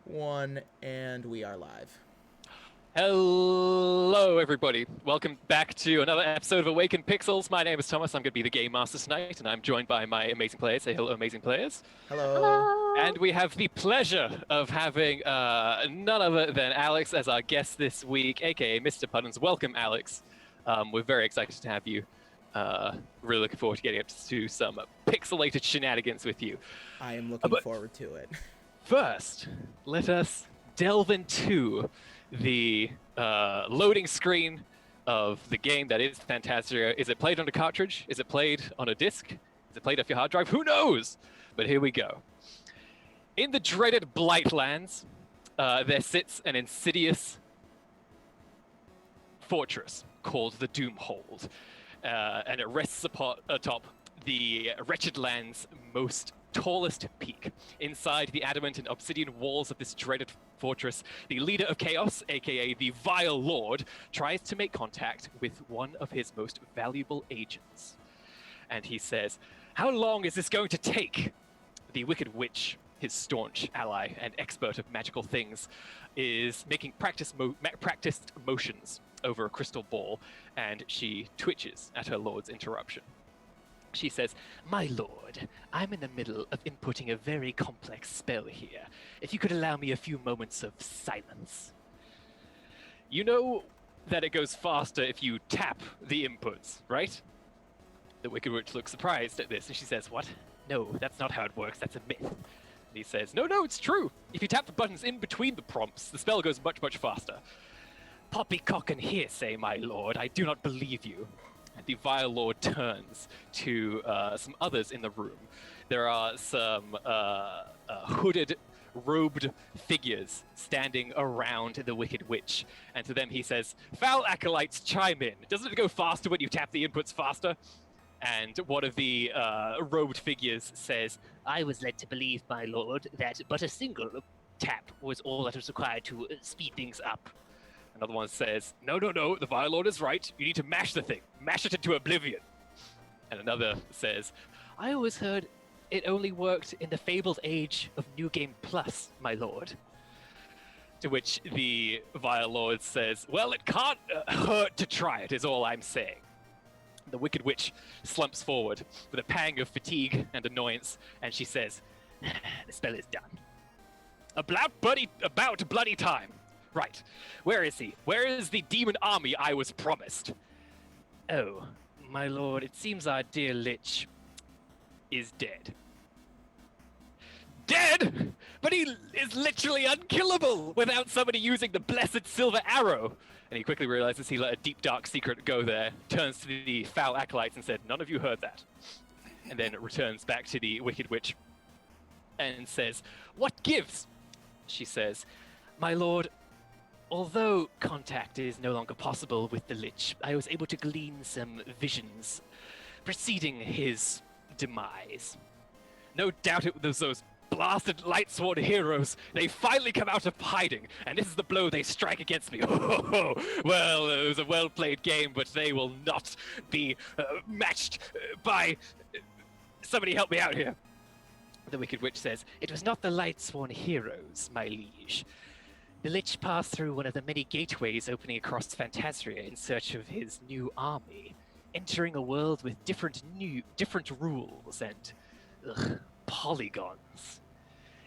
One, and we are live. Hello, everybody. Welcome back to another episode of Awakened Pixels. My name is Thomas. I'm going to be the Game Master tonight, and I'm joined by my amazing players. Say hello, amazing players. Hello. And we have the pleasure of having none other than Alex as our guest this week, aka Mr. Puddins. Welcome, Alex. We're very excited to have you. Really looking forward to getting up to some pixelated shenanigans with you. I am looking forward to it. First, let us delve into the loading screen of the game that is Phantasia. Is it played on a cartridge? Is it played on a disc? Is it played off your hard drive? Who knows? But here we go. In the dreaded Blightlands, there sits an insidious fortress called the Doomhold, and it rests atop the wretched land's most tallest peak. Inside the adamant and obsidian walls of this dreaded fortress, the leader of chaos, aka the Vile Lord, tries to make contact with one of his most valuable agents. And he says, "How long is this going to take?" The Wicked Witch, his staunch ally and expert of magical things, is making practiced motions over a crystal ball, and she twitches at her lord's interruption. She says, "My lord, I'm in the middle of inputting a very complex spell here. If you could allow me a few moments of silence." You know that it goes faster if you tap the inputs, right? The Wicked Witch looks surprised at this, and she says, "What? No, that's not how it works. That's a myth." And he says, No, it's true. If you tap the buttons in between the prompts, the spell goes much, much faster." "Poppycock and hearsay, my lord. I do not believe you." And the Vile Lord turns to some others in the room. There are some hooded, robed figures standing around the Wicked Witch. And to them he says, "Foul acolytes, chime in. Doesn't it go faster when you tap the inputs faster?" And one of the robed figures says, "I was led to believe, my lord, that but a single tap was all that was required to speed things up." Another one says, No, the Vile Lord is right. You need to mash the thing. Mash it into oblivion." And another says, "I always heard it only worked in the fabled age of New Game Plus, my lord." To which the Vile Lord says, "Well, it can't hurt to try it, is all I'm saying." The Wicked Witch slumps forward with a pang of fatigue and annoyance, and she says, "The spell is done. About bloody time. Right. Where is he? Where is the demon army I was promised?" "Oh, my lord, it seems our dear Lich is dead." "Dead? But he is literally unkillable without somebody using the blessed silver arrow." And he quickly realizes he let a deep, dark secret go there, turns to the foul acolytes and said, "None of you heard that." And then returns back to the Wicked Witch and says, "What gives?" She says, "My lord, although contact is no longer possible with the Lich, I was able to glean some visions preceding his demise. No doubt it was those blasted Lightsworn heroes. They finally come out of hiding, and this is the blow they strike against me. Well, it was a well-played game, but they will not be matched by... Somebody help me out here." The Wicked Witch says, "It was not the Lightsworn heroes, my liege. The Lich passed through one of the many gateways opening across Phantasia in search of his new army, entering a world with different rules and polygons.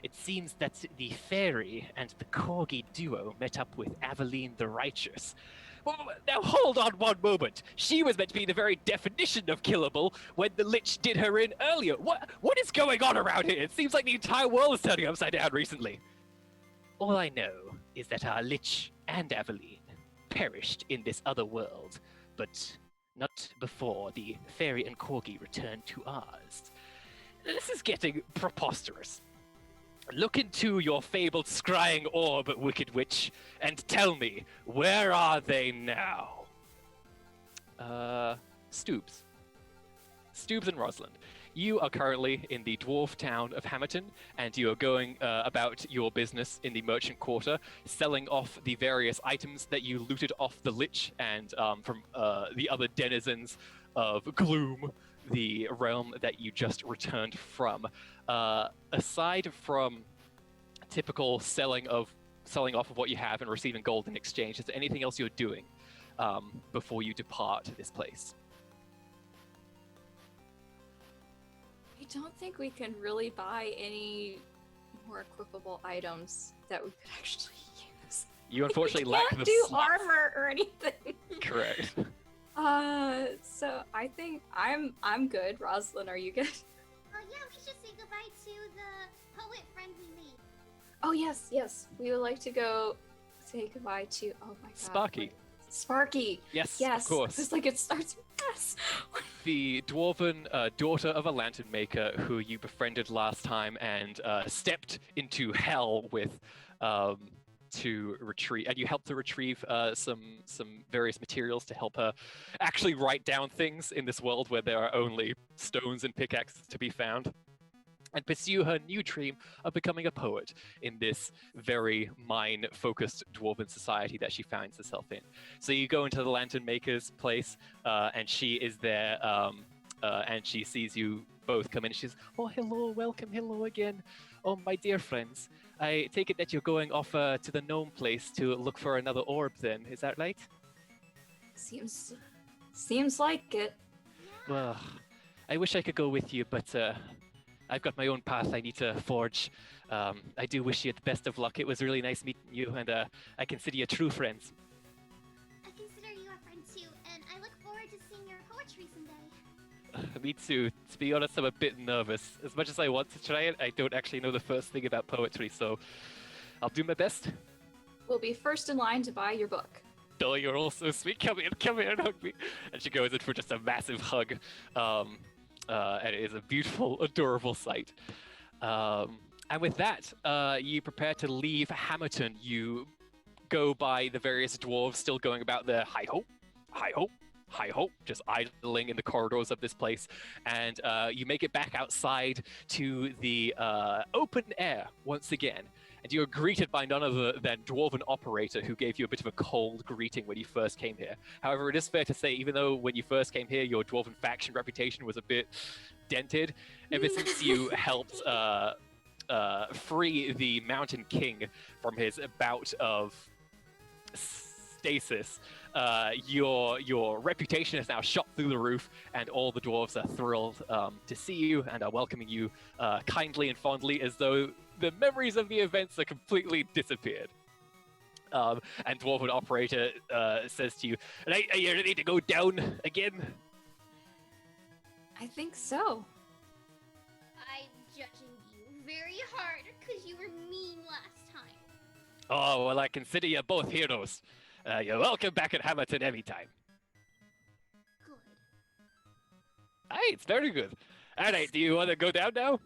It seems that the fairy and the corgi duo met up with Aveline the Righteous." Now hold on one moment. She was meant to be the very definition of killable when the Lich did her in earlier. What is going on around here? It seems like the entire world is turning upside down recently. "All I know is that our Lich and Aveline perished in this other world, but not before the fairy and corgi returned to ours. This is getting preposterous. Look into your fabled scrying orb, Wicked Witch, and tell me, where are they now?" Stoobs. Stoobs and Rosalind. You are currently in the dwarf town of Hammerton, and you are going about your business in the merchant quarter, selling off the various items that you looted off the Lich and from the other denizens of Gloom, the realm that you just returned from. Aside from typical selling off of what you have and receiving gold in exchange. Is there anything else you're doing before you depart this place? I don't think we can really buy any more equipable items that we could actually use. You unfortunately we lack can't the do slots. armor or anything. Correct. So I think I'm good. Rosalind, are you good? Yeah, we should say goodbye to the poet friend we made. Oh yes, we would like to go say goodbye to. Oh my god. Sparky. Sparky. Yes, Yes. of course. It's like it starts with S. The dwarven daughter of a lantern maker who you befriended last time and stepped into hell with to retrieve, and you helped to retrieve some various materials to help her actually write down things in this world where there are only stones and pickaxes to be found, and pursue her new dream of becoming a poet in this very mine-focused dwarven society that she finds herself in. So you go into the lantern maker's place, and she is there, and she sees you both come in. She says, "Oh, hello, welcome, hello again. Oh, my dear friends. I take it that you're going off to the gnome place to look for another orb then, is that right?" Seems like it. Well, I wish I could go with you, but I've got my own path I need to forge. I do wish you the best of luck. It was really nice meeting you, and I consider you true friends. I consider you a friend too, and I look forward to seeing your poetry someday. Me too. To be honest, I'm a bit nervous. As much as I want to try it, I don't actually know the first thing about poetry, so I'll do my best. We'll be first in line to buy your book. Oh, you're all so sweet. Come here and hug me. And she goes in for just a massive hug. And it is a beautiful, adorable sight. And with that, you prepare to leave Hammerton. You go by the various dwarves still going about their hi-ho, hi-ho, hi-ho, just idling in the corridors of this place. And you make it back outside to the open air once again. And you are greeted by none other than Dwarven Operator, who gave you a bit of a cold greeting when you first came here. However, it is fair to say, even though when you first came here, your Dwarven faction reputation was a bit dented, ever since you helped free the Mountain King from his bout of stasis, your reputation has now shot through the roof, and all the dwarves are thrilled to see you and are welcoming you kindly and fondly, as though the memories of the events are completely disappeared. And Dwarven Operator says to you, "Are you ready to go down again?" I think so. I'm judging you very hard because you were mean last time. Oh, well, I consider you both heroes. You're welcome back at Hammerton anytime. Good. Aye, it's very good. All right, do you want to go down now?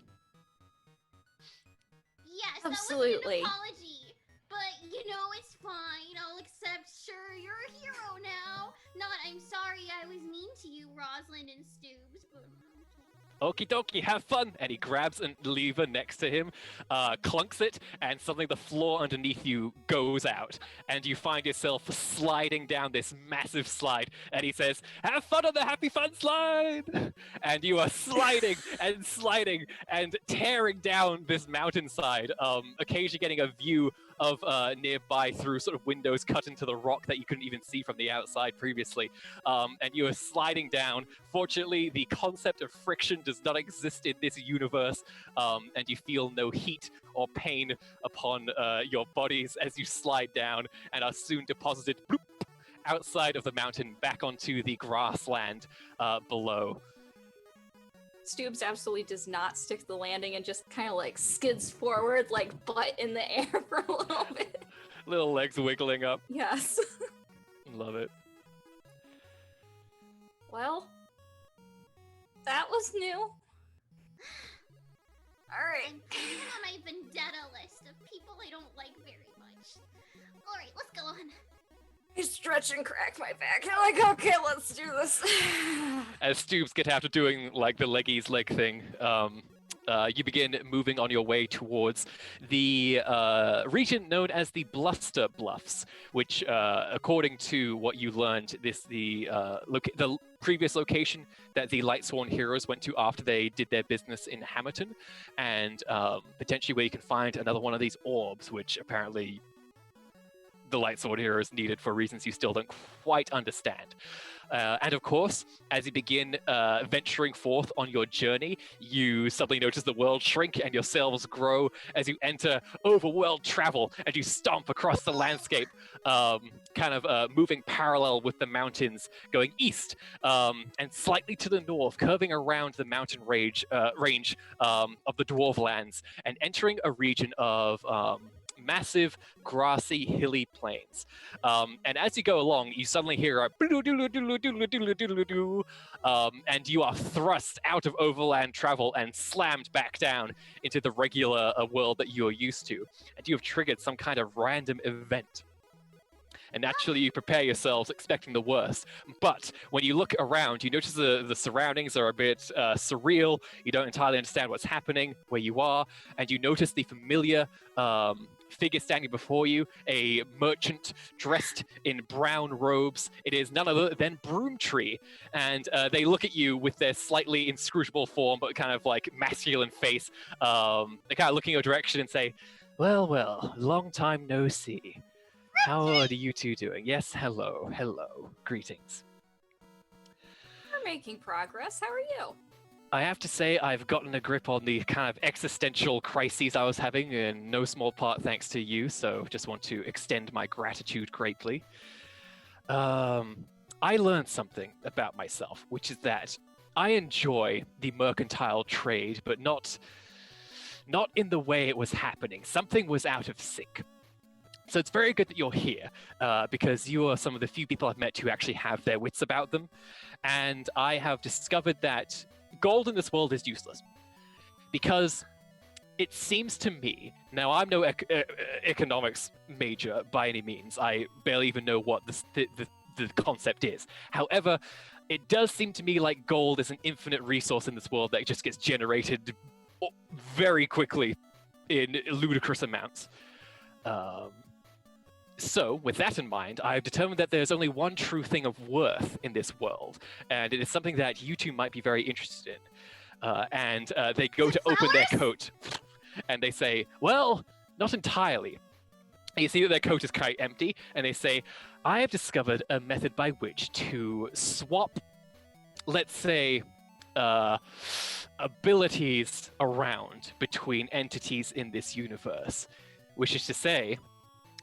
Yes, Absolutely. that was an apology. But, it's fine. I'll accept, sure, you're a hero now. Not, I'm sorry I was mean to you, Rosalind and Stoobs, but... Okie dokie, have fun. And he grabs a lever next to him, clunks it, and suddenly the floor underneath you goes out. And you find yourself sliding down this massive slide. And he says, "Have fun on the happy fun slide!" And you are sliding and sliding and tearing down this mountainside, occasionally getting a view of nearby through sort of windows cut into the rock that you couldn't even see from the outside previously. And you are sliding down. Fortunately, the concept of friction does not exist in this universe, and you feel no heat or pain upon your bodies as you slide down and are soon deposited bloop, outside of the mountain back onto the grassland below. Stoobs absolutely does not stick the landing and just kind of like skids forward, like butt in the air for a little bit. Little legs wiggling up. Yes. Love it. Well, that was new. Alright. I'm putting him on my vendetta list of people I don't like very much. Alright, let's go on. I stretch and crack my back. I'm like, okay, let's do this. As Stoobs get after doing like the leggies leg thing, you begin moving on your way towards the region known as the Bluster Bluffs, which, according to what you learned, the previous location that the Lightsworn heroes went to after they did their business in Hamilton, and potentially where you can find another one of these orbs, which apparently the Lightsworn heroes needed for reasons you still don't quite understand. And of course, as you begin venturing forth on your journey, you suddenly notice the world shrink and your sails grow as you enter overworld travel and you stomp across the landscape, moving parallel with the mountains, going east and slightly to the north, curving around the mountain range of the Dwarflands and entering a region of massive, grassy, hilly plains. And as you go along, you suddenly hear a and you are thrust out of overland travel and slammed back down into the regular world that you are used to. And you have triggered some kind of random event. And naturally, you prepare yourselves expecting the worst. But when you look around, you notice the surroundings are a bit surreal. You don't entirely understand what's happening, where you are. And you notice the familiar figure standing before you, a merchant dressed in brown robes. It is none other than Broomtree. And they look at you with their slightly inscrutable form, but kind of like masculine face. They're kind of looking your direction and say, well, long time no see. How are you two doing? Yes, hello, greetings. We're making progress. How are you? I have to say I've gotten a grip on the kind of existential crises I was having, in no small part thanks to you, so just want to extend my gratitude greatly. I learned something about myself, which is that I enjoy the mercantile trade, but not in the way it was happening. Something was out of sync. So it's very good that you're here, because you are some of the few people I've met who actually have their wits about them. And I have discovered that gold in this world is useless. Because it seems to me, now I'm no economics major by any means. I barely even know what the concept is. However, it does seem to me like gold is an infinite resource in this world that just gets generated very quickly in ludicrous amounts. So, with that in mind, I've determined that there's only one true thing of worth in this world, and it is something that you two might be very interested in. And they go to open their coat, and they say, well, not entirely. And you see that their coat is quite empty, and they say, I have discovered a method by which to swap, let's say, abilities around between entities in this universe. Which is to say,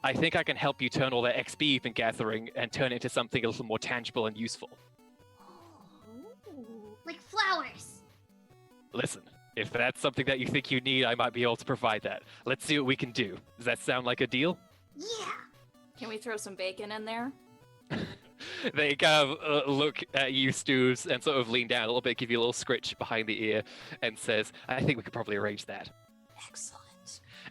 I think I can help you turn all that XP you've been gathering and turn it into something a little more tangible and useful. Like flowers. Listen, if that's something that you think you need, I might be able to provide that. Let's see what we can do. Does that sound like a deal? Yeah. Can we throw some bacon in there? They kind of look at you, Stooves, and sort of lean down a little bit, give you a little scritch behind the ear, and says, I think we could probably arrange that. Excellent.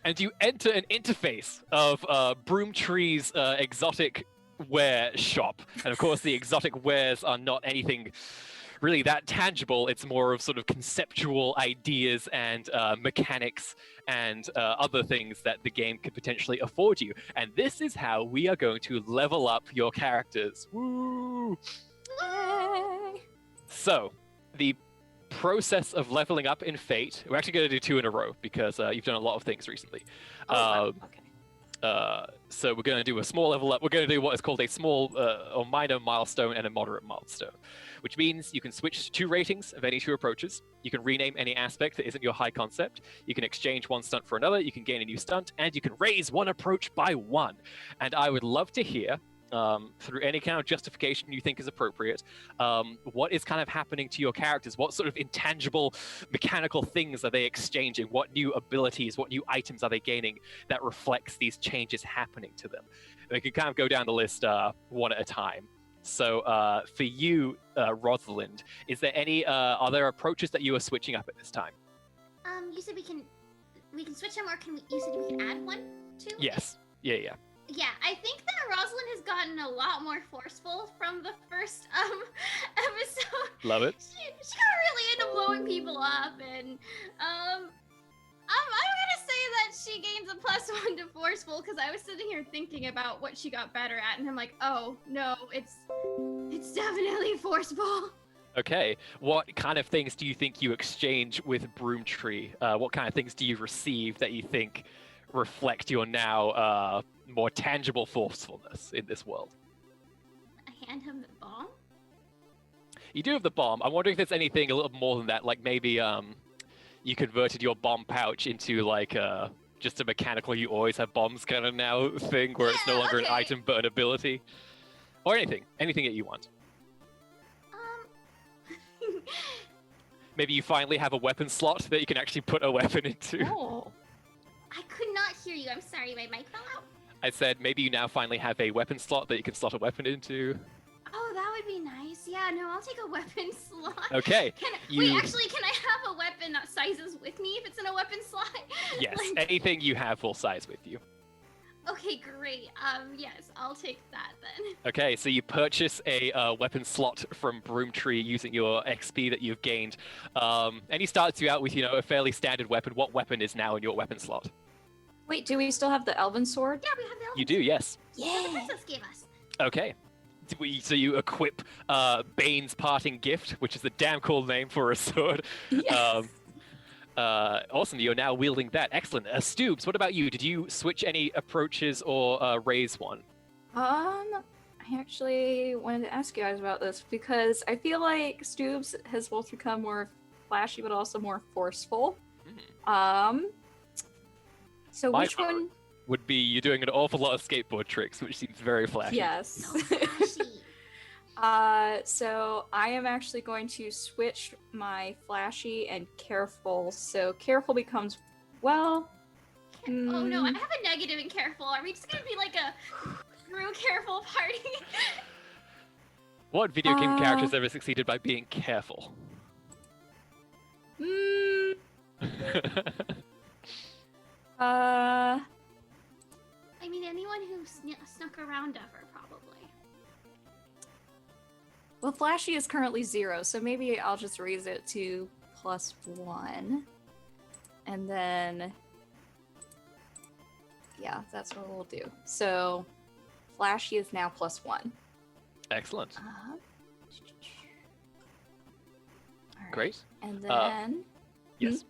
And you enter an interface of Broomtree's exotic ware shop. And of course, the exotic wares are not anything really that tangible. It's more of sort of conceptual ideas and mechanics and other things that the game could potentially afford you. And this is how we are going to level up your characters. Woo! Yay! So, the process of leveling up in Fate, we're actually going to do 2 in a row because you've done a lot of things recently. Wow. Okay. So we're going to do a small level up. We're going to do what is called a small or minor milestone and a moderate milestone, which means you can switch 2 ratings of any 2 approaches. You can rename any aspect that isn't your high concept. You can exchange one stunt for another. You can gain a new stunt, and you can raise one approach by 1. And I would love to hear, through any kind of justification you think is appropriate, what is kind of happening to your characters? What sort of intangible mechanical things are they exchanging? What new abilities, what new items are they gaining that reflects these changes happening to them? We can kind of go down the list one at a time. So for you, Rosalind, is there any other approaches that you are switching up at this time? You said we can switch them, or you said we can add one too? Yes. Yeah. Yeah, I think that Rosalind has gotten a lot more forceful from the first episode. Love it. She got really into blowing people up, and I'm gonna say that she gains a +1 to forceful because I was sitting here thinking about what she got better at, and I'm like, oh no, it's definitely forceful. Okay, what kind of things do you think you exchange with Broomtree? What kind of things do you receive that you think reflect your now more tangible forcefulness in this world? I hand him the bomb. You do have the bomb. I'm wondering if there's anything a little more than that, like maybe you converted your bomb pouch into like just a mechanical you always have bombs kind of now thing where it's no Yeah, longer an okay. item but an ability. Or anything that you want. Maybe you finally have a weapon slot that you can actually put a weapon into. Oh. I could not hear you. I'm sorry, my mic fell out. I said maybe you now finally have a weapon slot that you can slot a weapon into. Oh, that would be nice. Yeah, no, I'll take a weapon slot. Okay. Wait, actually, can I have a weapon that sizes with me if it's in a weapon slot? Yes, Like- anything you have will size with you. Okay, great. Yes, I'll take that then. Okay, so you purchase a weapon slot from Broomtree using your XP that you've gained, and he starts you out with, a fairly standard weapon. What weapon is now in your weapon slot? Wait, do we still have the elven sword? Yeah, we have the You do, yes. that the princess gave us. Okay. So you equip Bane's Parting Gift, which is a damn cool name for a sword. Yes. Awesome, you're now wielding that. Excellent. Stoobs, what about you? Did you switch any approaches or raise one? I actually wanted to ask you guys about this because I feel like Stoobs has both become more flashy but also more forceful. So My which one? Would be you doing an awful lot of skateboard tricks, which seems very flashy. Yes. Flashy. So I am actually going to switch my flashy and careful. So careful becomes, well, Oh no, I have a negative in careful. Are we just gonna be like a true careful party? What video game characters ever succeeded by being careful? I mean, anyone who snuck around ever, probably. Well, flashy is currently 0, so maybe I'll just raise it to +1. And then, yeah, that's what we'll do. So flashy is now +1. Excellent. Alright. Great. And then Yes.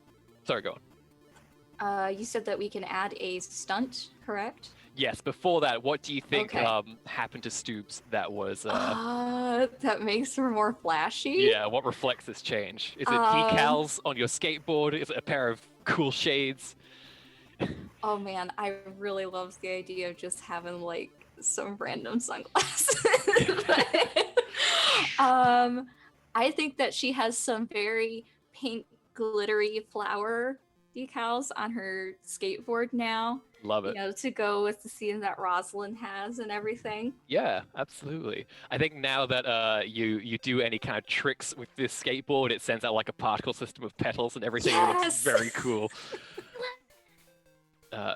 Sorry, go on. you said that we can add a stunt, correct? Yes, before that, what do you think Okay. happened to Stoobs that was... That makes her more flashy? Yeah, what reflects this change? Is it decals on your skateboard? Is it a pair of cool shades? Oh man, I really love the idea of just having like some random sunglasses. I think that she has some very pink glittery flower decals on her skateboard now. Love it. To go with the scene that Rosalind has and everything. Yeah, absolutely. I think now that you do any kind of tricks with this skateboard, it sends out like a particle system of petals and everything. It looks Yes! very cool.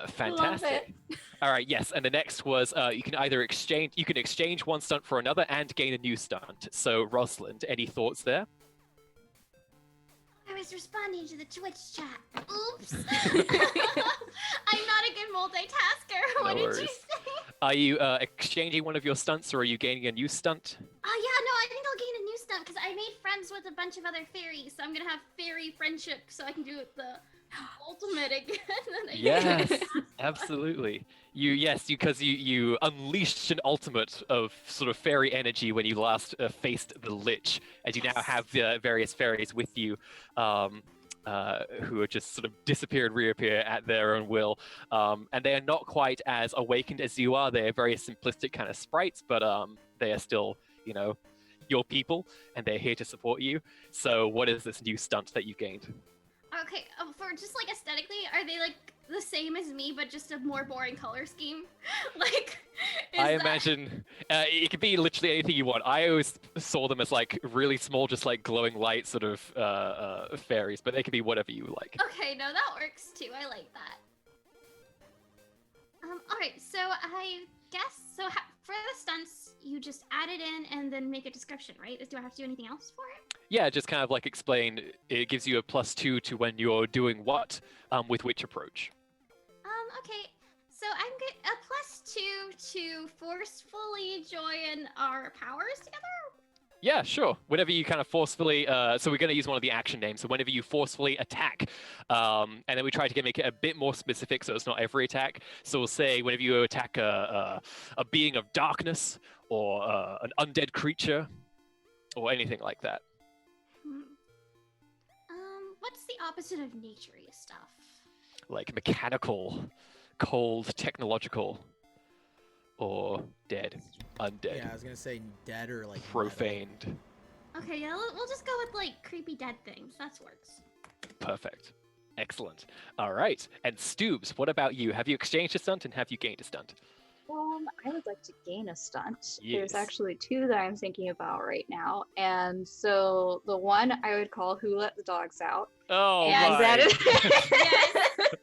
Fantastic. it. All right, yes, and the next was you can exchange one stunt for another and gain a new stunt. So Rosalind, any thoughts there? I was responding to the Twitch chat. Oops. I'm not a good multitasker. What No did you worries. say? Are you exchanging one of your stunts, or are you gaining a new stunt? Yeah, no, I think I'll gain a new stunt because I made friends with a bunch of other fairies, so I'm gonna have fairy friendship so I can do the ultimate again. Yes, absolutely. Because you unleashed an ultimate of sort of fairy energy when you last faced the Lich, as you now have various fairies with you, who are just sort of disappear and reappear at their own will, and they are not quite as awakened as you are. They are very simplistic kind of sprites, but they are still, your people, and they're here to support you. So, what is this new stunt that you gained? Okay, for just like aesthetically, are they like the same as me but just a more boring color scheme? Like, I imagine it could be literally anything you want. I always saw them as like really small, just like glowing light sort of fairies, but they could be whatever you like. Okay, no, that works too. I like that. All right, so I guess for the stunts, you just add it in and then make a description, right? Do I have to do anything else for it? Yeah, just kind of like explain. It gives you a +2 to when you're doing what, with which approach. Okay. So I'm get a +2 to forcefully join our powers together. Yeah, sure. Whenever you kind of forcefully, so we're going to use one of the action names. So whenever you forcefully attack, and then we try to make it a bit more specific, so it's not every attack. So we'll say whenever you attack a being of darkness or an undead creature or anything like that. What's the opposite of naturey stuff? Like mechanical, cold, technological, or dead, undead, Yeah, I was gonna say dead or like metal. profaned. Okay, yeah, we'll just go with like creepy dead things. That works. Perfect. Excellent. All right. And Stoobs, what about you? Have you exchanged a stunt and have you gained a stunt? I would like to gain a stunt. Yes. There's actually two that I'm thinking about right now. And so the one I would call Who Let the Dogs Out. Oh and my. that is Yes.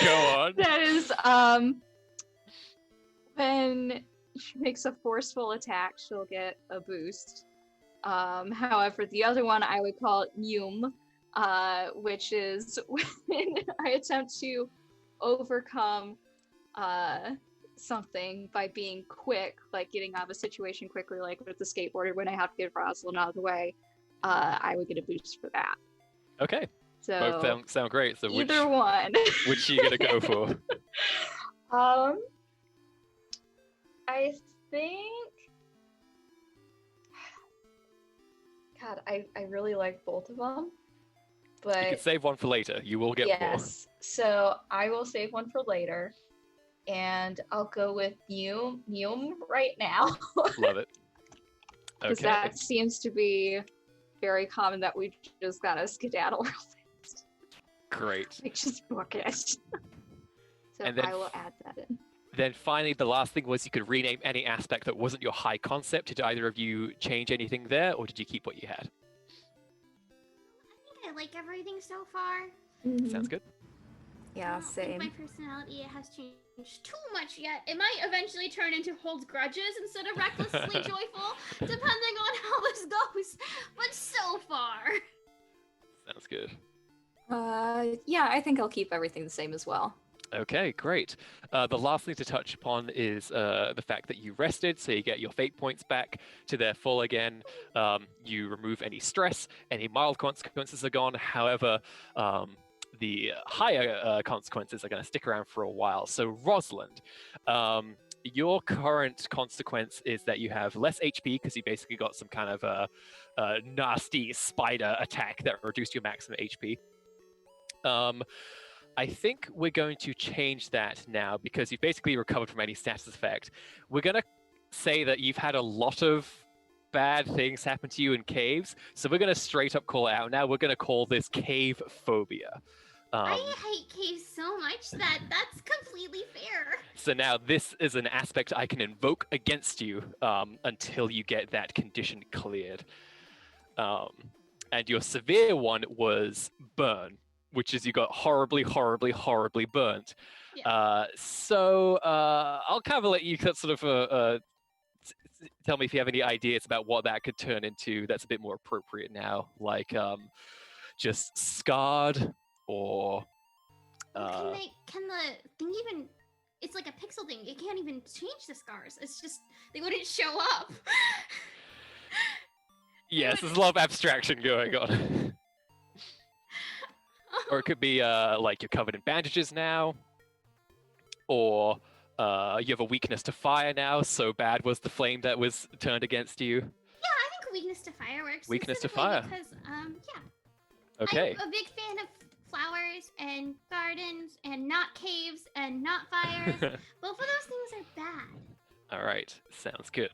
Go on. that is when she makes a forceful attack, she'll get a boost. However, the other one I would call Yum, which is when I attempt to overcome something by being quick, like getting out of a situation quickly, like with the skateboarder when I have to get Rosalind out of the way, I would get a boost for that. Okay. So Both sound great. So either one. which are you gonna go for? I think. God, I really like both of them, You can but save one for later. You will get more. yes. So I will save one for later, and I'll go with Yum right now Love it. because Okay. that seems to be very common that we just gotta skedaddle real fast, Great. like just book it. So And then I will add that in. Then finally, the last thing was you could rename any aspect that wasn't your high concept. Did either of you change anything there, or did you keep what you had? I think I like everything so far. Sounds good. I Yeah, don't think my personality has changed too much yet. It might eventually turn into holds grudges instead of recklessly joyful, depending on how this goes. But so far. Sounds good. Yeah, I think I'll keep everything the same as well. Okay, great. The last thing to touch upon is the fact that you rested, so you get your fate points back to their full again. You remove any stress, any mild consequences are gone. However, the higher consequences are going to stick around for a while. So, Rosalind, your current consequence is that you have less HP because you basically got some kind of a nasty spider attack that reduced your maximum HP. I think we're going to change that now because you've basically recovered from any status effect. We're going to say that you've had a lot of bad things happen to you in caves, so we're going to straight up call it out now. We're going to call this cave phobia. I hate caves so much that that's completely fair. So now this is an aspect I can invoke against you until you get that condition cleared. And your severe one was burn, which is you got horribly, horribly, horribly burnt. Yeah. So I'll kind of let you sort of tell me if you have any ideas about what that could turn into that's a bit more appropriate now, like just scarred or... Can the thing even... It's like a pixel thing. It can't even change the scars. It's just, they wouldn't show up. Yes, there's a lot of abstraction going on. Or it could be like you're covered in bandages now, or you have a weakness to fire now, so bad was the flame that was turned against you. Yeah, I think weakness to fire works. Weakness to specifically fire. Because, yeah. Okay. I'm a big fan of flowers and gardens and not caves and not fires. Both of those things are bad. All right, sounds good.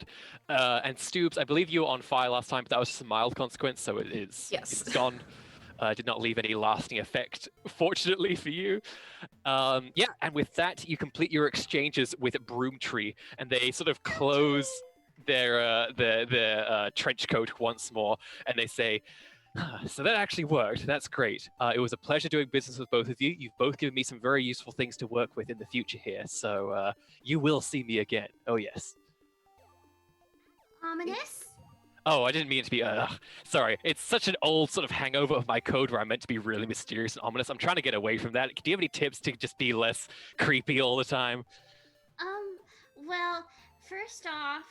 And Stoobs, I believe you were on fire last time, but that was just a mild consequence, so it is Yes. it's gone. Did not leave any lasting effect, fortunately for you. Yeah, and with that, you complete your exchanges with Broomtree, and they sort of close their trench coat once more, and they say, so that actually worked. That's great. It was a pleasure doing business with both of you. You've both given me some very useful things to work with in the future here, so you will see me again. Oh, yes. Ominous? Oh, I didn't mean it to be. Sorry, it's such an old sort of hangover of my code where I meant to be really mysterious and ominous. I'm trying to get away from that. Do you have any tips to just be less creepy all the time? Well, first off,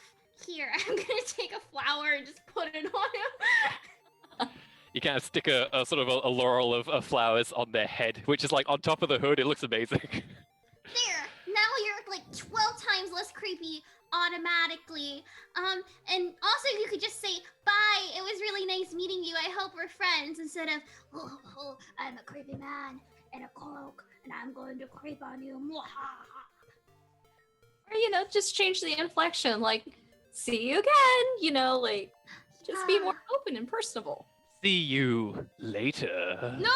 here, I'm gonna take a flower and just put it on him. You kind of stick a sort of a laurel of flowers on their head, which is like on top of the hood. It looks amazing. There! Now you're like 12 times less creepy automatically. And also you could just say, bye, it was really nice meeting you, I hope we're friends, instead of, oh, I'm a creepy man in a cloak, and I'm going to creep on you. Or, just change the inflection, like, see you again, like, just be more open and personable. See you later. No!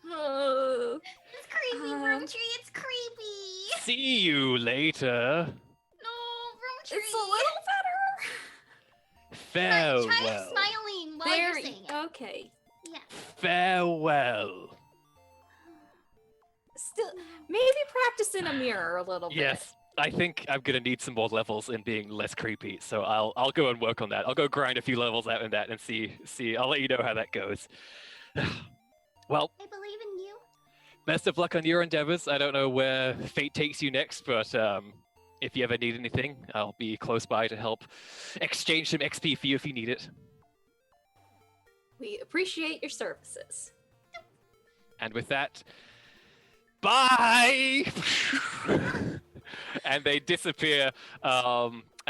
Oh. It's creepy, Roomtree, it's creepy! See you later. No, Roomtree! It's a little better. Farewell. Try smiling while you're saying it. Okay. Yeah. Farewell. Still, maybe practice in a mirror a little bit. Yes, I think I'm gonna need some more levels in being less creepy. So I'll go and work on that. I'll go grind a few levels out in that and see. I'll let you know how that goes. Well, I believe in you. best of luck on your endeavors. I don't know where fate takes you next, but if you ever need anything, I'll be close by to help exchange some XP for you if you need it. We appreciate your services. And with that, bye! And they disappear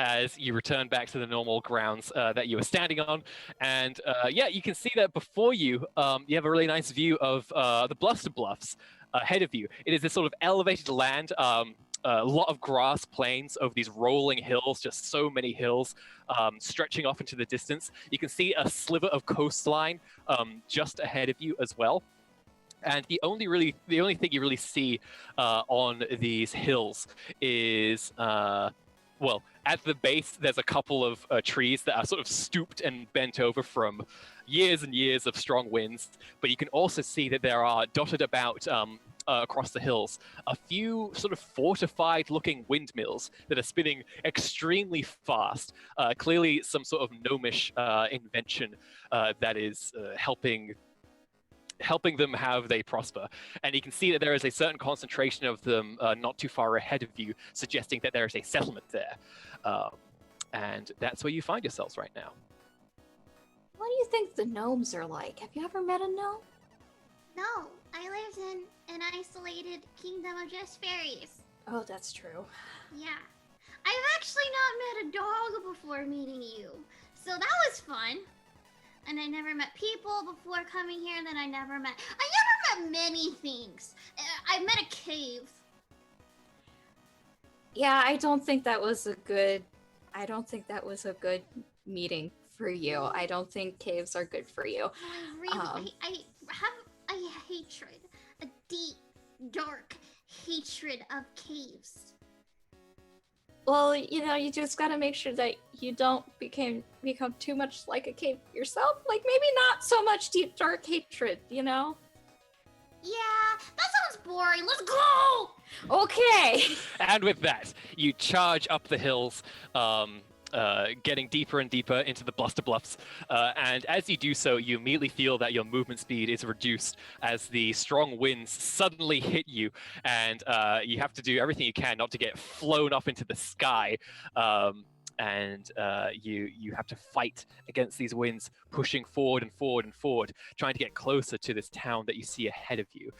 as you return back to the normal grounds that you were standing on. And you can see that before you, you have a really nice view of the Bluster Bluffs ahead of you. It is this sort of elevated land, a lot of grass plains over these rolling hills, just so many hills stretching off into the distance. You can see a sliver of coastline just ahead of you as well. And the only thing you really see on these hills is, at the base, there's a couple of trees that are sort of stooped and bent over from years and years of strong winds. But you can also see that there are dotted about across the hills a few sort of fortified-looking windmills that are spinning extremely fast. Clearly, some sort of gnomish invention that is helping them have they prosper. And you can see that there is a certain concentration of them not too far ahead of you, suggesting that there is a settlement there. And that's where you find yourselves right now. What do you think the gnomes are like? Have you ever met a gnome? No, I lived in an isolated kingdom of just fairies. Oh, that's true. Yeah. I've actually not met a dog before meeting you, so that was fun. And I never met people before coming here, and then I never met many things. I met a cave. Yeah, I don't think that was a good meeting for you. I don't think caves are good for you. I have a hatred, a deep, dark hatred of caves. Well, you just gotta make sure that you don't become too much like a cave yourself. Like, maybe not so much deep, dark hatred, Yeah, that sounds boring. Let's go! Okay. And with that, you charge up the hills, getting deeper and deeper into the Bluster Bluffs. And as you do so, you immediately feel that your movement speed is reduced as the strong winds suddenly hit you, and you have to do everything you can not to get flown up into the sky. And you have to fight against these winds, pushing forward and forward and forward, trying to get closer to this town that you see ahead of you.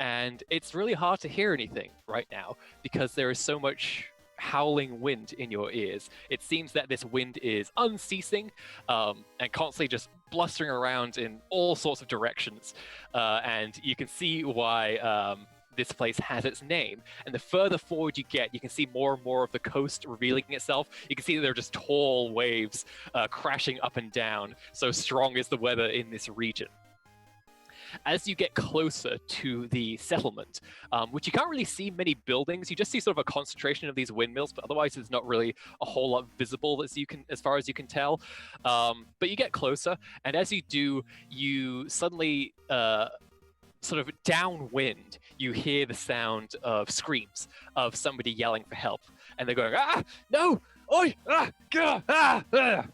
And it's really hard to hear anything right now because there is so much howling wind in your ears. It seems that this wind is unceasing and constantly just blustering around in all sorts of directions. And you can see why this place has its name. And the further forward you get, you can see more and more of the coast revealing itself. You can see that there are just tall waves crashing up and down. So strong is the weather in this region. As you get closer to the settlement, which you can't really see many buildings, you just see sort of a concentration of these windmills, but otherwise there's not really a whole lot visible as far as you can tell. But you get closer, and as you do, you suddenly sort of downwind, you hear the sound of screams of somebody yelling for help, and they're going, "Ah, no! Oi! Ah! Gah! Ah! Ah!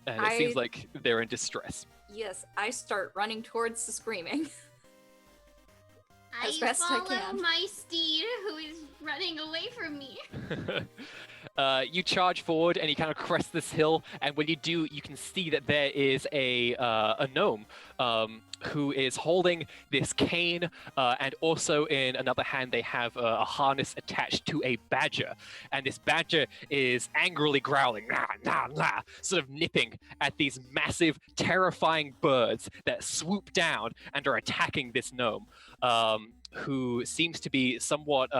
And it seems I- like they're in distress. Yes, I start running towards the screaming. As I best I follow can. my steed, who is running away from me. You charge forward and you kind of crest this hill, and when you do, you can see that there is a gnome who is holding this cane, and also in another hand they have a harness attached to a badger, and this badger is angrily growling, nah, nah, nah, sort of nipping at these massive, terrifying birds that swoop down and are attacking this gnome, who seems to be somewhat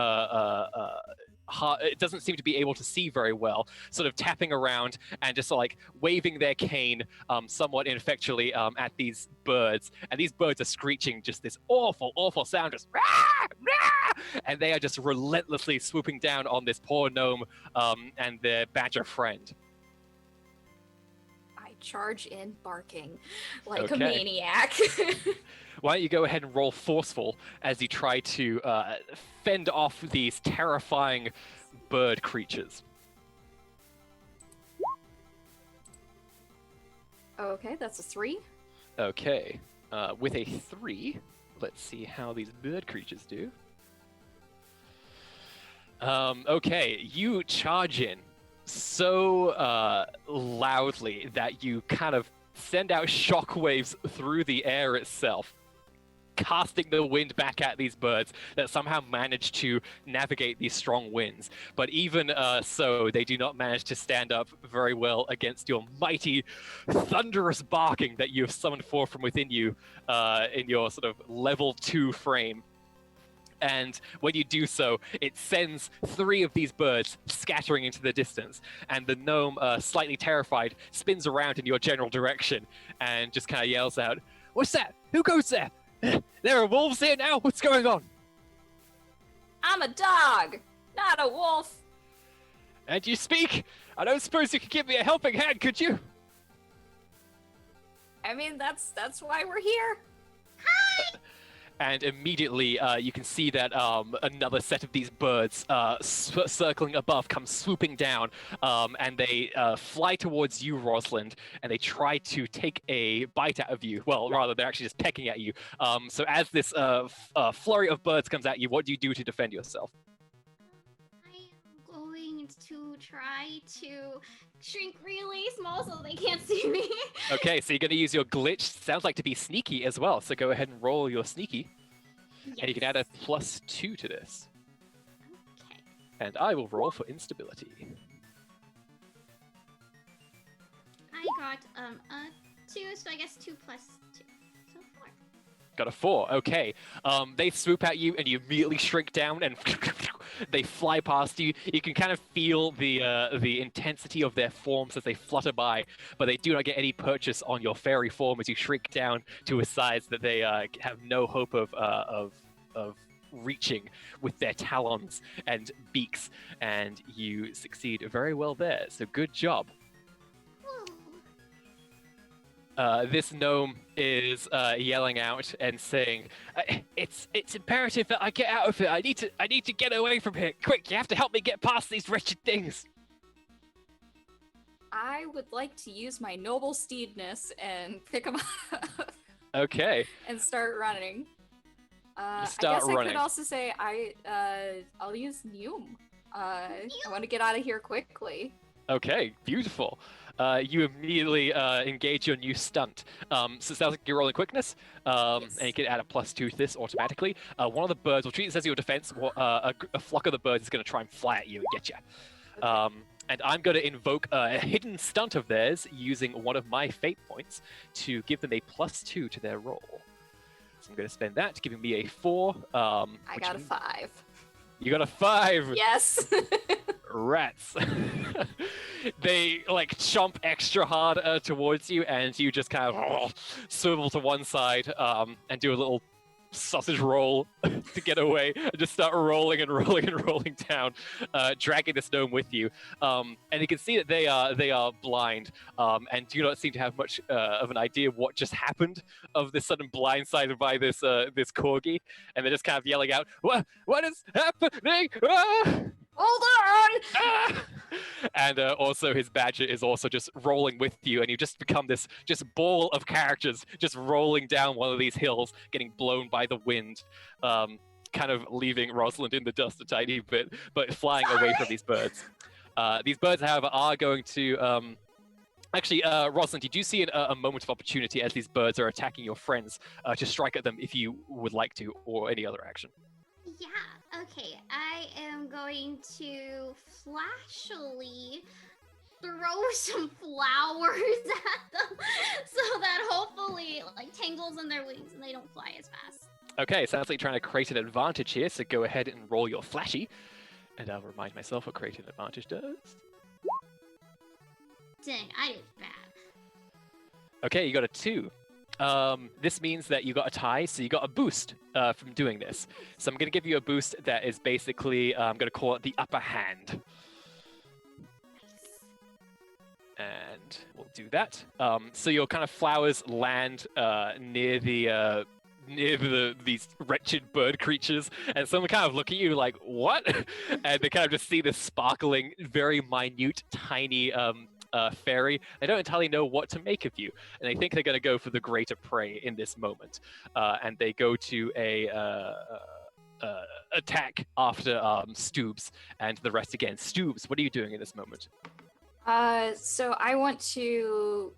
it doesn't seem to be able to see very well, sort of tapping around and just like waving their cane somewhat ineffectually at these birds. And these birds are screeching just this awful, awful sound, just rah, rah! And they are just relentlessly swooping down on this poor gnome and their badger friend. I charge in barking like a Okay. maniac. Why don't you go ahead and roll forceful as you try to fend off these terrifying bird creatures. Okay, that's a 3. Okay, with a 3, let's see how these bird creatures do. Okay, you charge in so loudly that you kind of send out shockwaves through the air itself, casting the wind back at these birds that somehow manage to navigate these strong winds. But even so, they do not manage to stand up very well against your mighty, thunderous barking that you have summoned forth from within you in your sort of level 2 frame. And when you do so, it sends 3 of these birds scattering into the distance. And the gnome, slightly terrified, spins around in your general direction and just kind of yells out, "What's that? Who goes there? There are wolves here now? What's going on?" I'm a dog, not a wolf. "And you speak? I don't suppose you could give me a helping hand, could you?" I mean, that's why we're here. And immediately you can see that another set of these birds circling above come swooping down, and they fly towards you, Rosalind, and they try to take a bite out of you. Well, rather, they're actually just pecking at you. So as this flurry of birds comes at you, what do you do to defend yourself? I am going to try to shrink really small so they can't see me. Okay, so you're going to use your glitch. Sounds like to be sneaky as well. So go ahead and roll your sneaky, and you can add a +2 to this. Okay. And I will roll for instability. I got a 2, so I guess 2 plus 2. So 4. Got a 4. Okay. They swoop at you, and you immediately shrink down, and they fly past you. You can kind of feel the intensity of their forms as they flutter by, but they do not get any purchase on your fairy form as you shrink down to a size that they have no hope of reaching with their talons and beaks, and you succeed very well there. So good job. This gnome is yelling out and saying, "It's imperative that I get out of here. I need to get away from here. Quick, you have to help me get past these wretched things." I would like to use my noble steedness and pick him up Okay. and start running. I start guess I running. could also say I'll use Neum. I want to get out of here quickly. Okay, beautiful. You immediately engage your new stunt. So it sounds like you're rolling quickness, Yes. and you can add a +2 to this automatically. One of the birds will treat this as your defense. A flock of the birds is going to try and fly at you and get you. And I'm going to invoke a hidden stunt of theirs using one of my fate points to give them a +2 to their roll. So I'm going to spend that, giving me a 4. I which got a means- 5. You got a 5. Yes. Rats. They like chomp extra hard towards you, and you just kind of swivel to one side and do a little sausage roll to get away, and just start rolling and rolling and rolling down, dragging the gnome with you. And you can see that they are blind and do not seem to have much of an idea of what just happened, of this sudden blindsided by this corgi, and they're just kind of yelling out, "What is happening?" Ah! Hold on! Ah! And also his badger is also just rolling with you, and you just become this just ball of characters just rolling down one of these hills, getting blown by the wind, kind of leaving Rosalind in the dust a tiny bit, but flying away from these birds. These birds, however, are going to... Actually, Rosalind, did you see a moment of opportunity as these birds are attacking your friends to strike at them if you would like to, or any other action? Yeah, okay. I am going to flashily throw some flowers at them so that hopefully it like tangles in their wings and they don't fly as fast. Okay, sounds like you're trying to create an advantage here, so go ahead and roll your flashy. And I'll remind myself what creating an advantage does. Dang, I did bad. Okay, you got a 2. This means that you got a tie, so you got a boost from doing this. So I'm going to give you a boost that is basically, I'm going to call it the upper hand. And we'll do that. So your kind of flowers land near these wretched bird creatures, and someone kind of look at you like, what? And they kind of just see this sparkling, very minute, tiny fairy. They don't entirely know what to make of you, and they think they're going to go for the greater prey in this moment. And they go to a attack after Stoobs and the rest again. Stoobs, what are you doing in this moment? So I want to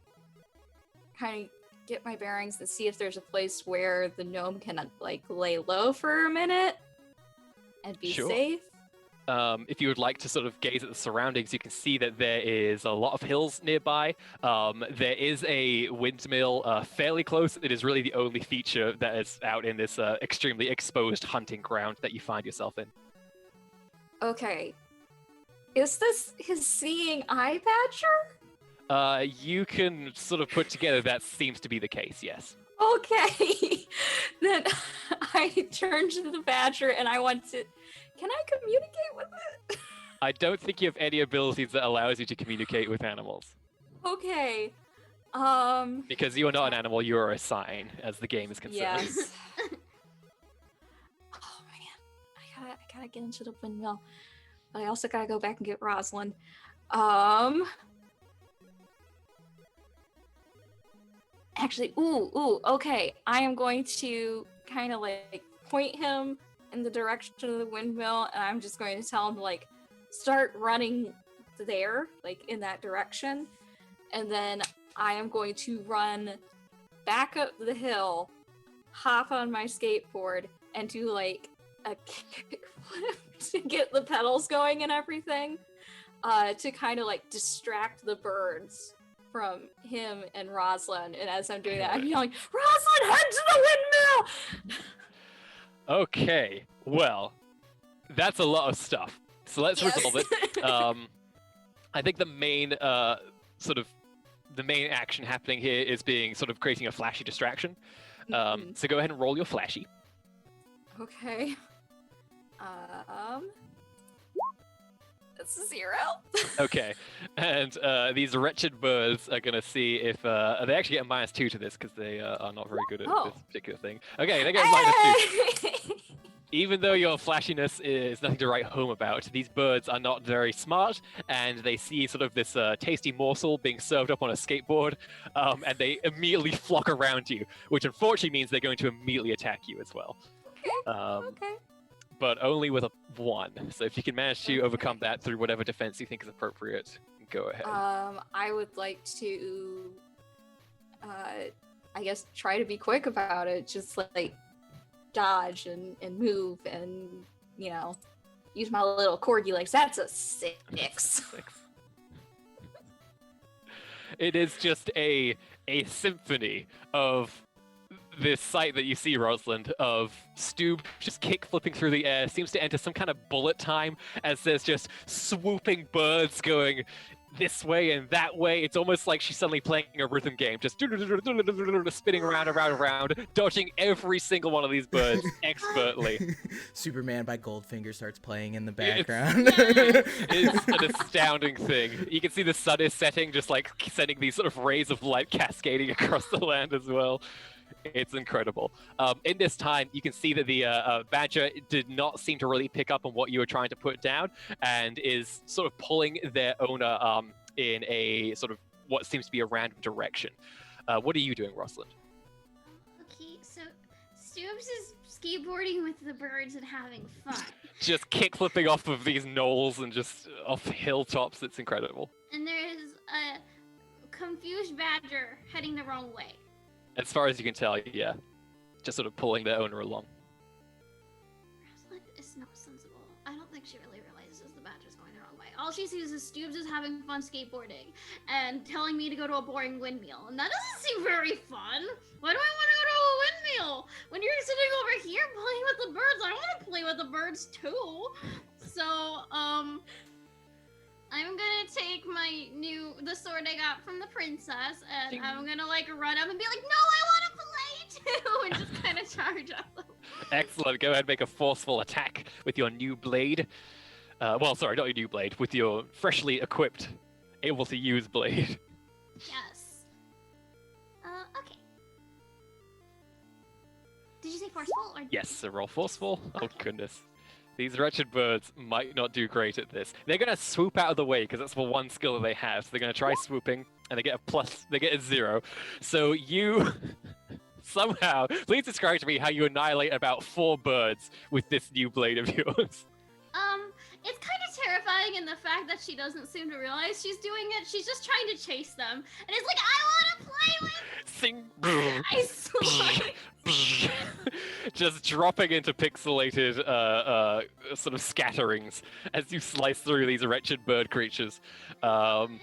kind of get my bearings and see if there's a place where the gnome can like lay low for a minute and be Sure. safe. If you would like to sort of gaze at the surroundings, you can see that there is a lot of hills nearby. There is a windmill fairly close. It is really the only feature that is out in this extremely exposed hunting ground that you find yourself in. Okay. Is this his seeing eye badger? You can sort of put together that seems to be the case, yes. Okay. Then I turn to the badger and I want to... Can I communicate with it? I don't think you have any abilities that allows you to communicate with animals. Okay. Because you are not an animal, you are a sign, as the game is concerned. Yes. Oh man. I gotta get into the windmill. But I also gotta go back and get Rosalind. Actually, okay. I am going to kind of like point him in the direction of the windmill, and I'm just going to tell him to like start running there, like in that direction. And then I am going to run back up the hill, hop on my skateboard, and do like a kickflip to get the pedals going and everything, to kind of like distract the birds from him and Rosalind. And as I'm doing that, I'm yelling, "Rosalind, head to the windmill!" Okay, well, that's a lot of stuff. So let's Yes. resolve it. I think the main the main action happening here is being sort of creating a flashy distraction. Mhm. So go ahead and roll your flashy. Okay. That's a 0. Okay, and these wretched birds are gonna see if they actually get a -2 to this because they are not very good at Oh. this particular thing. Okay, they get a -2. Hey! Even though your flashiness is nothing to write home about, these birds are not very smart, and they see sort of this tasty morsel being served up on a skateboard, and they immediately flock around you, which unfortunately means they're going to immediately attack you as well. Okay. But only with a 1. So if you can manage to overcome that through whatever defense you think is appropriate, go ahead. I would like to, I guess, try to be quick about it. Just like dodge and move and, you know, use my little corgi legs. That's a 6. It is just a symphony of this sight that you see, Rosalind, of Stoob just kick flipping through the air, seems to enter some kind of bullet time as there's just swooping birds going this way and that way. It's almost like she's suddenly playing a rhythm game, just spinning around, dodging every single one of these birds expertly. Superman by Goldfinger starts playing in the It's- background. It's an astounding thing. You can see the sun is setting, just like sending these sort of rays of light cascading across the land as well. It's incredible. In this time, you can see that the badger did not seem to really pick up on what you were trying to put down, and is sort of pulling their owner in a sort of what seems to be a random direction. What are you doing, Rosalind? Okay, so Stoops is skateboarding with the birds and having fun. Just kick flipping off of these knolls and just off hilltops. It's incredible. And there's a confused badger heading the wrong way. As far as you can tell, yeah. Just sort of pulling their owner along. Rosalind is not sensible. I don't think she really realizes the badger's going the wrong way. All she sees is Stoops is having fun skateboarding and telling me to go to a boring windmill. And that doesn't seem very fun. Why do I want to go to a windmill? When you're sitting over here playing with the birds, I want to play with the birds too. So, I'm gonna take the sword I got from the princess, and Ding. I'm gonna like run up and be like, no, I want to play too, and just kind of charge up. Excellent. Go ahead and make a forceful attack with your new blade. Well, sorry, not your new blade. With your freshly equipped, able to use blade. Yes. Okay. Did you say forceful or? Yes, so roll forceful. Oh, goodness. These wretched birds might not do great at this. They're going to swoop out of the way because that's the one skill that they have. So they're going to try swooping, and they get a 0. So you somehow, please describe to me how you annihilate about 4 birds with this new blade of yours. It's kind of terrifying in the fact that she doesn't seem to realize she's doing it. She's just trying to chase them, and it's like, I want to play with. Sing. I swear. Just dropping into pixelated sort of scatterings as you slice through these wretched bird creatures. And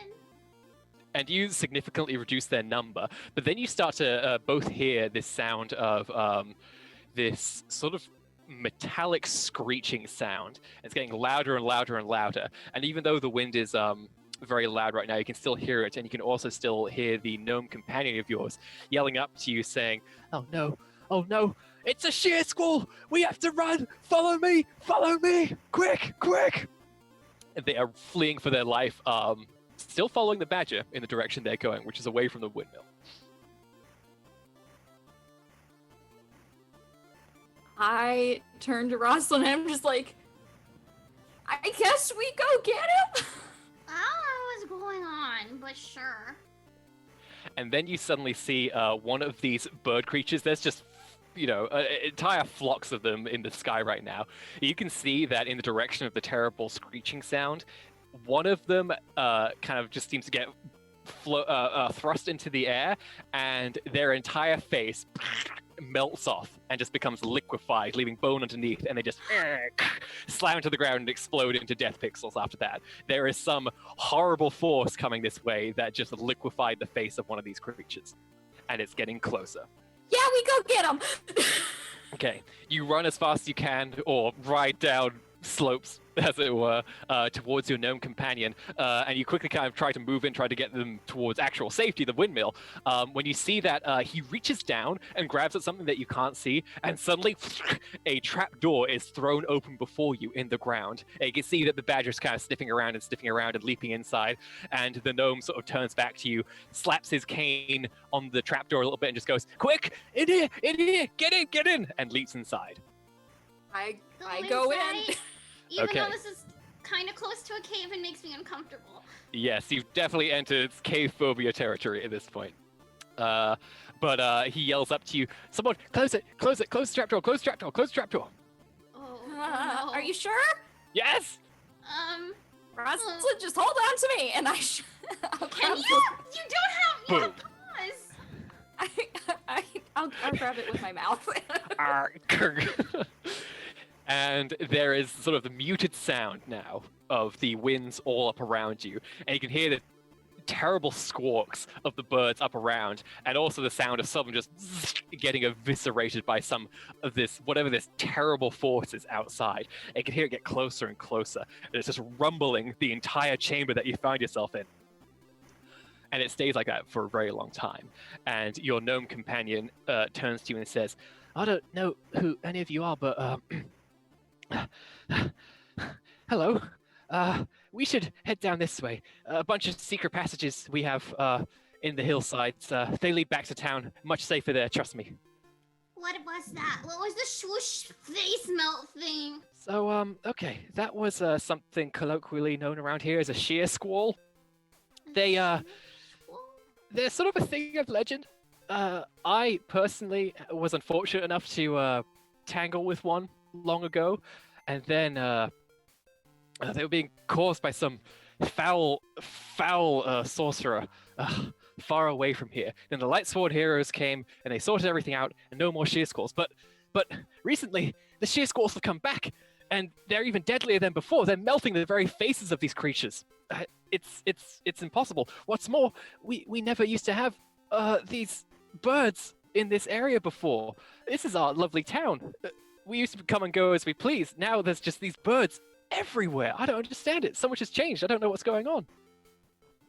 you significantly reduce their number, but then you start to both hear this sound of this sort of metallic screeching sound. It's getting louder and louder and louder, and even though the wind is very loud right now, you can still hear it, and you can also still hear the gnome companion of yours yelling up to you saying, oh no, it's a sheer squall, we have to run, follow me, quick. And they are fleeing for their life, still following the badger in the direction they're going, which is away from the windmill. I turn to Rosalind and I'm just like, I guess we go get him? I don't know what's going on, but sure. And then you suddenly see one of these bird creatures. There's just, entire flocks of them in the sky right now. You can see that in the direction of the terrible screeching sound, one of them kind of just seems to get thrust into the air, and their entire face melts off and just becomes liquefied, leaving bone underneath, and they just slam to the ground and explode into death pixels after that. There is some horrible force coming this way that just liquefied the face of one of these creatures, and it's getting closer. Yeah, we go get him! Okay, you run as fast as you can, or ride down slopes, as it were, towards your gnome companion, and you quickly kind of try to move in, try to get them towards actual safety, the windmill. When you see that, he reaches down and grabs at something that you can't see, and suddenly a trap door is thrown open before you in the ground. And you can see that the badger's kind of sniffing around and leaping inside, and the gnome sort of turns back to you, slaps his cane on the trap door a little bit, and just goes, quick, in here, get in, and leaps inside. I Go go inside, in. Even Okay. though this is kind of close to a cave and makes me uncomfortable. Yes, you've definitely entered cave phobia territory at this point. But he yells up to you, someone, close the trapdoor. Oh, no. Are you sure? Yes! Rosalind, just hold on to me, and I'll Can grab you? You don't have Boom. pause. I'll grab it with my mouth. And there is sort of the muted sound now of the winds all up around you, and you can hear the terrible squawks of the birds up around, and also the sound of someone just getting eviscerated by some of this, whatever this terrible force is outside. And you can hear it get closer and closer, and it's just rumbling the entire chamber that you find yourself in. And it stays like that for a very long time. And your gnome companion turns to you and says, I don't know who any of you are, but hello. We should head down this way. A bunch of secret passages we have in the hillsides. They lead back to town. Much safer there, trust me. what was that? What was the swoosh face melt thing? So, okay, that was something colloquially known around here as a sheer squall. They're sort of a thing of legend. I personally was unfortunate enough to tangle with one long ago, and then they were being caused by some foul sorcerer far away from here. Then the Lightsworn heroes came and they sorted everything out, and no more sheer squalls. But recently, the sheer squalls have come back, and they're even deadlier than before. They're melting the very faces of these creatures. It's impossible. What's more, we never used to have these birds in this area before. This is our lovely town. We used to come and go as we please. Now there's just these birds everywhere. I don't understand it. So much has changed. I don't know what's going on.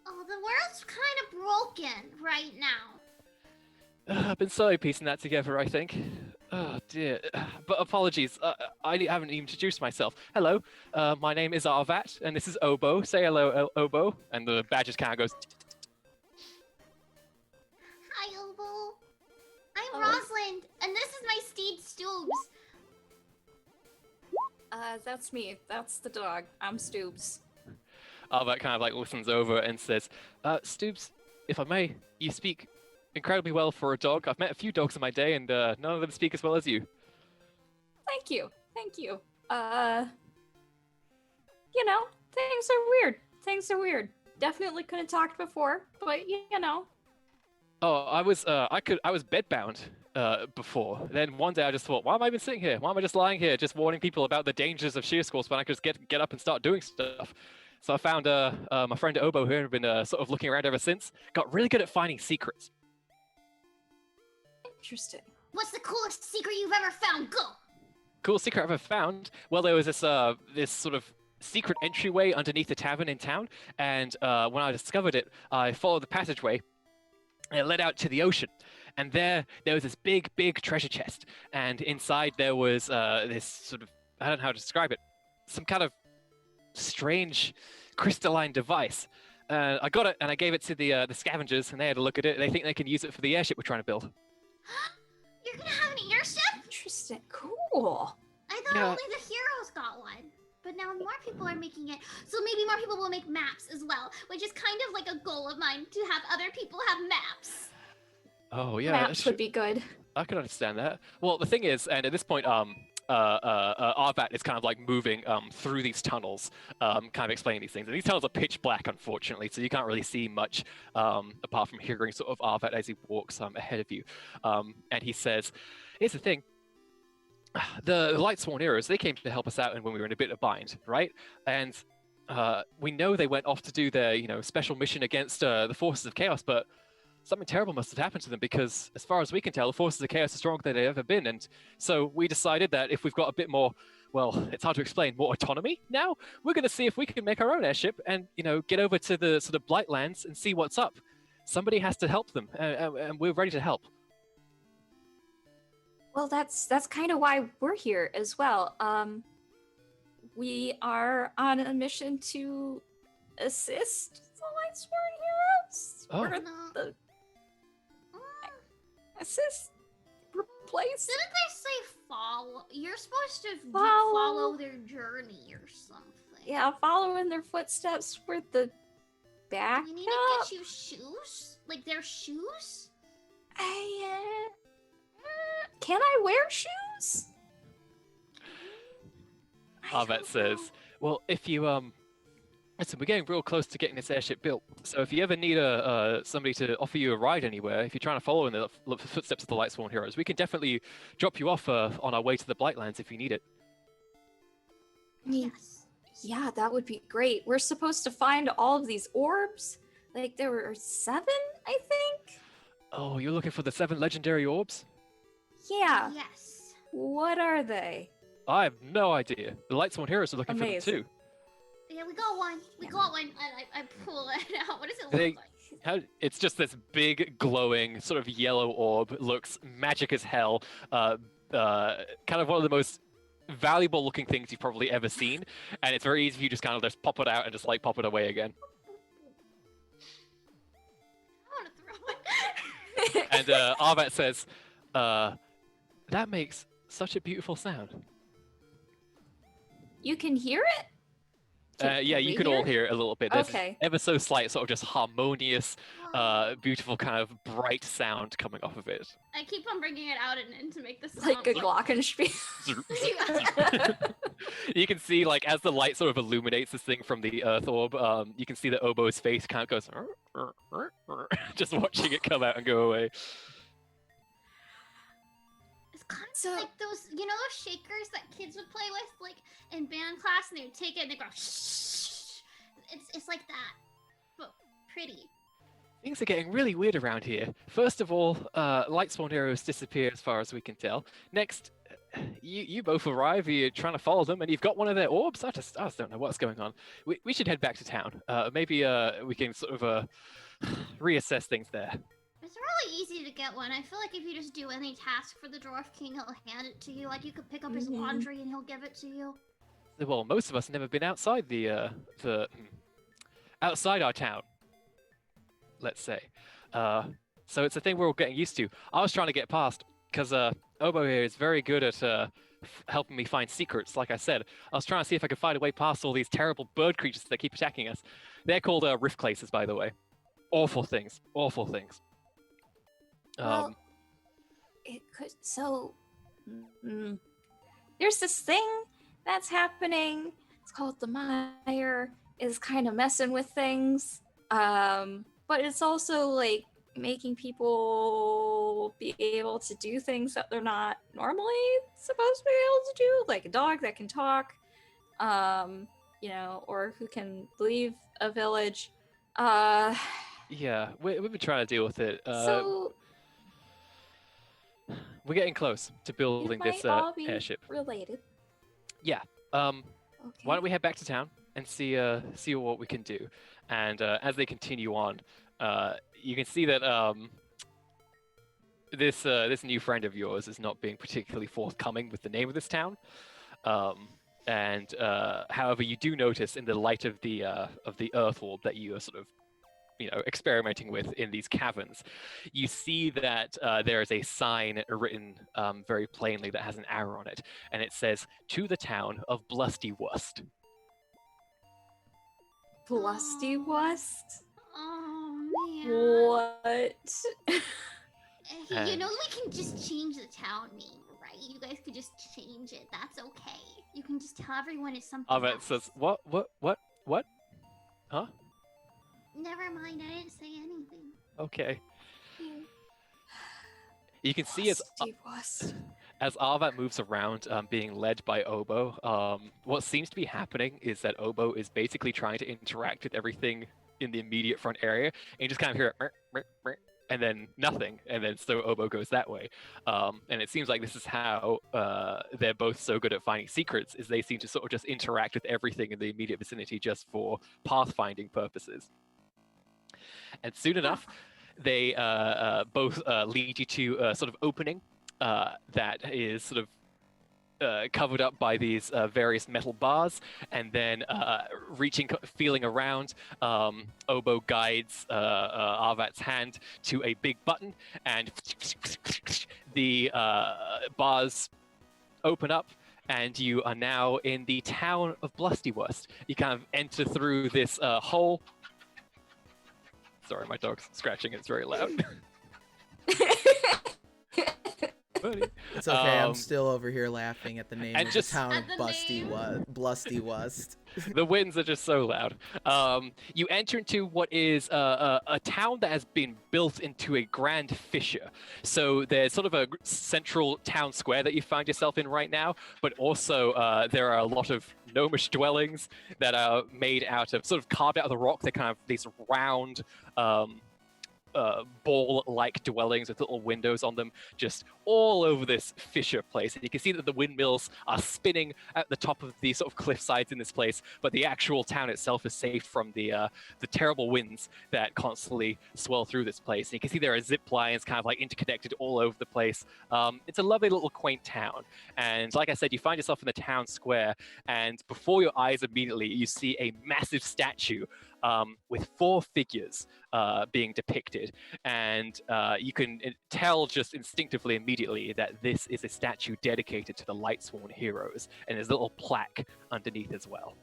Oh, the world's kind of broken right now. I've been slowly piecing that together, I think. Oh dear. But apologies, I haven't even introduced myself. Hello, my name is Arvat, and this is Obo. Say hello, Obo. And the badge just kind of goes. Hi, Obo. I'm Oh. Rosalind, and this is my steed, Stoobs. That's me. That's the dog. I'm Stoobs. Arvat kind of like listens over and says, Stoops, if I may, you speak incredibly well for a dog. I've met a few dogs in my day, and none of them speak as well as you. Thank you. Thank you. You know, things are weird. Things are weird. Definitely couldn't have talked before, but you know. Oh, I was bedbound before. Then one day I just thought, why am I even sitting here? Why am I just lying here, just warning people about the dangers of sheer squalls when I could just get up and start doing stuff? So I found my friend Obo here, and have been sort of looking around ever since. Got really good at finding secrets. Interesting. What's the coolest secret you've ever found? Go! Cool secret I've ever found. Well, there was this sort of secret entryway underneath the tavern in town, and when I discovered it, I followed the passageway, and it led out to the ocean. And there was this big treasure chest, and inside there was this sort of, I don't know how to describe it, some kind of strange crystalline device. I got it, and I gave it to the scavengers, and they had a look at it. They think they can use it for the airship we're trying to build. You're gonna have an airship? Interesting. Cool. I thought Yeah. only the heroes got one. But now more people are making it. So maybe more people will make maps as well, which is kind of like a goal of mine to have other people have maps. Oh yeah, Maps would be good. I can understand that. Well, the thing is, and at this point, Arvat is kind of like moving through these tunnels, kind of explaining these things. And these tunnels are pitch black, unfortunately, so you can't really see much apart from hearing sort of Arvat as he walks ahead of you. And he says, "Here's the thing. The Lightsworn heroes, they came to help us out when we were in a bit of bind, right? And we know they went off to do their, special mission against the forces of chaos, but something terrible must have happened to them because, as far as we can tell, the forces of chaos are stronger than they've ever been. And so we decided that if we've got a bit more, well, it's hard to explain, more autonomy now, we're going to see if we can make our own airship and, get over to the sort of Blightlands and see what's up. Somebody has to help them, and we're ready to help." Well, that's kind of why we're here as well. We are on a mission to assist the Lightsworn heroes. Oh. We're No. the assist, replace. Didn't they say follow? You're supposed to Follow. follow their journey or something. Yeah, following their footsteps for the backup. We need to get you shoes? Like their shoes? Can I wear shoes? I Arvat don't says, know. "Well, if you listen, we're getting real close to getting this airship built. So if you ever need somebody to offer you a ride anywhere, if you're trying to follow in the footsteps of the Lightsworn heroes, we can definitely drop you off on our way to the Blightlands if you need it." Yes. Yeah, that would be great. We're supposed to find all of these orbs. Like there were 7, I think. Oh, you're looking for the 7 legendary orbs? Yeah. Yes. What are they? I have no idea. The Lightsworn heroes are looking Amazing. for them too. Yeah, we got one. We got one. I pull it out. What does it They- look like? It's just this big, glowing, sort of yellow orb. Looks magic as hell. Kind of one of the most valuable-looking things you've probably ever seen. And it's very easy if you just kind of just pop it out and just like pop it away again. I want to throw it. And Arvat says, That makes such a beautiful sound. You can hear it? Yeah, you we can all hear it a little bit. There's Okay. ever so slight, sort of just harmonious, beautiful kind of bright sound coming off of it. I keep on bringing it out and in to make the sound. Like a glockenspiel. You can see, like, as the light sort of illuminates this thing from the Earth orb, you can see that Obo's face kind of goes, just watching it come out and go away. It's kind of So- like those, you know, those shakers that kids would play with, like in band class, and they would take it and they go shh. It's like that, but pretty. Things are getting really weird around here. First of all, Lightspawn heroes disappear as far as we can tell. Next, you both arrive, you're trying to follow them, and you've got one of their orbs? I just don't know what's going on. We should head back to town. Maybe we can sort of reassess things there. It's really easy to get one. I feel like if you just do any task for the Dwarf King, he'll hand it to you. Like you could pick up his Mhm. laundry and he'll give it to you. Well, most of us have never been outside outside our town, let's say. So it's a thing we're all getting used to. I was trying to get past, because Obo here is very good at helping me find secrets, like I said. I was trying to see if I could find a way past all these terrible bird creatures that keep attacking us. They're called Riftclaces, by the way. Awful things. Awful things. Well, it could. So, there's this thing that's happening. It's called the Mire. It's kind of messing with things. But it's also like making people be able to do things that they're not normally supposed to be able to do, like a dog that can talk, you know, or who can leave a village. Yeah, we've been trying to deal with it. So We're getting close to it building might this all be airship. related. Okay. Okay. Why don't we head back to town and see what we can do? And as they continue on, you can see that this new friend of yours is not being particularly forthcoming with the name of this town. However, you do notice in the light of the Earth orb that you are sort of, you know, experimenting with in these caverns, you see that there is a sign written very plainly that has an arrow on it, and it says, "To the town of Blustywust." Blusty West? Oh man. What? Hey, you know we can just change the town name, right? You guys could just change it. That's okay. You can just tell everyone it's something Arvet else. says, "What? Huh? Never mind, I didn't say anything. Okay." You can see Blusty West. as Arvat moves around, being led by Obo, what seems to be happening is that Obo is basically trying to interact with everything in the immediate front area, and you just kind of hear it, "Mer, mer," and then nothing, and then so Obo goes that way. And it seems like this is how they're both so good at finding secrets, is they seem to sort of just interact with everything in the immediate vicinity just for pathfinding purposes. And soon enough, they both lead you to a sort of opening that is sort of covered up by these various metal bars, and then feeling around, Obo guides Arvat's hand to a big button, and the bars open up, and you are now in the town of Blustywust. You kind of enter through this hole. Sorry, my dog's scratching. It's very loud. Buddy. It's okay. I'm Um, still over here laughing at the name and of just- the town of At the name. Blusty Wust. The winds are just so loud. You enter into what is a town that has been built into a grand fissure. So there's sort of a central town square that you find yourself in right now, but also there are a lot of gnomish dwellings that are made out of, sort of carved out of the rock. They're kind of these round ball-like dwellings with little windows on them, just all over this fissure place. And you can see that the windmills are spinning at the top of the sort of cliff sides in this place, but the actual town itself is safe from the terrible winds that constantly swirl through this place. And you can see there are zip lines kind of like interconnected all over the place. It's a lovely little quaint town. And like I said, you find yourself in the town square, and before your eyes immediately, you see a massive statue with 4 figures being depicted. And you can tell just instinctively immediately that this is a statue dedicated to the Lightsworn heroes, and there's a little plaque underneath as well.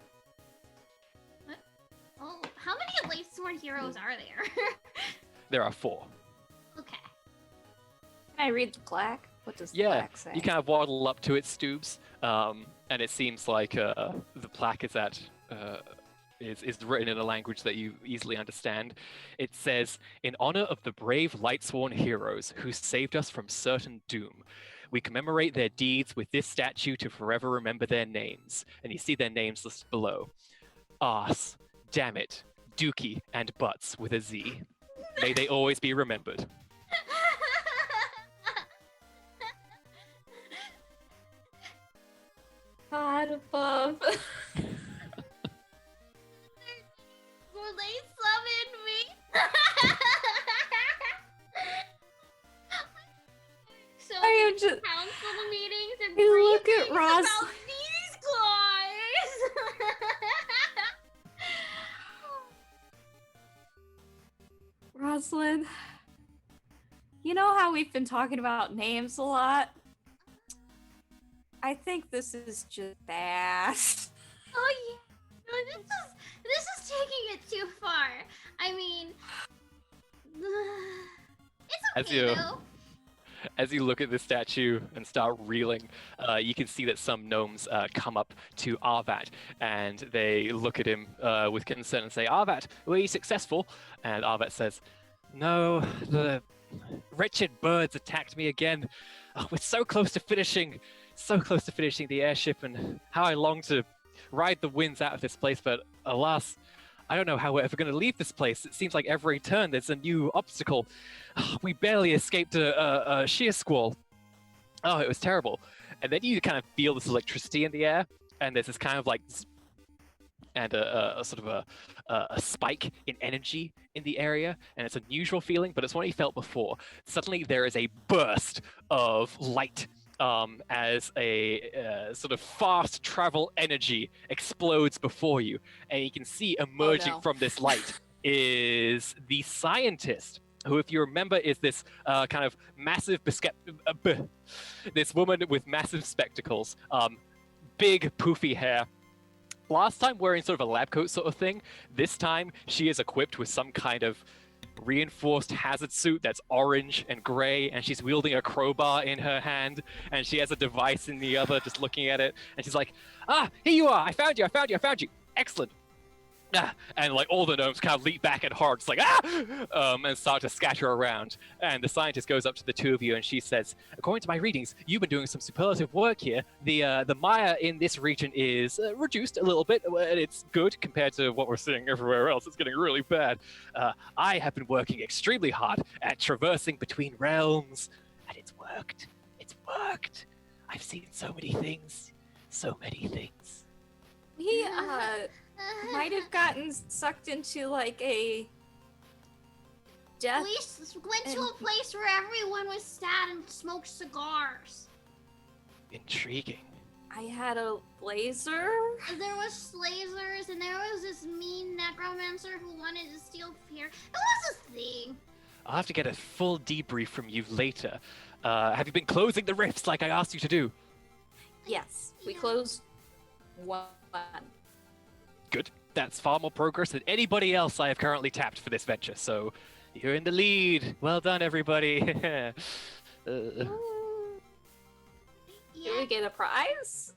Oh, how many Lightsworn heroes are there? There are 4. Okay. Can I read the plaque? What does the Yeah, plaque say? you kind of waddle up to it, Stoobs, and it seems like the plaque is written in a language that you easily understand. It says, "In honor of the brave Lightsworn heroes who saved us from certain doom, we commemorate their deeds with this statue to forever remember their names." And you see their names listed below. Arse, Dammit, Dookie, and Butts with a Z. May they always be remembered. God above. Will they summon me? So I am just. council meetings and You look at briefings Ross. about these guys. Rosalind, you know how we've been talking about names a lot? I think this is just bad. Oh yeah. No, this is taking it too far. I mean, it's As okay you- though. As you look at the statue and start reeling, you can see that some gnomes come up to Arvat, and they look at him with concern and say, "Arvat, were you successful?" And Arvat says, "No, the wretched birds attacked me again. Oh, we're so close to finishing the airship, and how I long to ride the winds out of this place, but alas, I don't know how we're ever going to leave this place. It seems like every turn there's a new obstacle. We barely escaped a sheer squall. Oh, it was terrible." And then you kind of feel this electricity in the air, and there's this kind of like and a sort of a spike in energy in the area, and it's an unusual feeling, but it's one you felt before. Suddenly there is a burst of light as a sort of fast travel energy explodes before you, and you can see emerging no. from this light is the scientist, who, if you remember, is this kind of massive this woman with massive spectacles, big poofy hair. Last time wearing sort of a lab coat sort of thing. This time she is equipped with some kind of reinforced hazard suit that's orange and gray, and she's wielding a crowbar in her hand, and she has a device in the other, just looking at it, and she's like, "Ah, here you are! I found you! Excellent!" And like all the gnomes kind of leap back in horror, just like and start to scatter around. And the scientist goes up to the two of you, and she says, "According to my readings, you've been doing some superlative work here. The Maya in this region is reduced a little bit, and it's good compared to what we're seeing everywhere else. It's getting really bad. I have been working extremely hard at traversing between realms, and it's worked. It's worked. I've seen so many things. We might have gotten sucked into like a death. We went to a place where everyone was sad and smoked cigars. Intriguing. I had a laser. There was lasers, and there was this mean necromancer who wanted to steal fear. It was a thing. I'll have to get a full debrief from you later. Have you been closing the rifts like I asked you to do? Yes, we closed one. Good. That's far more progress than anybody else I have currently tapped for this venture, so you're in the lead. Well done, everybody. Did Yeah. we get a prize?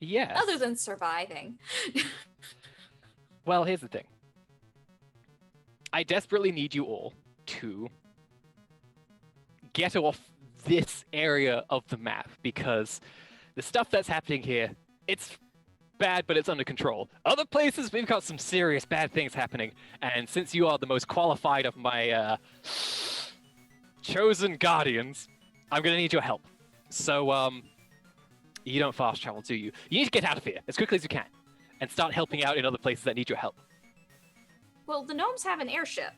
Yes. Other than surviving. Well, here's the thing. I desperately need you all to get off this area of the map, because the stuff that's happening here, it's bad, but it's under control. Other places, we've got some serious bad things happening, and since you are the most qualified of my chosen guardians, I'm gonna need your help. So, you don't fast travel, do you? You need to get out of here as quickly as you can, and start helping out in other places that need your help. Well, the gnomes have an airship.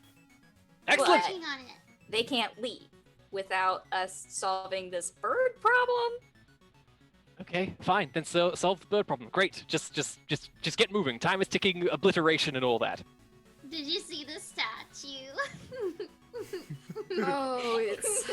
Excellent! What? Working on it. They can't leave without us solving this bird problem. Okay, fine. Then solve the bird problem. Great. Just get moving. Time is ticking. Obliteration and all that. Did you see the statue? Oh, it's.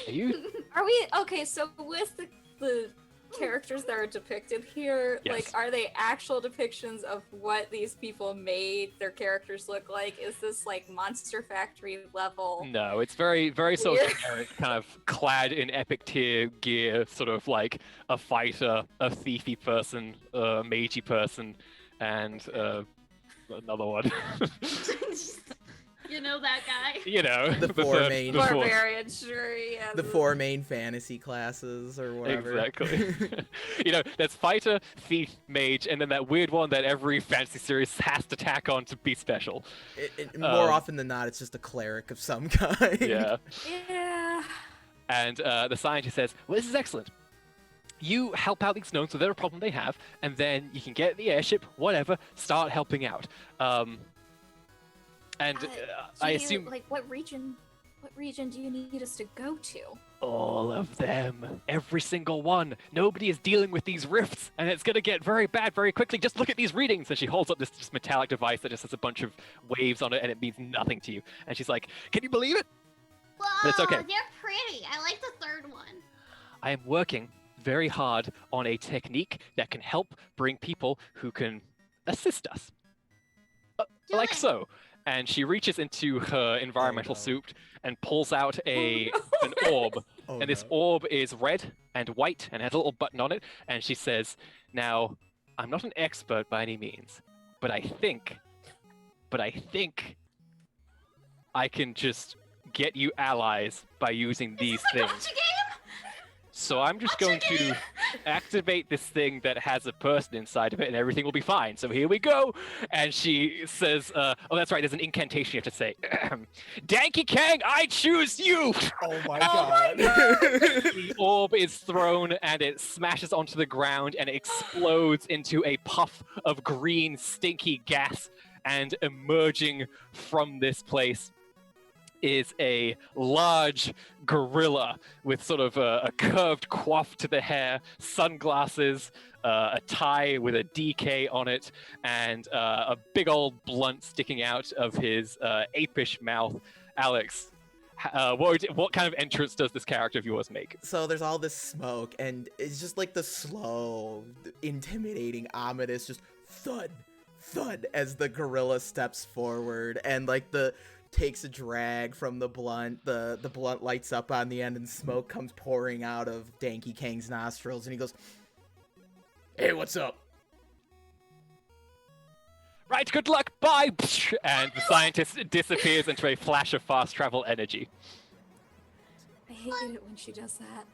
Are you? Are we okay? So with the characters that are depicted here, Yes. like, are they actual depictions of what these people made their characters look like? Is this like Monster Factory level? No, it's very, very sort of Weird. generic, kind of clad in epic tier gear, sort of like a fighter, a thiefy person, a magey person, and another one. You know that guy. You know, The four third- main- the fourth. Barbarian, sure, yeah. The 4 main fantasy classes or whatever. Exactly. You know, there's fighter, thief, mage, and then that weird one that every fantasy series has to tack on to be special. More often than not, it's just a cleric of some kind. Yeah. Yeah. And the scientist says, well, this is excellent. You help out these gnomes with whatever problem they have, and then you can get the airship, whatever, start helping out. And I assume like what region do you need us to go to? all of them, every single one. Nobody is dealing with these rifts, and it's going to get very bad very quickly. Just look at these readings. And she holds up this metallic device that just has a bunch of waves on it, and it means nothing to you. And she's like, can you believe it? Whoa, It's okay. they're pretty. I like the third one. I am working very hard on a technique that can help bring people who can assist us. Do Like it. so. And she reaches into her environmental no. suit and pulls out an orb. Oh, And this no. orb is red and white and has a little button on it. And she says, now, I'm not an expert by any means, but I think I can just get you allies by using these Is this a things. gotcha game? So I'm just Gotcha going to game? activate this thing that has a person inside of it, and everything will be fine. So here we go. And she says, "Oh, that's right. There's an incantation you have to say. Danky Kang, I choose you." Oh my Oh my god. The orb is thrown, and it smashes onto the ground, and it explodes into a puff of green, stinky gas. And emerging from this place is a large gorilla with sort of a curved coif to the hair, sunglasses, a tie with a DK on it, and a big old blunt sticking out of his apish mouth. Alex, what kind of entrance does this character of yours make? So there's all this smoke, and it's just like the slow, intimidating, ominous, just thud, thud as the gorilla steps forward, and like takes a drag from the blunt. The blunt lights up on the end, and smoke comes pouring out of Danky Kang's nostrils, and he goes, "Hey, what's up?" Right, good luck, bye! And the scientist disappears into a flash of fast travel energy. I hate it when she does that.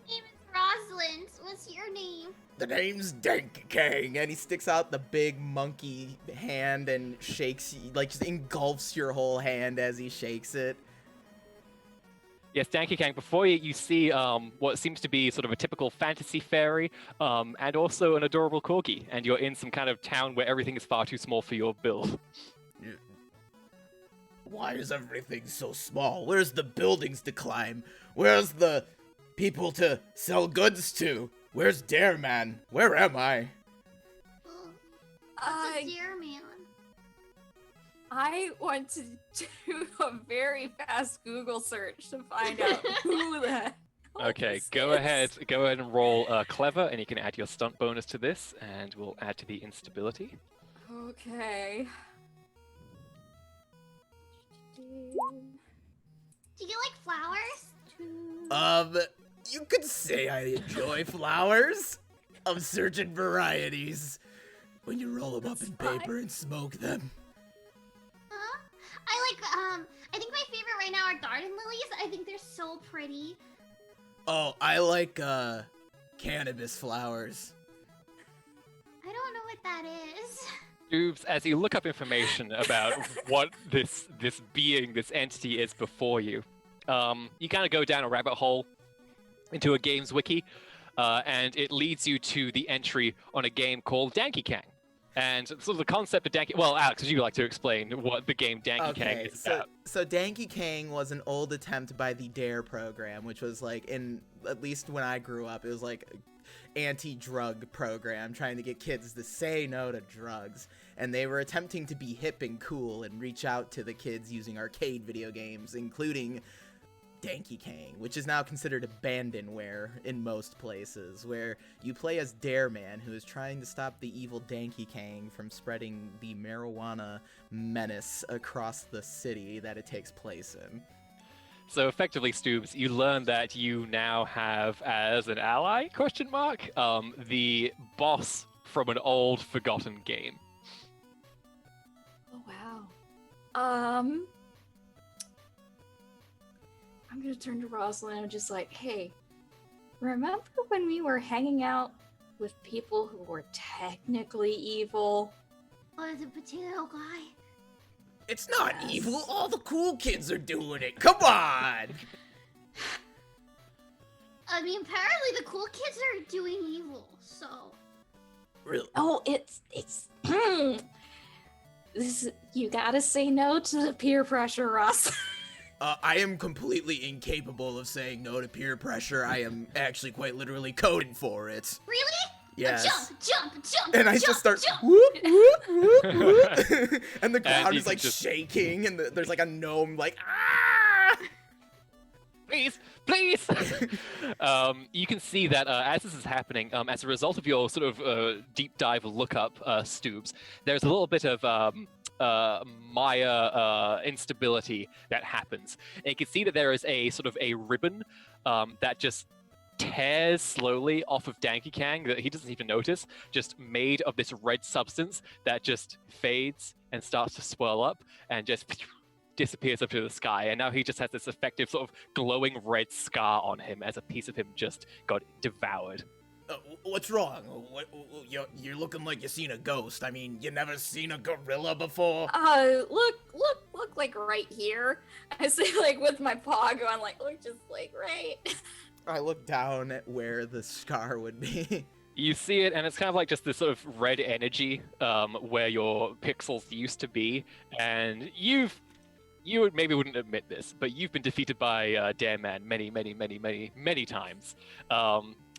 Name is Rosalind. What's your name? "The name's Danky Kang," and he sticks out the big monkey hand and shakes, like just engulfs your whole hand as he shakes it. Yes, Danky Kang, before you see what seems to be sort of a typical fantasy fairy, and also an adorable corgi, and you're in some kind of town where everything is far too small for your build. Why is everything so small? Where's the buildings to climb? Where's the people to sell goods to? Where's Dare Man? Where am I? Oh, I what's a deer man? I want to do a very fast Google search to find out who the hell Okay, this go is. ahead and roll clever, and you can add your stunt bonus to this, and we'll add to the instability. Okay. Do you like flowers? You could say I enjoy flowers. I'm searching varieties. When you roll them up in That's paper and smoke them. Huh? I think my favorite right now are garden lilies. I think they're so pretty. Oh, I like, cannabis flowers. I don't know what that is. Doobs, as you look up information about what this being, this entity is before you, you kind of go down a rabbit hole into a games wiki, and it leads you to the entry on a game called Danky Kang. And sort of the concept of Danky. Well, Alex, would you like to explain what the game Danky Kang Okay, is about? so Danky Kang was an old attempt by the DARE program, which was like, in at least when I grew up, it was like anti-drug program trying to get kids to say no to drugs, and they were attempting to be hip and cool and reach out to the kids using arcade video games, including Danky Kang, which is now considered abandonware in most places, where you play as Dare Man, who is trying to stop the evil Danky Kang from spreading the marijuana menace across the city that it takes place in. So effectively, Stoobs, you learn that you now have as an ally, the boss from an old forgotten game. Oh wow. I'm gonna turn to Rosalind and I'm just like, hey, remember when we were hanging out with people who were technically evil? Or the potato guy. It's not evil, all the cool kids are doing it, come on! I mean, apparently the cool kids are doing evil, so. Really? Oh, it's this you gotta say no to the peer pressure, Ross. I am completely incapable of saying no to peer pressure. I am actually quite literally coded for it. Really? Yes. Jump, And I jump, just start jump. whoop, whoop, whoop, whoop. And the ground you is like can just- shaking, and there's like a gnome like, ah! Please. You can see that as this is happening, as a result of your sort of deep dive lookup, Stoobs, there's a little bit of Maya instability that happens. And you can see that there is a sort of a ribbon that just tears slowly off of Danky Kang that he doesn't even notice, just made of this red substance that just fades and starts to swirl up and just disappears up to the sky. And now he just has this effective sort of glowing red scar on him as a piece of him just got devoured. What's wrong? You're looking like you seen a ghost. I mean, you never seen a gorilla before? Look like right here. I say like with my paw going like, look just like right. I look down at where the scar would be. You see it, and it's kind of like just this sort of red energy where your pixels used to be, and you maybe wouldn't admit this, but you've been defeated by Dare Man many times,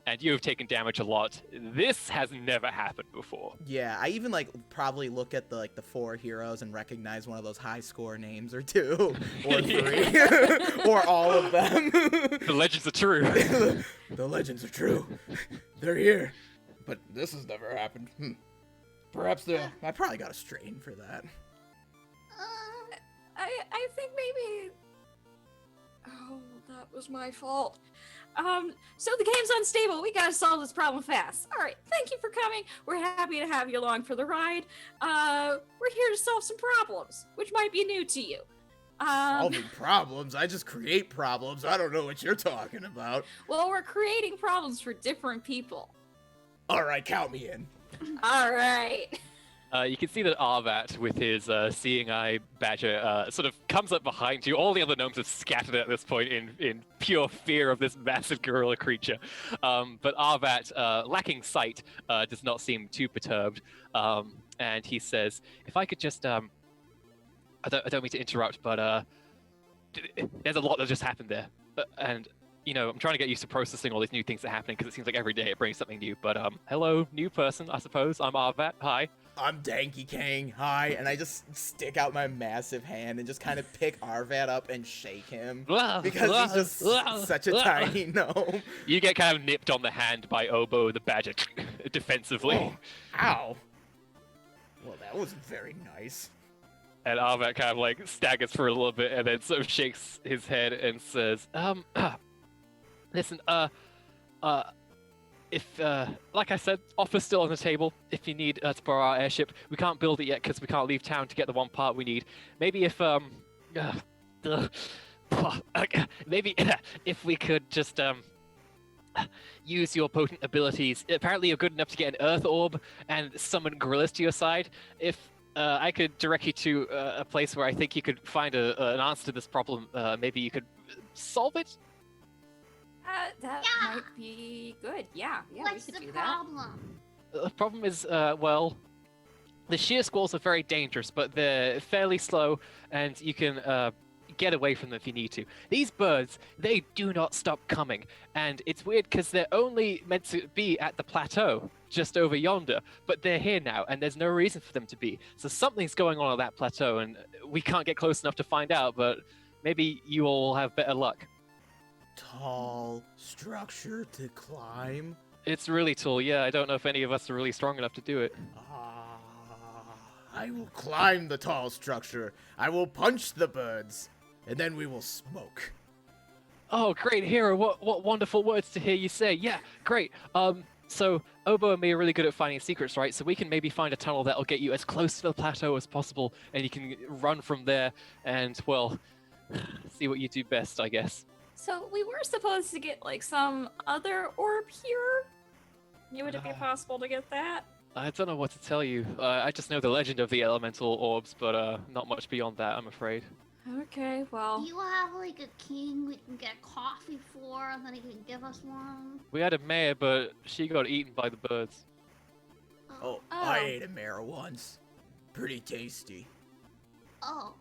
and you have taken damage a lot. This has never happened before. Yeah, I even like probably look at the four heroes and recognize one of those high score names or two or three or all of them. The legends are true. The legends are true. They're here, but this has never happened. Perhaps I probably got a strain for that. I think maybe. Oh, that was my fault. So the game's unstable. We gotta solve this problem fast. All right, thank you for coming. We're happy to have you along for the ride. We're here to solve some problems, which might be new to you. Solving problems? I just create problems. I don't know what you're talking about. Well, we're creating problems for different people. All right, count me in. All right. You can see that Arvat, with his seeing eye badger, sort of comes up behind you. All the other gnomes have scattered at this point in pure fear of this massive gorilla creature. But Arvat, lacking sight, does not seem too perturbed. And he says, if I could just... I don't mean to interrupt, but there's a lot that just happened there. And, you know, I'm trying to get used to processing all these new things that are happening, because it seems like every day it brings something new. But, hello, new person, I suppose. I'm Arvat. Hi. I'm Danky Kang. Hi. And I just stick out my massive hand and just kind of pick Arvat up and shake him. Because he's just such a tiny gnome. You get kind of nipped on the hand by Obo the badger defensively. Oh, ow. Well, that wasn't very nice. And Arvat kind of like staggers for a little bit and then sort of shakes his head and says, listen, if, like I said, offer's still on the table. If you need to borrow our airship, we can't build it yet because we can't leave town to get the one part we need. Maybe if, maybe if we could just, use your potent abilities. Apparently you're good enough to get an earth orb and summon gorillas to your side. If, I could direct you to a place where I think you could find an answer to this problem, maybe you could solve it? That Yeah. might be good. Yeah, What's we the could do that. problem? The problem is, well, The sheer squalls are very dangerous, but they're fairly slow, and you can get away from them if you need to. These birds, they do not stop coming, and it's weird because they're only meant to be at the plateau just over yonder, but they're here now, and there's no reason for them to be. So something's going on at that plateau, and we can't get close enough to find out, but maybe you all will have better luck. Tall structure to climb. It's really tall, yeah. I don't know if any of us are really strong enough to do it. I will climb the tall structure. I will punch the birds, and then we will smoke. Oh, great, Hero. What wonderful words to hear you say. Yeah, great. So Obo and me are really good at finding secrets, right? So we can maybe find a tunnel that'll get you as close to the plateau as possible, and you can run from there and, well, see what you do best, I guess. So we were supposed to get like some other orb here. Would it be possible to get that? I don't know what to tell you. I just know the legend of the elemental orbs, but not much beyond that, I'm afraid. Okay, well. Do you have like a king we can get coffee for, and then he can give us one? We had a mare, but she got eaten by the birds. Oh, I ate a mare once. Pretty tasty. Oh.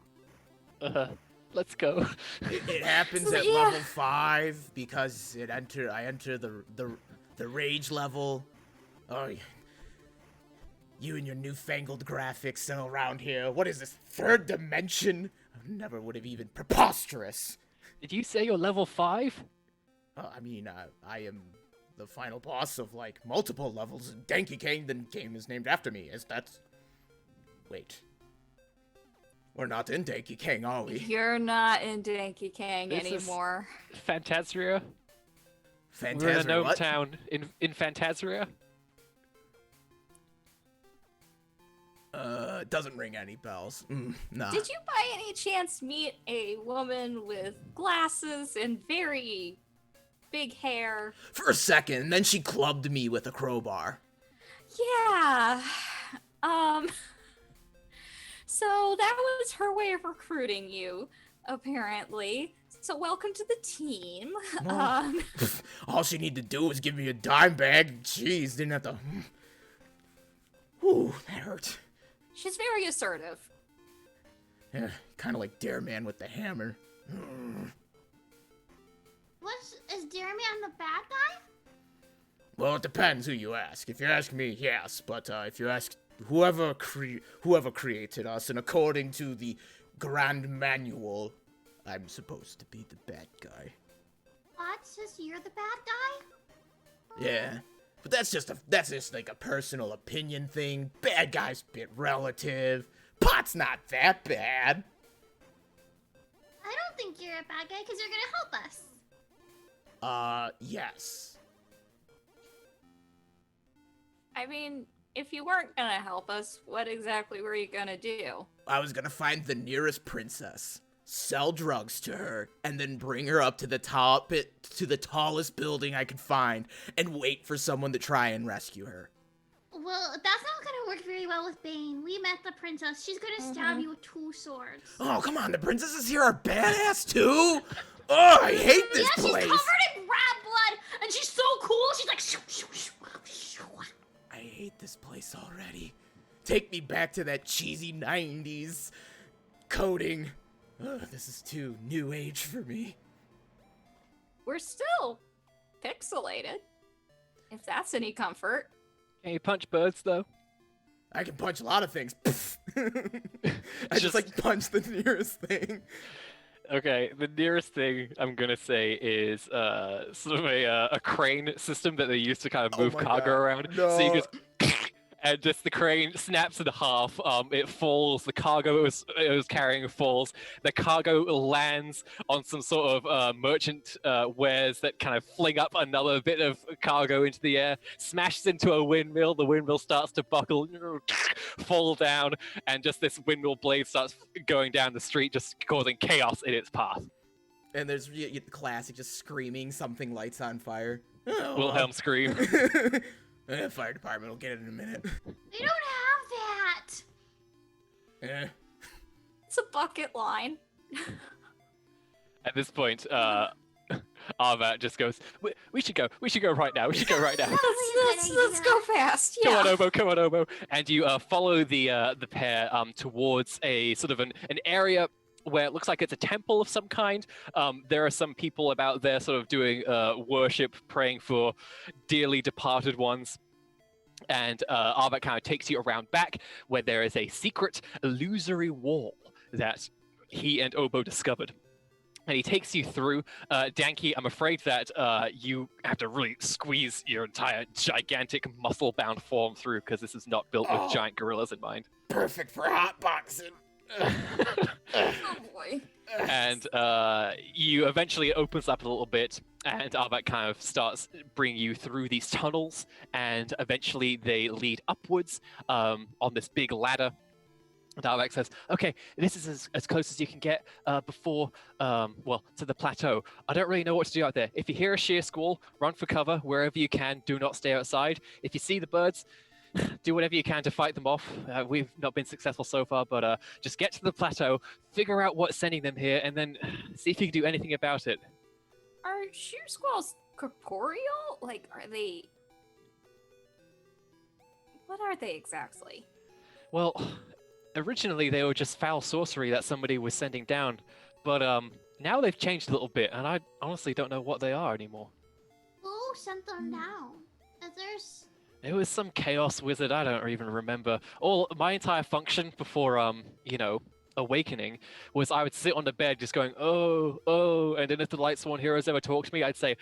Let's go. It happens at level 5 because I enter the rage level. Oh, you and your newfangled graphics around here. What is this, 3rd dimension? I never would have even preposterous. Did you say you're level 5? I mean, I am the final boss of like multiple levels in Denki Kang. The game is named after me. Wait. We're not in Denki Kang, are we? You're not in Denki Kang This is- anymore. Phantasria? We're in a Phantasm. gnome What? town in Phantasria? Doesn't ring any bells. Nah. Did you by any chance meet a woman with glasses and very big hair? For a second, and then she clubbed me with a crowbar. Yeah. So that was her way of recruiting you, apparently. So welcome to the team. Well, all she needed to do was give me a dime bag. Jeez, didn't have to. Whew, that hurt. She's very assertive. Yeah, kind of like Dare Man with the hammer. Is Jeremy the bad guy? Well, it depends who you ask. If you ask me, yes. But if you ask whoever created us, and according to the Grand Manual, I'm supposed to be the bad guy. What? Says you're the bad guy? Yeah. But that's just like a personal opinion thing. Bad guy's a bit relative. Pot's not that bad. I don't think you're a bad guy because you're gonna help us. Yes. I mean, if you weren't gonna help us, what exactly were you gonna do? I was gonna find the nearest princess, sell drugs to her, and then bring her up to the tallest building I could find, and wait for someone to try and rescue her. Well, that's not gonna work very well with Bane. We met the princess. She's gonna stab you with 2 swords. Oh, come on, the princesses here are badass too. Oh, I hate this yeah, place. she's covered in rat blood, and she's so cool. She's like, shoo, shoo, shoo, shoo. I hate this place already. Take me back to that cheesy 90s coding. Ugh, this is too new age for me. We're still pixelated, if that's any comfort. Can you punch birds, though? I can punch a lot of things. I just like punch the nearest thing. Okay, the nearest thing I'm gonna say is sort of a crane system that they use to kind of Oh move my cargo God. around. No. So you just and just the crane snaps in half. It falls. The cargo it was carrying falls. The cargo lands on some sort of merchant wares that kind of fling up another bit of cargo into the air. Smashes into a windmill. The windmill starts to buckle, fall down, and just this windmill blade starts going down the street, just causing chaos in its path. And there's the classic just screaming, something lights on fire. Oh, Wilhelm scream. Fire department will get it in a minute. They don't have that. Eh. It's a bucket line. At this point, Arvat just goes, we should go right now, we should go right now. Let's go fast. Come on, Yeah. Obo, come on, Obo. And you follow the pair towards a sort of an area where it looks like it's a temple of some kind. There are some people about there sort of doing worship, praying for dearly departed ones. And Arvat kind of takes you around back where there is a secret illusory wall that he and Obo discovered. And he takes you through. Danky, I'm afraid that you have to really squeeze your entire gigantic muscle-bound form through because this is not built with giant gorillas in mind. Perfect for hotboxing. Oh boy. And you eventually it opens up a little bit, and Arvat kind of starts bringing you through these tunnels, and eventually they lead upwards on this big ladder. And Arvat says, okay, this is as close as you can get before, to the plateau. I don't really know what to do out there. If you hear a sheer squall, run for cover wherever you can. Do not stay outside. If you see the birds, do whatever you can to fight them off. We've not been successful so far, but just get to the plateau, figure out what's sending them here, and then see if you can do anything about it. Are sheer squalls corporeal? Like, are they? What are they exactly? Well, originally they were just foul sorcery that somebody was sending down, but now they've changed a little bit, and I honestly don't know what they are anymore. Who sent them down? Is there's It was some chaos wizard, I don't even remember. My entire function before, awakening was I would sit on the bed just going, oh, and then if the Lightsworn heroes ever talked to me, I'd say,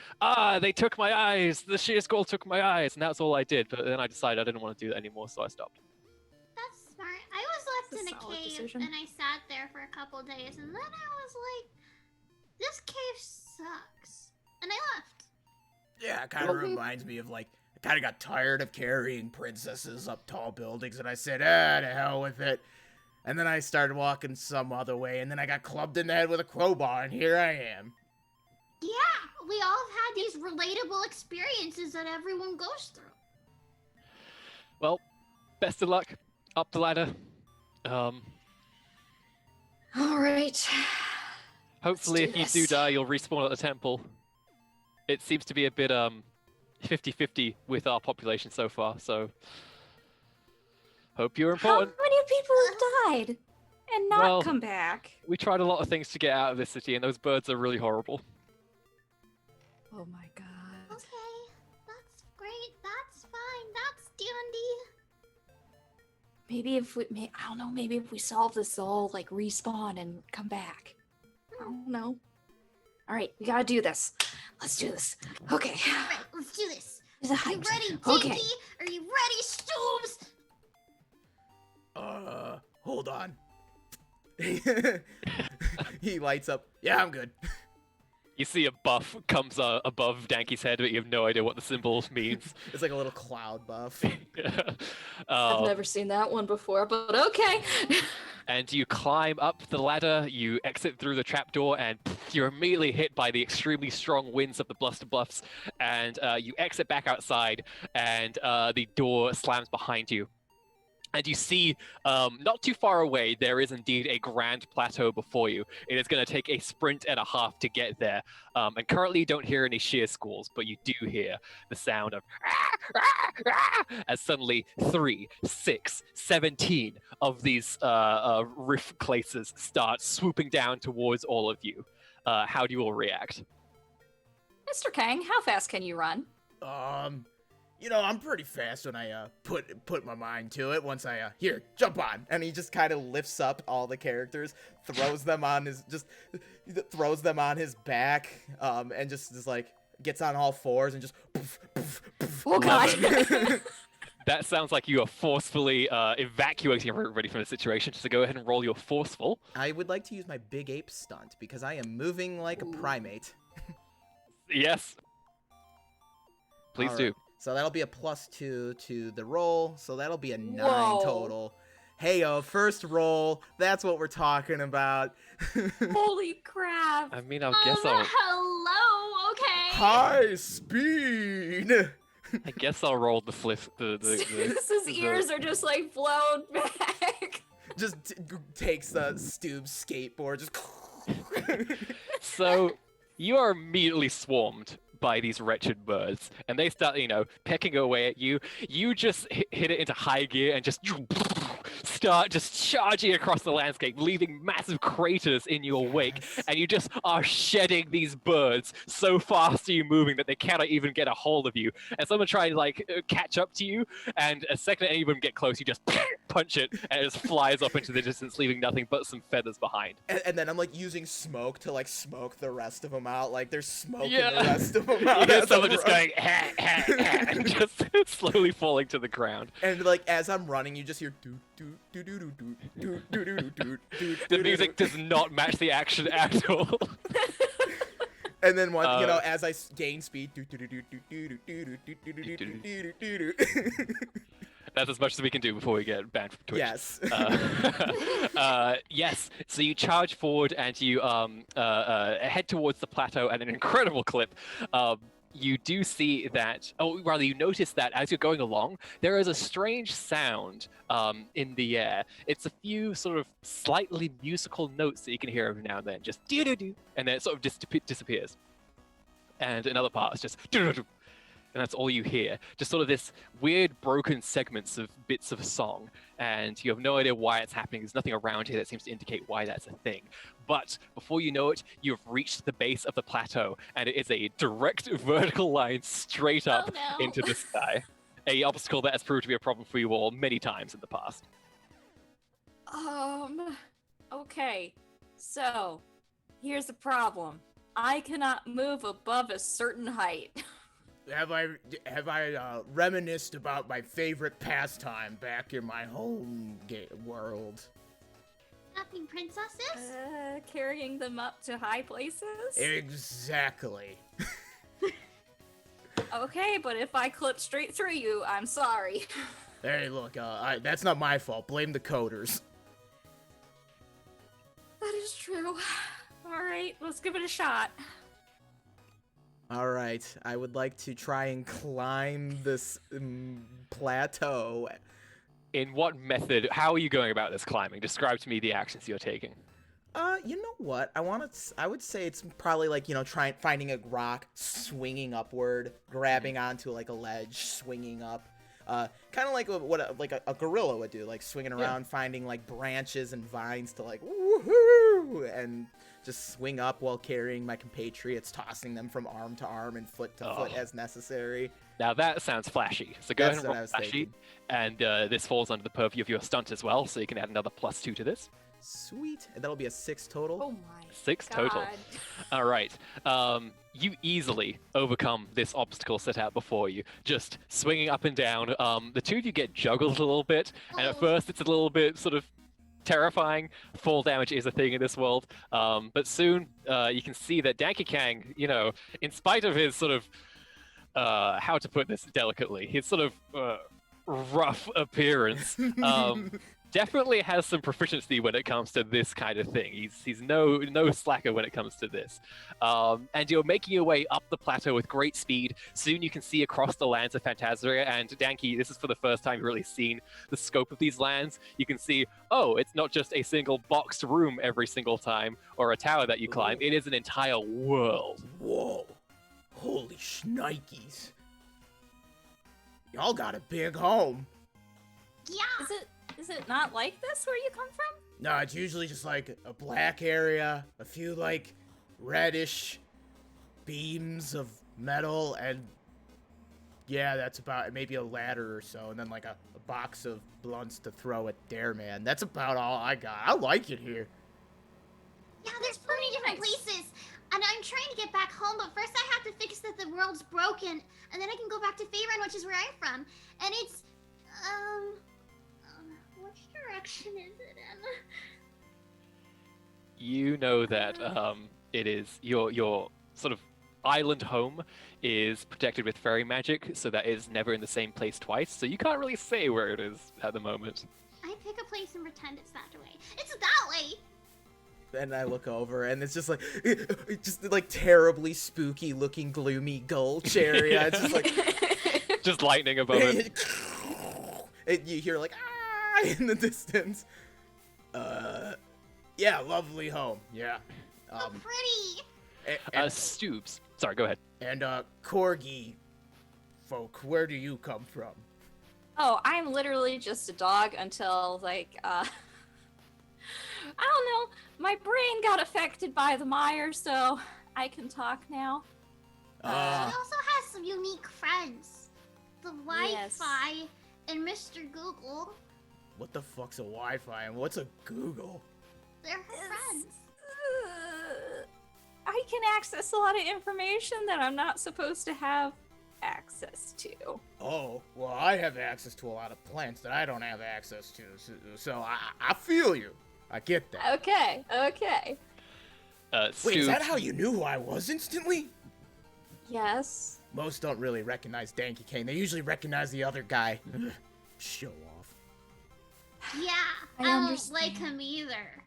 they took my eyes, the sheer skull took my eyes, and that's all I did. But then I decided I didn't want to do that anymore, so I stopped. that's smart. I was left That's in a a solid cave decision. and I sat there for a couple days, and then I was like, this cave sucks, and I left. Yeah, it kind of reminds me of, like, I kind of got tired of carrying princesses up tall buildings, and I said, to hell with it. And then I started walking some other way, and then I got clubbed in the head with a crowbar, and here I am. Yeah, we all have had these relatable experiences that everyone goes through. Well, best of luck. Up the ladder. All right. Hopefully, do if you this. do die, you'll respawn at the temple. It seems to be a bit 50-50 with our population so far, so hope you're How important. many people have died and not Well- come back? We tried a lot of things to get out of this city, and those birds are really horrible. Oh my god. Okay, that's great. That's fine. That's dandy. Maybe if I don't know, maybe if we solve this, they'll all like respawn and come back. I don't know. All right, we gotta do this. Let's do this. Okay. Right, let's do this. There's a Are you hype. ready, Dinky? Okay. Are you ready, Stoobs? Hold on. He lights up. Yeah, I'm good. You see a buff comes above Danky's head, but you have no idea what the symbol means. It's like a little cloud buff. I've never seen that one before, but okay. And you climb up the ladder, you exit through the trapdoor, and you're immediately hit by the extremely strong winds of the Bluster Bluffs. And you exit back outside, and the door slams behind you. And you see, not too far away, there is indeed a grand plateau before you. It is going to take a sprint and a half to get there. And currently you don't hear any sheer squalls, but you do hear the sound of as suddenly 3, 6, 17 of these rift claces start swooping down towards all of you. How do you all react? Mr. Kang, how fast can you run? I'm pretty fast when I put my mind to it. Once I here, jump on, and he just kind of lifts up all the characters, throws them on his back, and just like gets on all fours and just. Poof, poof, poof. Oh god. That sounds like you are forcefully evacuating everybody from the situation. So go ahead and roll your forceful. I would like to use my big ape stunt because I am moving like a primate. Yes. Please All do. right. So that'll be a +2 to the roll. So that'll be a 9 Whoa. total. Hey, first roll. That's what we're talking about. Holy crap. I mean, I guess I'll Hello, okay. High speed. I guess I'll roll the flip. His ears are just like blown back. Just takes the Stoob skateboard. Just. So you are immediately swarmed by these wretched birds, and they start, pecking away at you. You just hit it into high gear and just start just charging across the landscape, leaving massive craters in your wake, Yes. and you just are shedding these birds. So fast are you moving that they cannot even get a hold of you. And someone tries to catch up to you, and a second any of them get close, you just punch it, and it just flies off into the distance, leaving nothing but some feathers behind. And then I'm like using smoke to like smoke the rest of them out. Like there's smoke in Yeah. the rest of them You out. hear as someone I'm just running. going, ha, ha, ha, and just slowly falling to the ground. And like as I'm running, you just hear do do do do do do do do do do do. The music does not match the action at all. And then one, Uh, as I gain speed, do do do do do do do do do do do do do do do. That's as much as we can do before we get banned from Twitch. Yes. Yes. So you charge forward and you head towards the plateau at an incredible clip. You do see that, you notice that as you're going along, there is a strange sound in the air. It's a few sort of slightly musical notes that you can hear every now and then, just do-do-do, and then it sort of disappears. And another part is just do-do-do, and that's all you hear. Just sort of this weird broken segments of bits of a song, and you have no idea why it's happening. There's nothing around here that seems to indicate why that's a thing. But before you know it, you've reached the base of the plateau, and it is a direct vertical line straight up Oh, no. into the sky. A obstacle that has proved to be a problem for you all many times in the past. Okay. So, here's the problem. I cannot move above a certain height. Have I reminisced about my favorite pastime back in my home world? Nothing princesses? Carrying them up to high places? Exactly. Okay, but if I clip straight through you, I'm sorry. Hey, look, that's not my fault. Blame the coders. That is true. Alright, let's give it a shot. All right, I would like to try and climb this plateau. In what method? How are you going about this climbing? Describe to me the actions you're taking. You know what? I would say it's probably like, finding a rock, swinging upward, grabbing onto like a ledge, swinging up. Kind of like what a gorilla would do, like swinging around, finding like branches and vines to like woohoo, and just swing up while carrying my compatriots, tossing them from arm to arm and foot to foot as necessary. Now that sounds flashy. So go That's ahead and what I roll was flashy, thinking. and this falls under the purview of your stunt as well, so you can add another +2 to this. Sweet, and that'll be a 6 total. Oh my 6 total. God. All right. You easily overcome this obstacle set out before you, just swinging up and down. The two of you get juggled a little bit, and at first it's a little bit sort of terrifying. Fall damage is a thing in this world, but soon you can see that Danky Kang, in spite of his sort of, how to put this delicately, his sort of rough appearance, definitely has some proficiency when it comes to this kind of thing. He's no slacker when it comes to this. And you're making your way up the plateau with great speed. Soon you can see across the lands of Phantasmaria, and Danky, this is for the first time you've really seen the scope of these lands. You can see, it's not just a single boxed room every single time, or a tower that you climb. It is an entire world. Whoa, holy shnikes. Y'all got a big home. Yeah. Is it not like this where you come from? No, it's usually just like a black area, a few like reddish beams of metal, and yeah, that's about it. Maybe a ladder or so, and then like a box of blunts to throw at Dare Man. That's about all I got. I like it here. Yeah, there's so many different nice. places. And I'm trying to get back home, but first I have to fix that the world's broken, and then I can go back to Faerun, which is where I'm from. And it's, which direction is it in? You know that it is your sort of island home is protected with fairy magic, so that is never in the same place twice. So you can't really say where it is at the moment. I pick a place and pretend it's that way. It's that way! And I look over, and it's just like terribly spooky looking gloomy gulch area. It's just like Just lightning above it. and you hear like in the distance. Yeah, lovely home. Yeah. So pretty! Stoobs. Sorry, go ahead. And corgi folk, where do you come from? Oh, I'm literally just a dog until like I don't know. My brain got affected by the mire, so I can talk now. He also has some unique friends. The Wi-Fi and Mr. Google. What the fuck's a Wi-Fi and what's a Google? They're friends. I can access a lot of information that I'm not supposed to have access to. Oh, well, I have access to a lot of plants that I don't have access to, so I feel you. I get that. Okay. Wait, is that Stoobs, how you knew who I was instantly? Yes. Most don't really recognize Danky Kane. They usually recognize the other guy. Show off. Yeah, I I don't understand. like him either.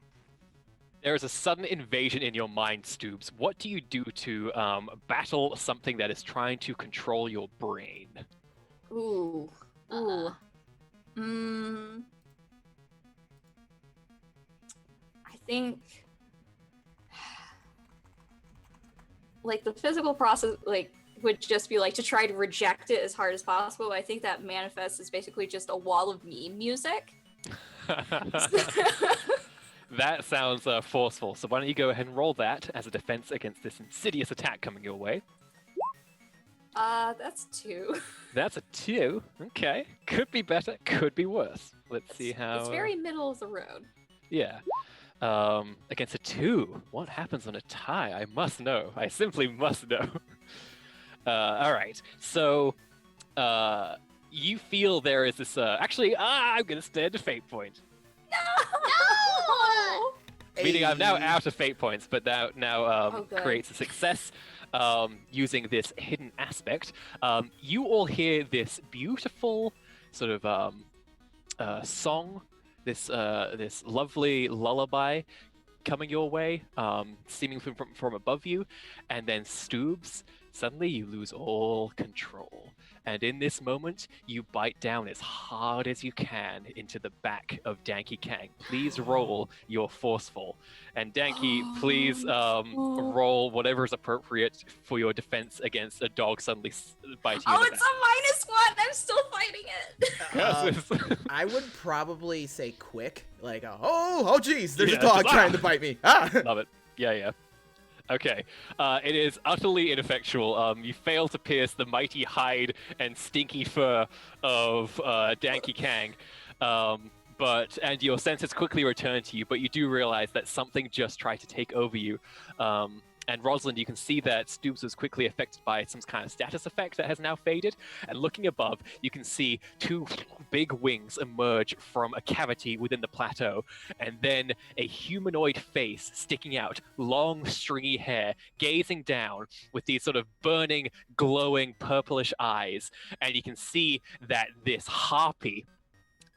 there is a sudden invasion in your mind, Stoobs. What do you do to battle something that is trying to control your brain? Ooh. I think like the physical process would just be like to try to reject it as hard as possible. I think that manifests as basically just a wall of meme music. That sounds forceful. So why don't you go ahead and roll that as a defense against this insidious attack coming your way? That's 2. That's a 2. Okay. Could be better, could be worse. Let's see how... It's very middle of the road. Yeah. Against a 2. What happens on a tie? I must know. I simply must know. Alright. So, you feel there is this, actually, I'm gonna stand a fate point. No! Meaning I'm now out of fate points, but now Oh, good. creates a success using this hidden aspect. You all hear this beautiful sort of song, this lovely lullaby coming your way, seemingly from above you, and then Stoobs, suddenly you lose all control. And in this moment, you bite down as hard as you can into the back of Danky Kang. Please roll your forceful. And Danky, please roll whatever is appropriate for your defense against a dog suddenly biting you Oh, in the it's a -1! I'm still fighting it! back. I would probably say quick, like, oh, geez, there's Yeah, a dog just, trying to bite me. Ah! Love it. Yeah. Okay. It is utterly ineffectual. You fail to pierce the mighty hide and stinky fur of Danky Kang. And your senses quickly return to you, but you do realize that something just tried to take over you. And Rosalind, you can see that Stoobs was quickly affected by some kind of status effect that has now faded. And looking above, you can see 2 big wings emerge from a cavity within the plateau. And then a humanoid face sticking out, long, stringy hair, gazing down with these sort of burning, glowing, purplish eyes. And you can see that this harpy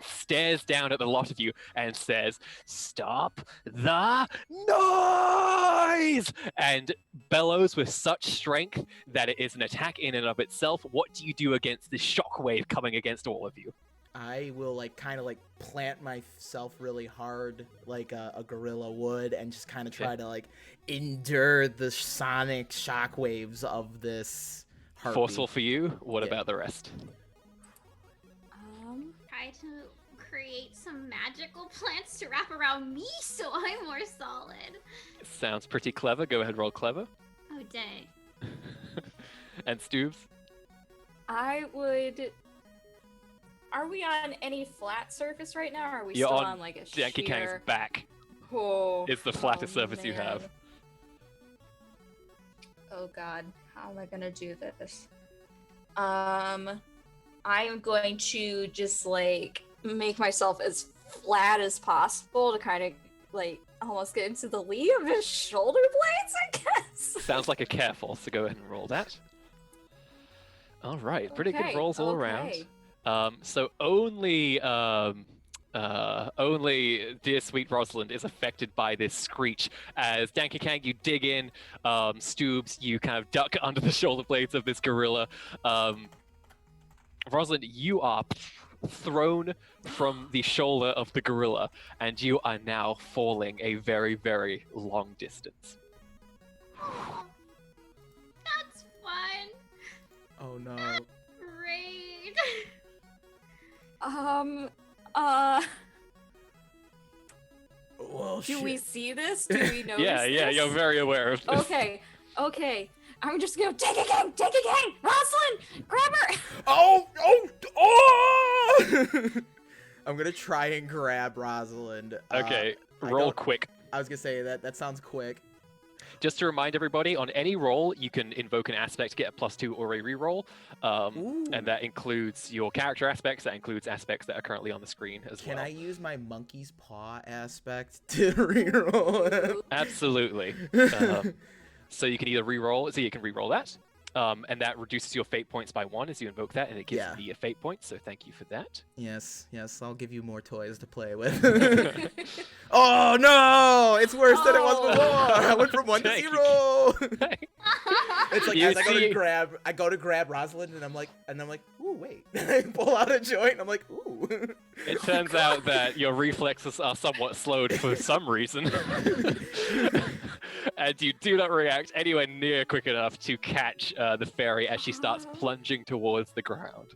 stares down at the lot of you and says, "Stop the noise!" and bellows with such strength that it is an attack in and of itself. What do you do against this shockwave coming against all of you? I will kind of plant myself really hard like a gorilla would and just kind of try to endure the sonic shockwaves of this heartbeat. Forceful for you. What Yeah. about the rest? Try to create some magical plants to wrap around me so I'm more solid. Sounds pretty clever. Go ahead, roll clever. Oh, dang. And Stoobs? I would... Are we on any flat surface right now, or are we You're still on on like a Danky sheer... Kang's back. Oh, It's the flattest surface you have. man. Oh god, how am I gonna do this? I'm going to just make myself as flat as possible to kind of almost get into the lee of his shoulder blades, I guess. Sounds like a careful, so go ahead and roll that. All right, pretty good rolls all around. So only dear sweet Rosalind is affected by this screech. As Danky Kang, you dig in, Stoobs, you kind of duck under the shoulder blades of this gorilla. Rosalind, you are thrown from the shoulder of the gorilla, and you are now falling a very, very long distance. Oh, that's fun. Oh no. Great. Well, Do we shit. see this? Do we notice Yeah, this? you're very aware of this. Okay. I'm just gonna take a gang! Rosalind! Grab her! Oh! I'm gonna try and grab Rosalind. Okay, I roll don't- quick. I was gonna say that sounds quick. Just to remind everybody, on any roll, you can invoke an aspect to get a +2 or a reroll. Ooh. And that includes your character aspects, that includes aspects that are currently on the screen as Can well. I use my monkey's paw aspect to reroll it? Absolutely. So you can either reroll, so you can reroll that. And that reduces your fate points by 1 as you invoke that, and it gives Yeah. me a fate point, so thank you for that. Yes, I'll give you more toys to play with. Oh no! It's worse than it was Oh. before. I went from 1 to Thank you. 0. It's like You as I see- go to grab Rosalind, and I'm like, ooh, wait. I pull out a joint, and I'm like, ooh. It turns out that your reflexes are somewhat slowed for some reason. And you do not react anywhere near quick enough to catch the fairy as she starts plunging towards the ground.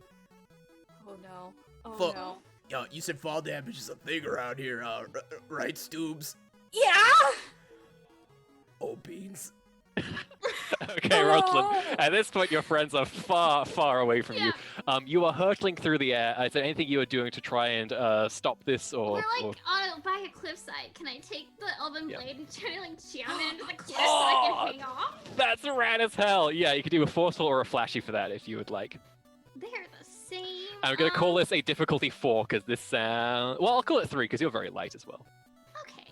Oh no. Oh Fuck. no. Yo, you said fall damage is a thing around here, right, Stoobs? Yeah! Oh, beans. Okay, Rosalind. At this point, your friends are far, far away from you. Yeah. You are hurtling through the air. Is there anything you are doing to try and stop this, or? We're or- like by a cliffside. Can I take the elven Yeah. blade and try to like jam it into the cliff so I Oh! can hang off? That's rad as hell. Yeah, you could do a forceful or a flashy for that if you would like. They're the same. I'm gonna call this a difficulty 4 because this sound. Well, I'll call it 3 because you're very light as well. Okay.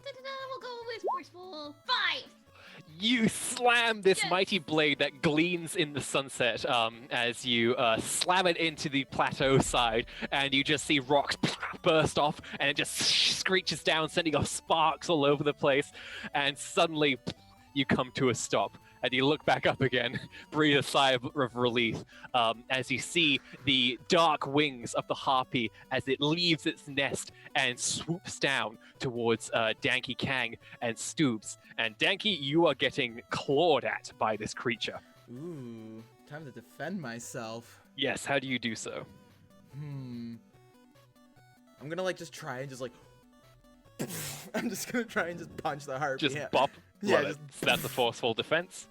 We'll go with forceful 5. You slam this Yes. mighty blade that gleams in the sunset as you slam it into the plateau side, and you just see rocks burst off, and it just screeches down, sending off sparks all over the place, and suddenly you come to a stop. And you look back up again, breathe a sigh of relief as you see the dark wings of the harpy as it leaves its nest and swoops down towards Danky Kang and stoops. And Danky, you are getting clawed at by this creature. Ooh, time to defend myself. Yes, how do you do so? I'm gonna like just try and just like. I'm just gonna try and just punch the harpy. Just yeah. bop. Yeah, Love it. So that's a forceful defense.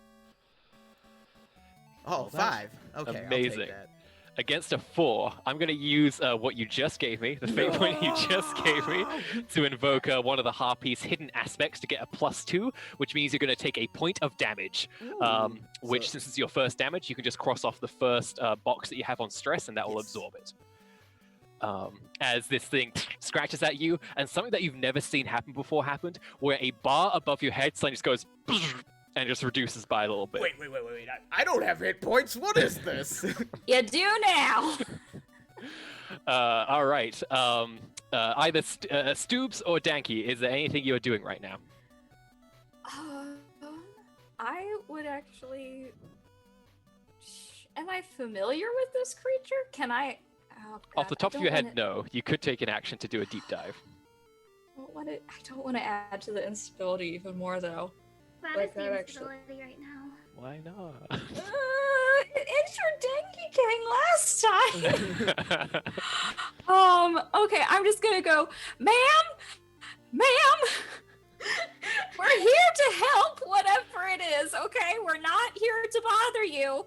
Oh, Well, that's 5. Okay, I'll amazing. take that. Against a 4, I'm going to use what you just gave me, the fate point you just gave me, to invoke one of the harpy's hidden aspects to get a +2, which means you're going to take a point of damage. Which, So- since it's your first damage, you can just cross off the first box that you have on stress, and that will Yes. absorb it. As this thing scratches at you, and something that you've never seen happen before happened, where a bar above your head suddenly just goes and just reduces by a little bit. Wait. I don't have hit points. What is this? You do now! All right. Either Stoops or Danky, is there anything you are doing right now? I would actually. Am I familiar with this creature? Can I? Oh, Off the God, top of your head, no. You could take an action to do a deep dive. I don't want to add to the instability even more, though. That Like is the that, actually. instability right now. Why not? It's your Denki gang last time. Okay, I'm just gonna go, ma'am, we're here to help, whatever it is. Okay, we're not here to bother you.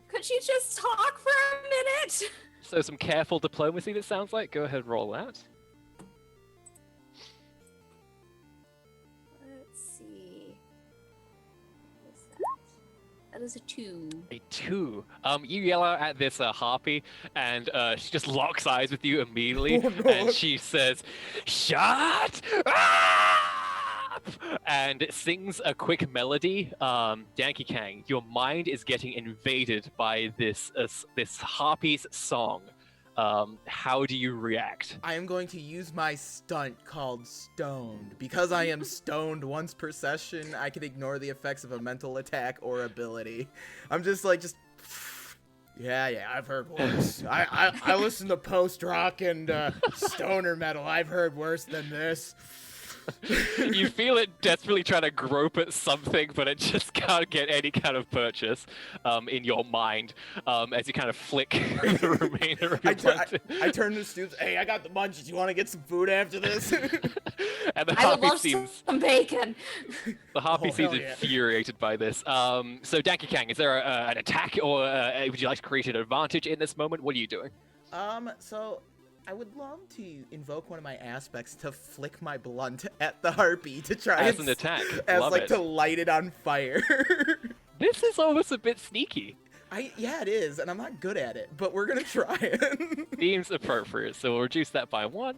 Could you just talk for a minute? So some careful diplomacy, that sounds like. Go ahead, roll that. Let's see. What's that? That is a 2. A 2. You yell out at this harpy, and she just locks eyes with you immediately, Oh, no. and she says, "Shut up!" and sings a quick melody. Danky Kang, your mind is getting invaded by this harpy's song. How do you react? I am going to use my stunt called Stoned. Because I am stoned once per session, I can ignore the effects of a mental attack or ability. I'm just like, yeah, I've heard worse. I listen to post-rock and stoner metal. I've heard worse than this. You feel it desperately trying to grope at something, but it just can't get any kind of purchase in your mind as you kind of flick the remainder of your blunted. I turn to Stoops. Hey, I got the munchies. You want to get some food after this? And the I would harpy love seems some bacon. the harpy Oh, seems hell yeah. infuriated by this. So Danky Kang, is there an attack, or would you like to create an advantage in this moment? What are you doing? So I would love to invoke one of my aspects to flick my blunt at the harpy to try As and an attack, as love like it. to light it on fire. This is almost a bit sneaky. Yeah, it is, and I'm not good at it, but we're gonna try it. Seems appropriate, so we'll reduce that by 1,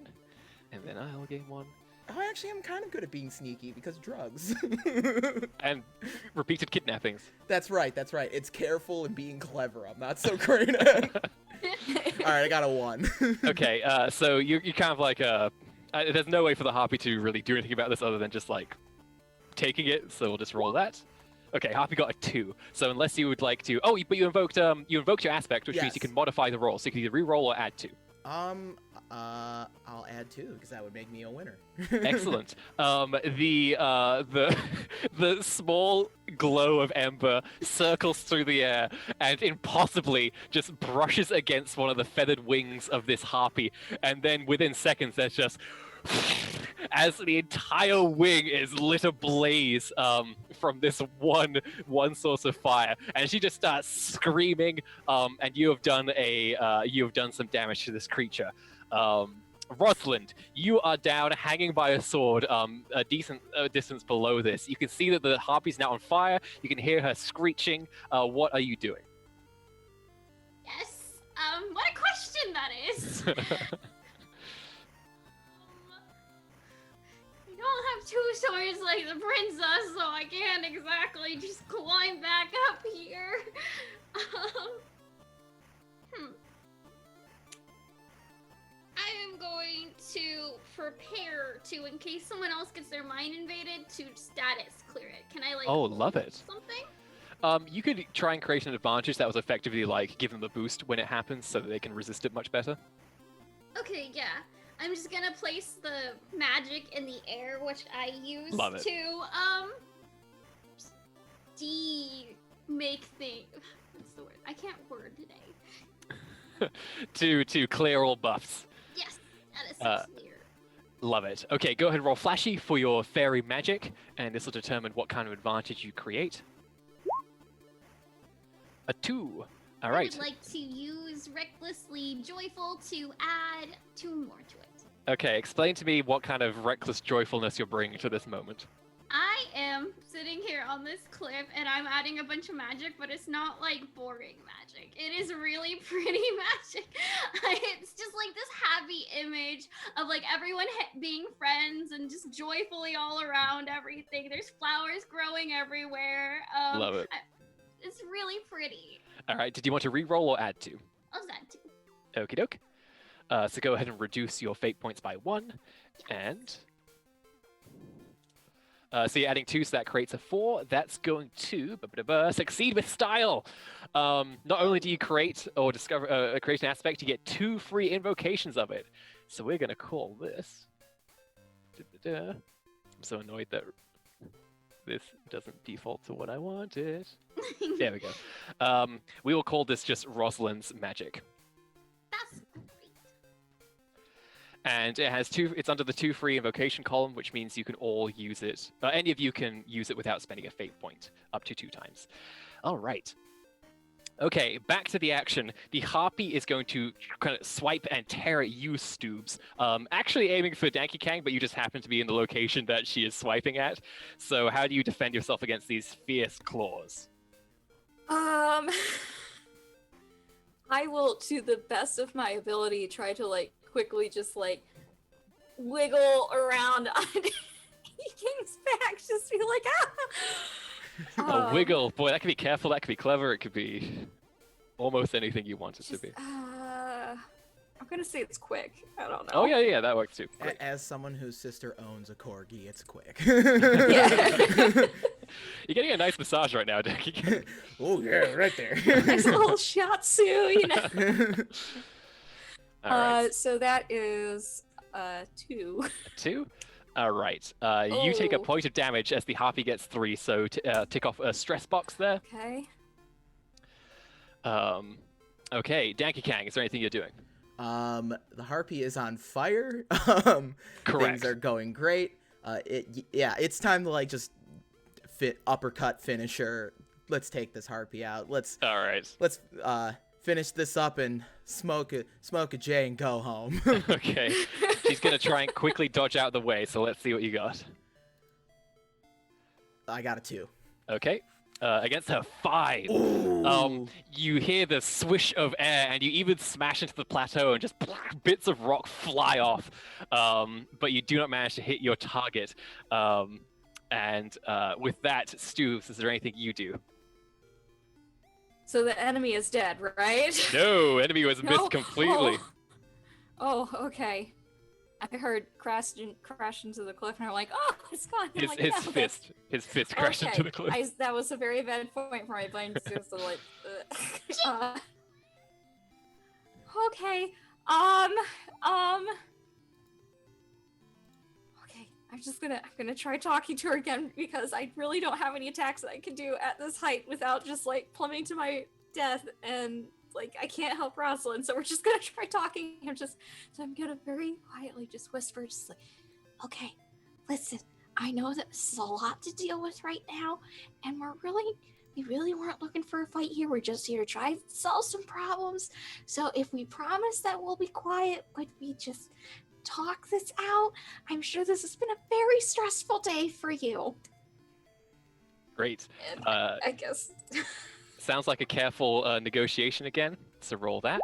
and then I'll gain 1. Oh, actually, I'm kind of good at being sneaky because drugs. And repeated kidnappings. That's right. It's careful and being clever. I'm not so great at. All right, I got a 1. Okay, so you kind of like there's no way for the harpy to really do anything about this other than just like taking it. So we'll just roll that. Okay, harpy got a 2. So unless you would like to, but you invoked your aspect, which means you Yes. can modify the roll. So you can either re-roll or add 2. I'll add 2 because that would make me a winner. Excellent. The small glow of ember circles through the air and impossibly just brushes against one of the feathered wings of this harpy, and then within seconds there's just as the entire wing is lit ablaze from this one source of fire, and she just starts screaming. And you have done some damage to this creature. Rosalind, you are down, hanging by a sword, a decent distance below this. You can see that the harpy's now on fire. You can hear her screeching. What are you doing? Yes. What a question that is. I don't have 2 swords like the princess, so I can't exactly just climb back up here. I am going to prepare to, in case someone else gets their mind invaded, to status clear it. Can I, like, Oh, love hold it. something? You could try and create an advantage that was effectively like give them the boost when it happens, so that they can resist it much better. Okay, yeah. I'm just gonna place the magic in the air, which I use Love it. to, make things. What's the word? I can't word today. to clear all buffs. Yes, that is so clear. Love it. Okay, go ahead and roll flashy for your fairy magic, and this will determine what kind of advantage you create. A 2. All right. I would like to use recklessly joyful to add 2 more to it. Okay, explain to me what kind of reckless joyfulness you're bringing to this moment. I am sitting here on this cliff and I'm adding a bunch of magic, but it's not like boring magic. It is really pretty magic. It's just like this happy image of like everyone being friends and just joyfully all around everything. There's flowers growing everywhere. Love it. It's really pretty. All right, did you want to re-roll or add 2? I'll add 2. Okie doke. So go ahead and reduce your fate points by 1, and so you're adding 2, so that creates a 4. That's going to succeed with style. Not only do you create or discover create an aspect, you get 2 free invocations of it. So we're gonna call this. I'm so annoyed that this doesn't default to what I wanted. There we go. We will call this just Rosalind's magic. That's great. And it has 2. It's under the 2 free invocation column, which means you can all use it. Any of you can use it without spending a fate point, up to 2 times. All right. Okay, back to the action. The harpy is going to kind of swipe and tear at you, Stoobs. Actually aiming for Danky Kang, but you just happen to be in the location that she is swiping at. So how do you defend yourself against these fierce claws? I will, to the best of my ability, try to like quickly just like wiggle around on King's back, just be like, A wiggle. Boy, that could be careful, that could be clever, it could be almost anything you want it to be. I'm gonna say it's quick. I don't know. Oh, yeah, that works too. Great. As someone whose sister owns a corgi, it's quick. Yeah. You're getting a nice massage right now, Danky Kang. Oh yeah, right there. Nice little shiatsu, you know. All right. So that is 2. 2. All right. You take a Oh. point of damage as the harpy gets 3, so tick off a stress box there. Okay. Okay, Danky Kang, is there anything you're doing? The harpy is on fire. Correct. Things are going great. It's time to like just uppercut finisher. Let's take this harpy out. Let's All right. finish this up and smoke a J and go home. Okay. She's gonna try and quickly dodge out of the way, so let's see what you got. I got a 2. Okay. Against her 5. Ooh. You hear the swish of air, and you even smash into the plateau, and just bits of rock fly off. But you do not manage to hit your target. And with that, Stu, is there anything you do? So the enemy is dead, right? No, enemy was No? missed completely. Oh, okay. I heard crash into the cliff, and I'm like, oh, it's gone. I'm His, like, his no, fist, his fist crashed into the cliff. That was a very bad point for my brain to like. Okay. Okay. I'm gonna try talking to her again because I really don't have any attacks that I can do at this height without just like plummeting to my death, and like I can't help Rosalind, so we're just gonna try talking. I'm gonna very quietly just whisper, just like, okay, listen, I know that this is a lot to deal with right now, and we really weren't looking for a fight here. We're just here to try to solve some problems. So if we promise that we'll be quiet, would we just talk this out? I'm sure this has been a very stressful day for you. Great. And I guess. Sounds like a careful negotiation again, so roll that.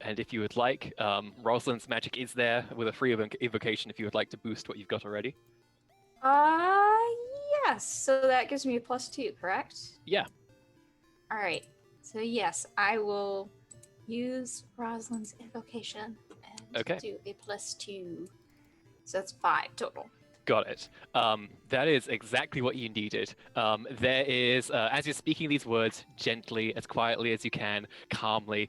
And if you would like, Rosalind's magic is there with a free evocation if you would like to boost what you've got already. Yes. So that gives me a +2, correct? Yeah. All right. So yes, I will use Rosalind's invocation and Okay. do a +2. So that's 5 total. Got it. That is exactly what you needed. There is, as you're speaking these words gently, as quietly as you can, calmly,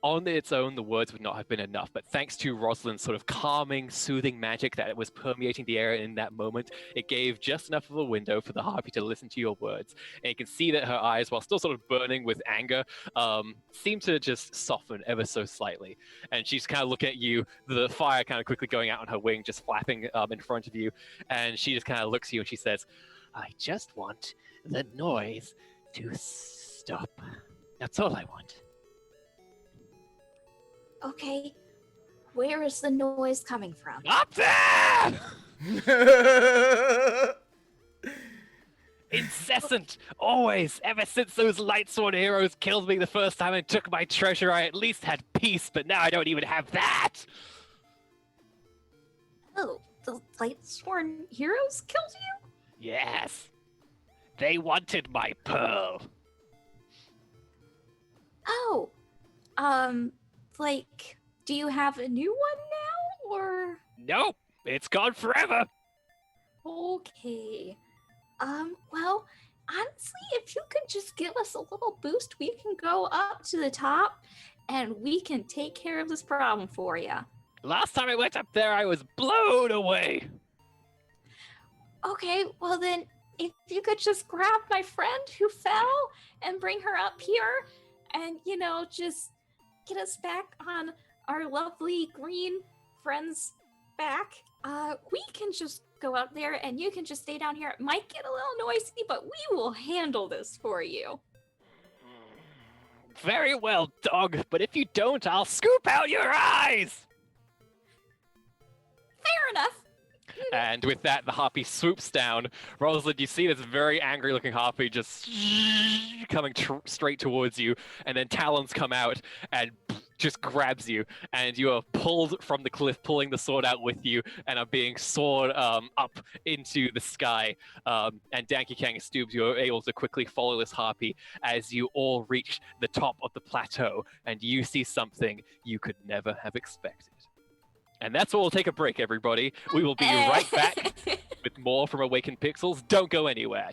on its own, the words would not have been enough. But thanks to Rosalind's sort of calming, soothing magic that was permeating the air in that moment, it gave just enough of a window for the harpy to listen to your words. And you can see that her eyes, while still sort of burning with anger, seem to just soften ever so slightly. And she's kind of looking at you, the fire kind of quickly going out on her wing, just flapping in front of you. And she just kind of looks at you and she says, I just want the noise to stop. That's all I want. Okay. Where is the noise coming from? Up there! Incessant, always, ever since those Lightsworn heroes killed me the first time and took my treasure, I at least had peace, but now I don't even have that! Oh, the Lightsworn heroes killed you? Yes. They wanted my pearl. Oh. Like, do you have a new one now, or? Nope, it's gone forever. Okay. Well, honestly, if you could just give us a little boost, we can go up to the top and we can take care of this problem for you. Last time I went up there, I was blown away. Okay, well then, if you could just grab my friend who fell and bring her up here and, just get us back on our lovely green friend's back, we can just go out there and you can just stay down here. It might get a little noisy, but we will handle this for you. Very well, dog, but if you don't, I'll scoop out your eyes! Fair enough. And with that, the harpy swoops down. Rosalind, you see this very angry-looking harpy just coming straight towards you, and then talons come out and just grabs you, and you are pulled from the cliff, pulling the sword out with you, and are being soared up into the sky. And Danky Kang and Stoobs, you are able to quickly follow this harpy as you all reach the top of the plateau, and you see something you could never have expected. And that's where we'll take a break, everybody. We will be right back with more from Awakened Pixels. Don't go anywhere.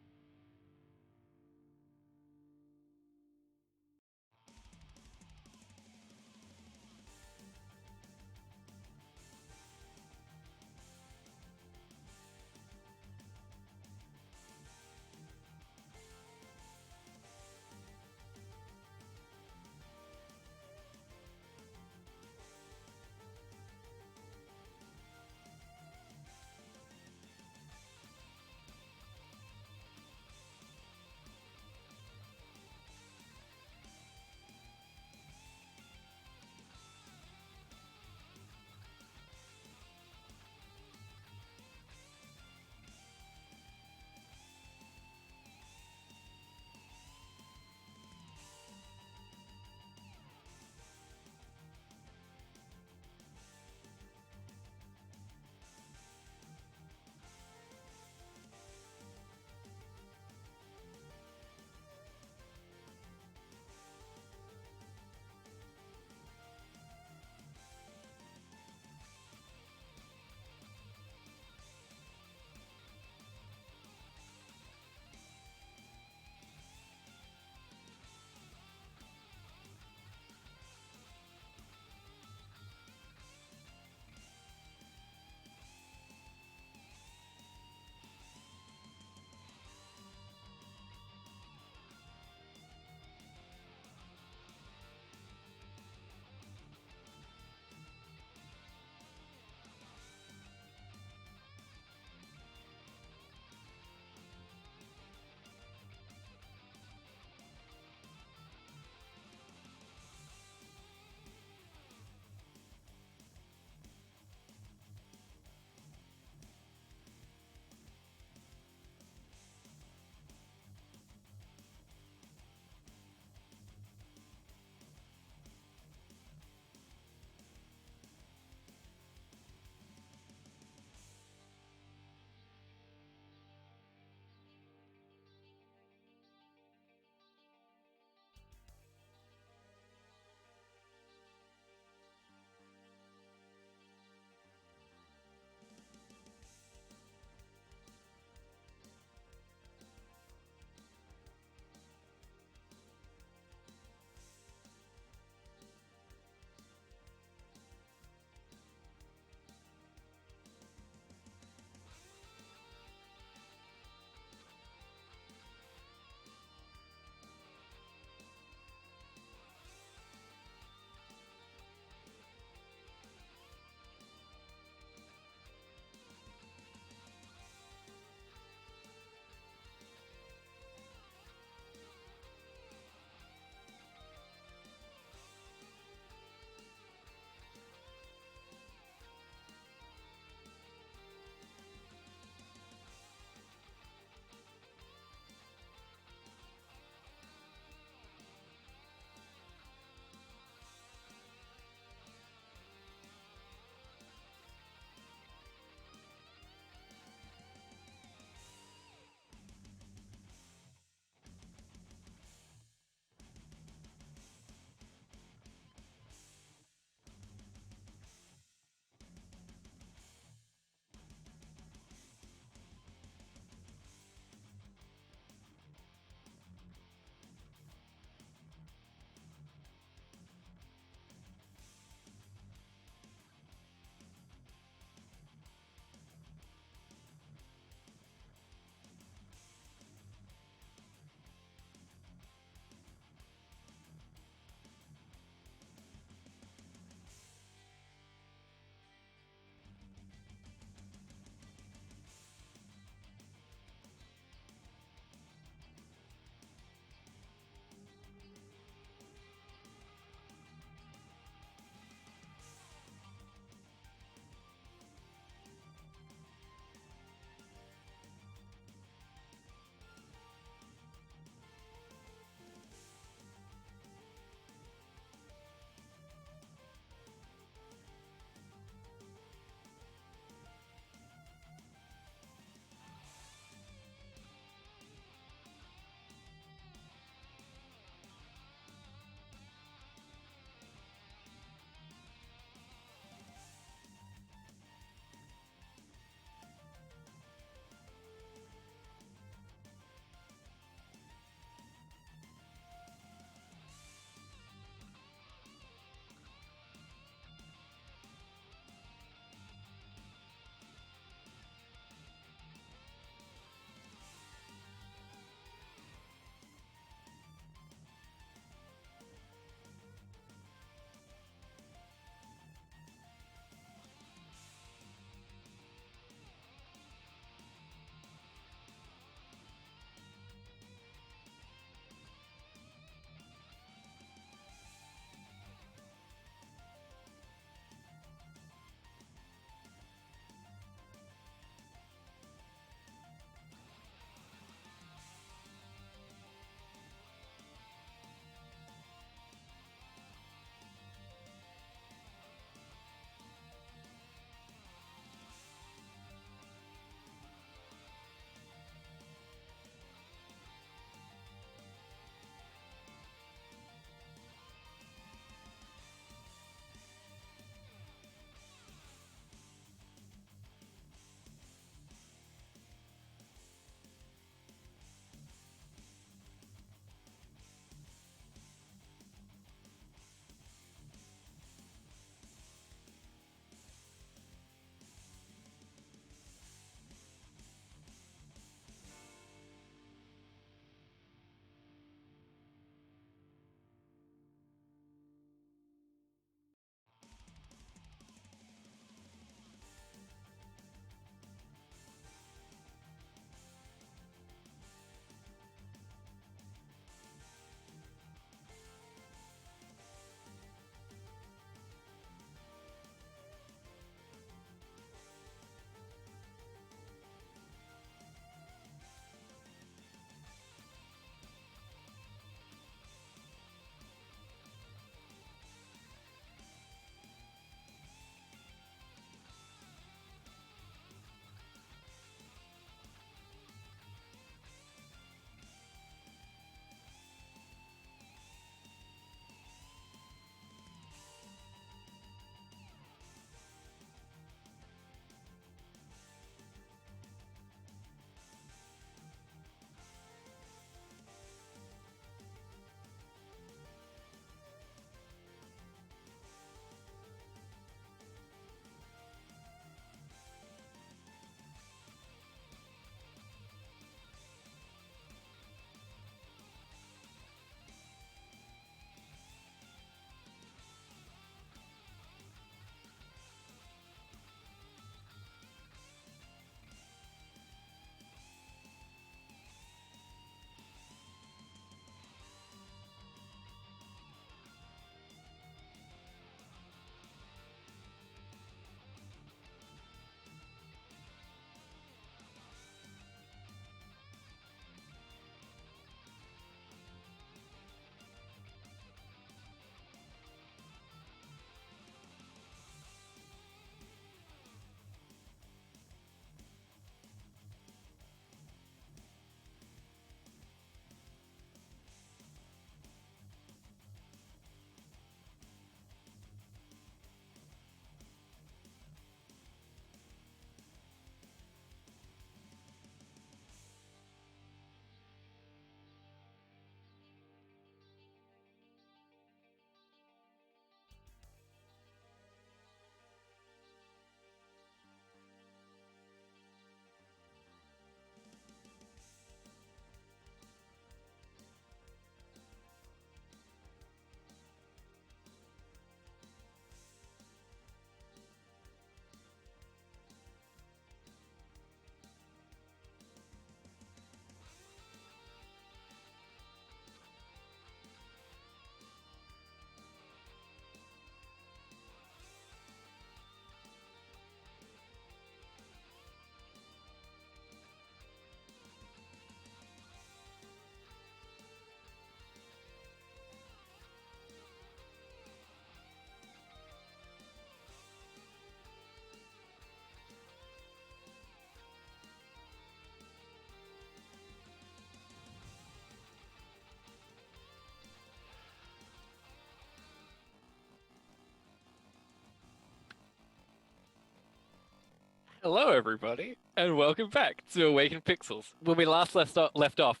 Hello, everybody, and welcome back to Awakened Pixels. When we last left off,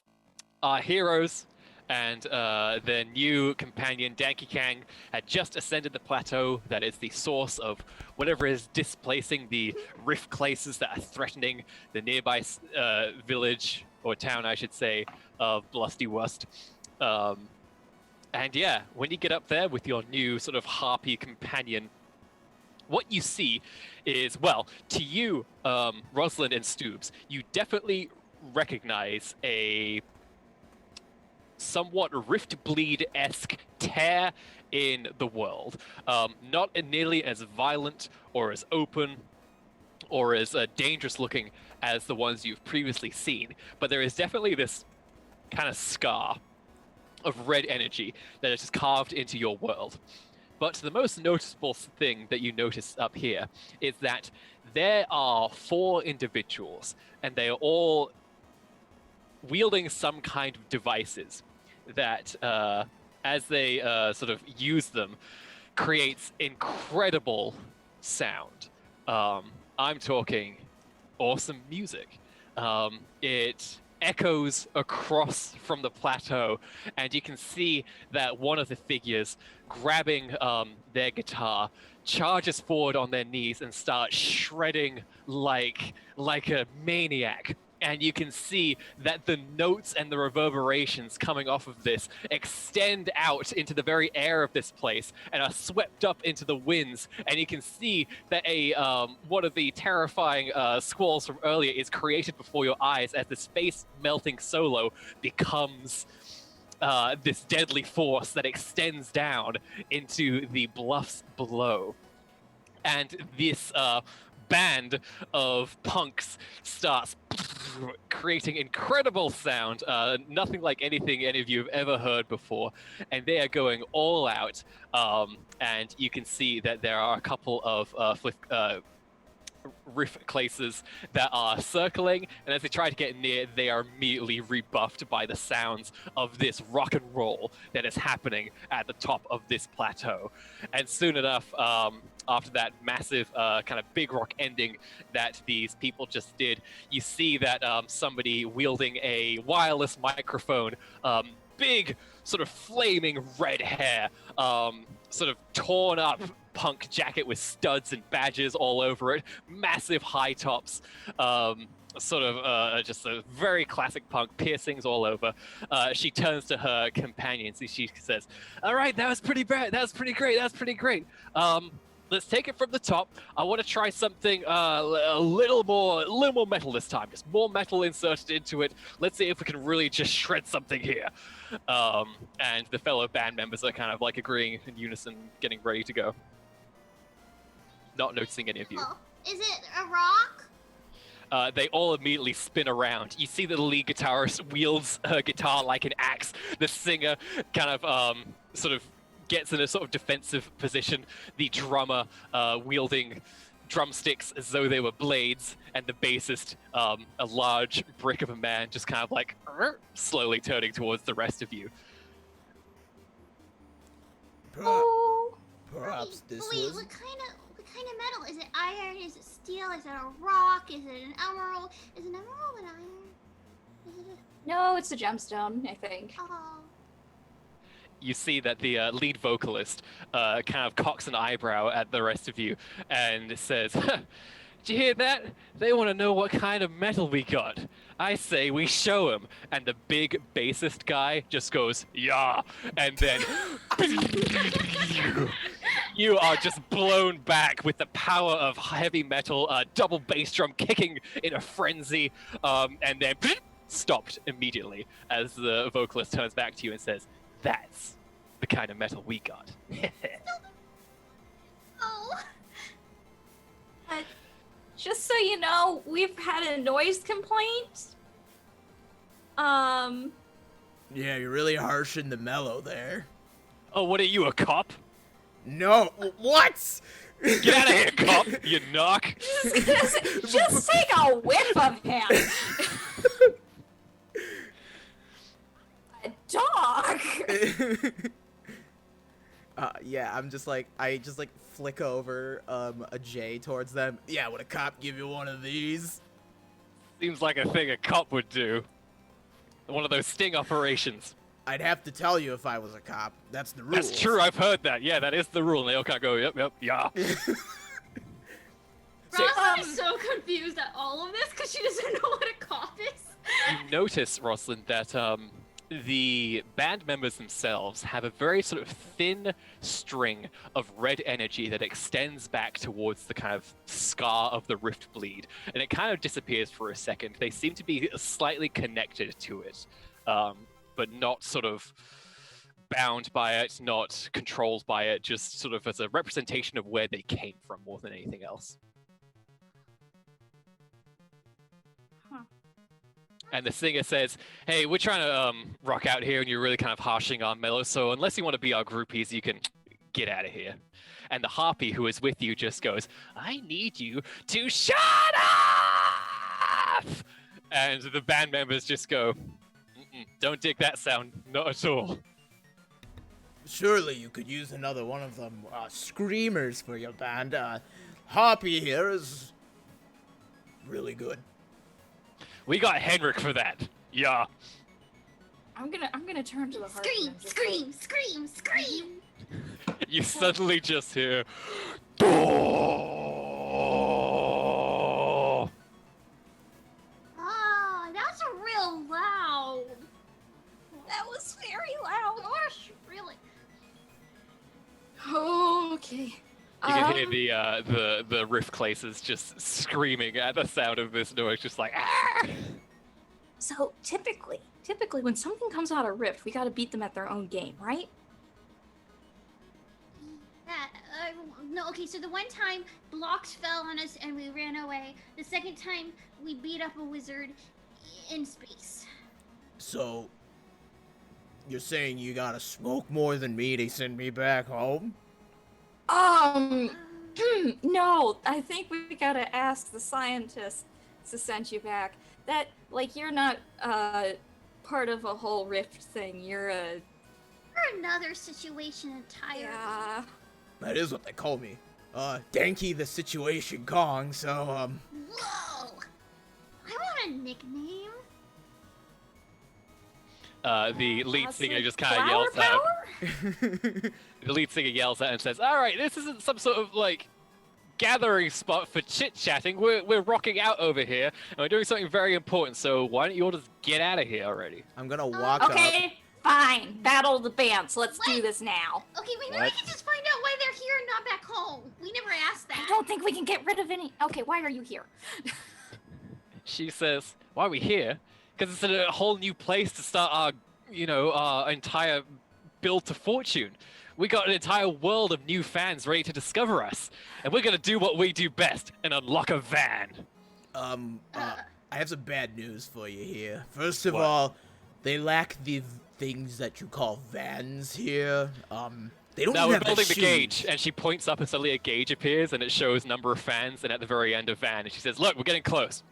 our heroes and their new companion, Danky Kang, had just ascended the plateau that is the source of whatever is displacing the rift places that are threatening the nearby village, or town, I should say, of Blusty Wust. And yeah, when you get up there with your new sort of harpy companion, what you see is, well, to you, Rosalind and Stoobs, you definitely recognize a somewhat Riftbleed-esque tear in the world. Not nearly as violent or as open or as dangerous looking as the ones you've previously seen, but there is definitely this kind of scar of red energy that is just carved into your world. But the most noticeable thing that you notice up here is that there are 4 individuals, and they are all wielding some kind of devices that, as they sort of use them, creates incredible sound. I'm talking awesome music. It echoes across from the plateau, and you can see that one of the figures grabbing their guitar charges forward on their knees and starts shredding like a maniac. And you can see that the notes and the reverberations coming off of this extend out into the very air of this place and are swept up into the winds. And you can see that one of the terrifying squalls from earlier is created before your eyes as this face-melting solo becomes this deadly force that extends down into the bluffs below. And this band of punks starts creating incredible sound, nothing like anything any of you have ever heard before, and they are going all out. And you can see that there are a couple of riff classes that are circling, and as they try to get near, they are immediately rebuffed by the sounds of this rock and roll that is happening at the top of this plateau. And soon enough, after that massive kind of big rock ending that these people just did, you see that somebody wielding a wireless microphone, big sort of flaming red hair, sort of torn up punk jacket with studs and badges all over it, massive high tops, sort of just a very classic punk, piercings all over. She turns to her companions and she says, "All right, that was pretty bad. That was pretty great. That was pretty great. Let's take it from the top. I want to try something a little more metal this time. Just more metal inserted into it. Let's see if we can really just shred something here." And the fellow band members are kind of like agreeing in unison, getting ready to go. Not noticing any of you. Oh, is it a rock? They all immediately spin around. You see that the lead guitarist wields her guitar like an axe. The singer kind of sort of gets in a sort of defensive position. The drummer wielding drumsticks as though they were blades, and the bassist, a large brick of a man, just kind of like slowly turning towards the rest of you. Perhaps this Wait, was... what kind of metal? Is it iron? Is it steel? Is it a rock? Is it an emerald? Is an emerald an iron? Is it No, it's a gemstone, I think. oh. You see that the lead vocalist kind of cocks an eyebrow at the rest of you and says, "Did you hear that? They want to know what kind of metal we got. I say we show them." And the big bassist guy just goes, "Yeah," and then you are just blown back with the power of heavy metal, double bass drum kicking in a frenzy, and then stopped immediately as the vocalist turns back to you and says, "That's the kind of metal we got." Oh. Just so you know, we've had a noise complaint. Yeah, you're really harsh in the mellow there. Oh, what are you, a cop? No, what? Get out of here, cop, you knock. Just take a whiff of him. A dog. Yeah, I'm just like, I just like flick over a J towards them. Yeah, would a cop give you one of these? Seems like a thing a cop would do. One of those sting operations. I'd have to tell you if I was a cop. That's the rule. That's true, I've heard that. Yeah, that is the rule. And they all kind of go, yep, yeah. Rosalind is so confused at all of this because she doesn't know what a cop is. You notice, Rosalind, that the band members themselves have a very sort of thin string of red energy that extends back towards the kind of scar of the rift bleed, and it kind of disappears for a second. They seem to be slightly connected to it, but not sort of bound by it, not controlled by it, just sort of as a representation of where they came from more than anything else. And the singer says, hey, we're trying to rock out here, and you're really kind of harshing on Mellow, so unless you want to be our groupies, you can get out of here. And the harpy who is with you just goes, I need you to shut up! And the band members just go, don't dig that sound, not at all. Surely you could use another one of them screamers for your band. Harpy here is really good. We got Henrik for that. Yeah. I'm gonna turn to the harp. Scream, scream, scream, scream. You suddenly just hear, Oh, that's a real loud. That was very loud. Gosh, really. Okay. You can hear the rift classes just screaming at the sound of this noise, just like, ah! So typically when something comes out of Rift, we gotta beat them at their own game, right? No, okay, so the one time blocks fell on us and we ran away. The second time we beat up a wizard in space. So, you're saying you gotta smoke more than me to send me back home? No, I think we gotta ask the scientists to send you back. That, like, you're not, part of a whole Rift thing. You're a... Or another situation entirely. Yeah. That is what they call me. Danky the Situation Kong, so, Whoa! I want a nickname. The lead singer just kind of Flower yells out. power? The lead singer yells out and says, all right, this isn't some sort of, like, gathering spot for chit-chatting. We're rocking out over here, and we're doing something very important, so why don't you all just get out of here already? I'm gonna walk up. Okay, fine. Battle of the bands. Let's do What? this now. Okay, maybe we What? can just find out why they're here and not back home. We never asked that. I don't think we can get rid of any... Okay, why are you here? She says, why are we here? Because it's a whole new place to start our, our entire build to fortune. We got an entire world of new fans ready to discover us, and we're gonna do what we do best and unlock a van. I have some bad news for you here. First of What? all, they lack the things that you call vans here. They don't Now even we're have building the shoes. gauge, and she points up, and suddenly a gauge appears, and it shows number of fans, and at the very end of van, and she says, "Look, we're getting close."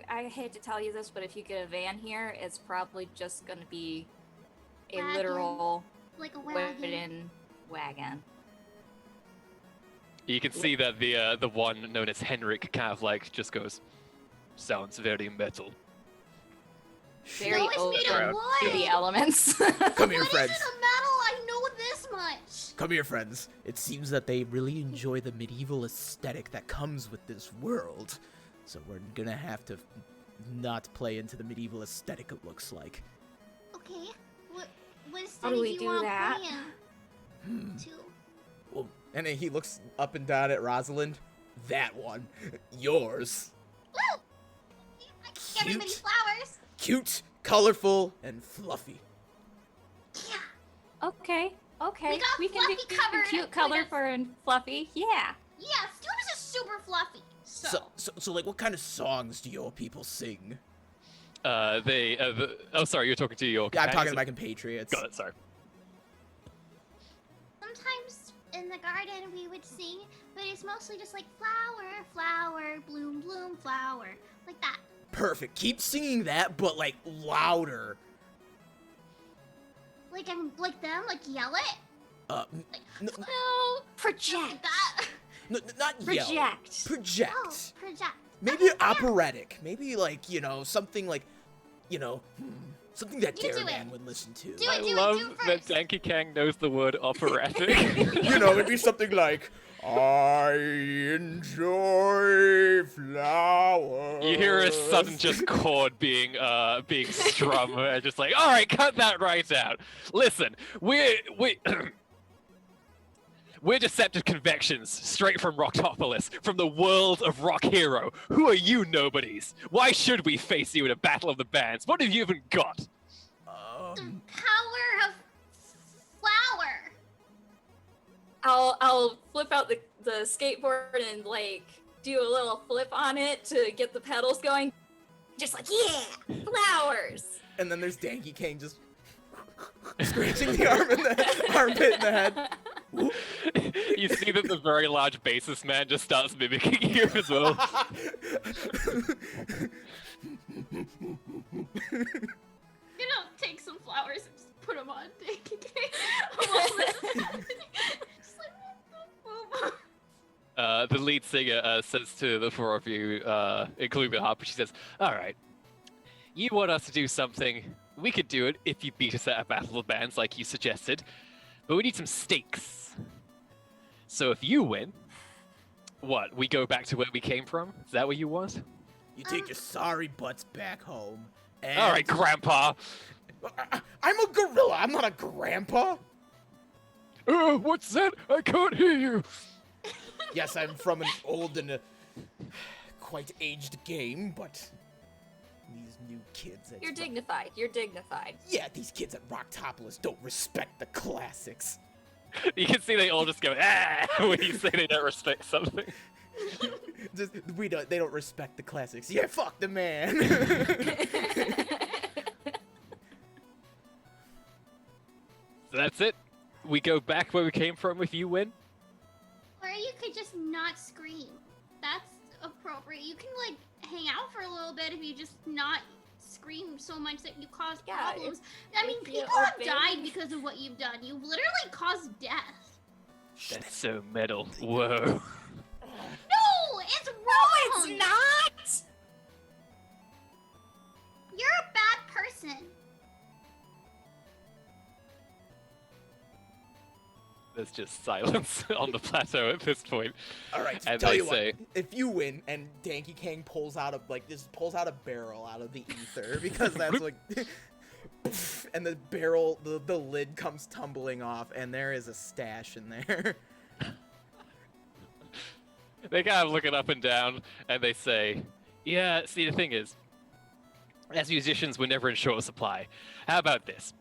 I hate to tell you this, but if you get a van here, it's probably just gonna be a Wagon. literal Like a wagon. wooden wagon. You can see that the one known as Henrik kind of like just goes, "Sounds very metal." Very No, it's old made of of to the wood. elements. Come here, What is friends. it a metal? I know this much. Come here, friends. It seems that they really enjoy the medieval aesthetic that comes with this world. So we're gonna have to not play into the medieval aesthetic, it looks like. Okay. What How study do we you do want that? playing? To? Well, and then he looks up and down at Rosalind. That one. Yours. Woo! Everybody Cute. flowers. Cute, colorful, and fluffy. Yeah. Okay. We got can fluffy do covered cute, with colorful, and fluffy. Yeah. Yeah, Stu's is super fluffy. So, like, what kind of songs do your people sing? Oh, sorry, you're talking to your. Yeah, I'm talking companions? to my compatriots. Got it. Sorry. Sometimes in the garden we would sing, but it's mostly just like flower, flower, bloom, bloom, flower. Like that. Perfect. Keep singing that, but, like, louder. Like I'm like them, like yell it. No, Project. that. Not yell. Project. Project. Oh, project. Maybe Okay, yeah. operatic. Maybe like, something like, something that You do Daraman it. would listen to. Do I it, do it, love do it that first. Danky Kang knows the word operatic. Maybe something like, I enjoy flowers. You hear a sudden just chord being strummed, and just like, all right, cut that right out. Listen, we're Deceptive Convections, straight from Rockopolis, from the world of Rock Hero. Who are you nobodies? Why should we face you in a battle of the bands? What have you even got? The power of flower. I'll flip out the skateboard and like do a little flip on it to get the pedals going. Just like, yeah, flowers. And then there's Danky Kane just scratching the armpit in the head. You see that the very large bassist man just starts mimicking you as well. You know, take some flowers and just put them on. Just like, The lead singer says to the four of you, including the harper, she says, all right, you want us to do something, we could do it if you beat us at a battle of bands like you suggested, but we need some stakes. So if you win, what, we go back to where we came from? Is that what you want? You take your sorry butts back home. And All right, Grandpa. I'm a gorilla. I'm not a grandpa. What's that? I can't hear you. Yes, I'm from an old and quite aged game, but these new kids. You're dignified. You're dignified. Yeah, these kids at Rockopolis don't respect the classics. You can see they all just go, ah, when you say they don't respect something. They don't respect the classics. Yeah, fuck the man. So that's it. We go back where we came from if you win. or you could just not scream. That's appropriate. You can like hang out for a little bit if you just not scream so much that you cause Yeah, problems. I mean, if you people have obey- died because of what you've done. You've literally caused death. That's so metal. Whoa. No, it's wrong. No, it's not. You're a bad person. There's just silence on the plateau at this point. All right, And tell they you what. say- If you win, and Danky Kang pulls out a barrel out of the ether because that's like, and the barrel, the lid comes tumbling off, and there is a stash in there. They kind of look it up and down, and they say, yeah, see, the thing is, as musicians, we're never in short supply. How about this?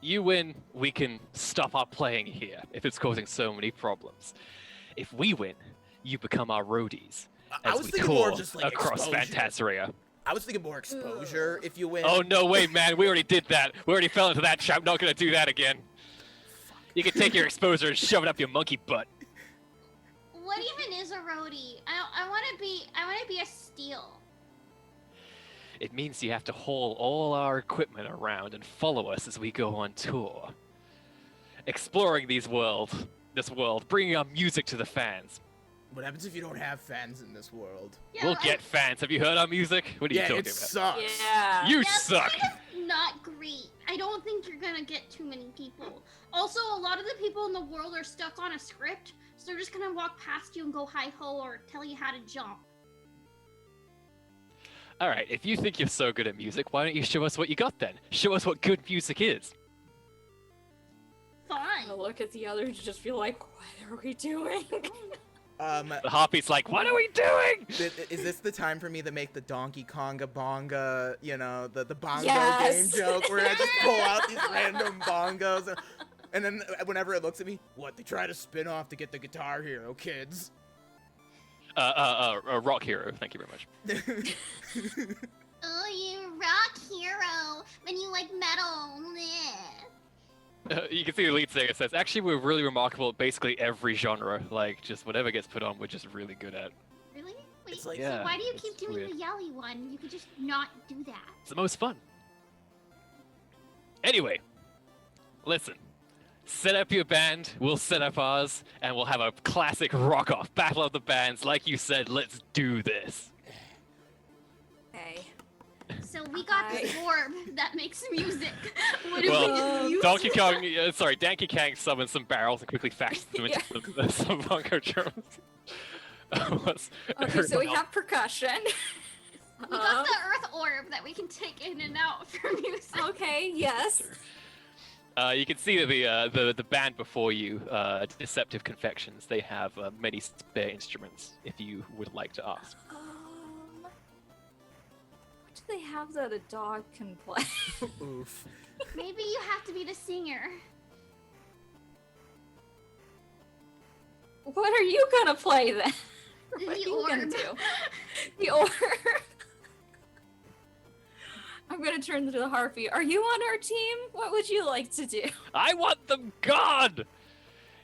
You win, we can stop our playing here if it's causing so many problems. If we win, you become our roadies. I As was we thinking more tour just like across exposure. Fantaseria. I was thinking more exposure if you win. Oh, no way, man. We already did that. We already fell into that trap. I'm not going to do that again. You can take your exposure and shove it up your monkey butt. What even is a roadie? I want to be a steel. It means you have to haul all our equipment around and follow us as we go on tour. Exploring this world, bringing our music to the fans. What happens if you don't have fans in this world? Yeah, We'll get fans. Have you heard our music? What are you Yeah, talking it about? sucks. Yeah. You That's suck! kind of not great. I don't think you're gonna get too many people. Also, a lot of the people in the world are stuck on a script, so they're just gonna walk past you and go hi ho or tell you how to jump. Alright, if you think you're so good at music, why don't you show us what you got then? Show us what good music is. Fine. I look at the others and just feel like, what are we doing? The harpy's like, what are we doing? Is this the time for me to make the Donkey Konga bonga, the bongo Yes. game joke where I just pull out these random bongos and then whenever it looks at me, what, they try to spin off to get the Guitar Hero kids. Rock Hero, thank you very much. Oh, you rock hero. When you like metal. Meh. You can see the lead singer says, actually, we're really remarkable at basically every genre. Like, just whatever gets put on, we're just really good at. Really? Wait, It's like- so Yeah, why do you it's keep doing weird. the yelly one? You could just not do that. It's the most fun. Anyway, listen. set up your band, we'll set up ours, and we'll have a classic rock-off. Battle of the bands. Like you said, let's do this. Okay. So we got this orb that makes music. What do Well, we use? Donkey Kong, Donkey Kong summons some barrels and quickly fashions them into some bongo drums. Okay, so we have percussion. We got the earth orb that we can take in and out for music. Okay, yes. You can see that the band before you, Deceptive Confections, they have many spare instruments. If you would like to ask. What do they have that a dog can play? Oof. Maybe you have to be the singer. What are you gonna play then? What are The you gonna orb. do? The orb. I'm gonna turn to the harpy. Are you on our team? What would you like to do? I want them gone!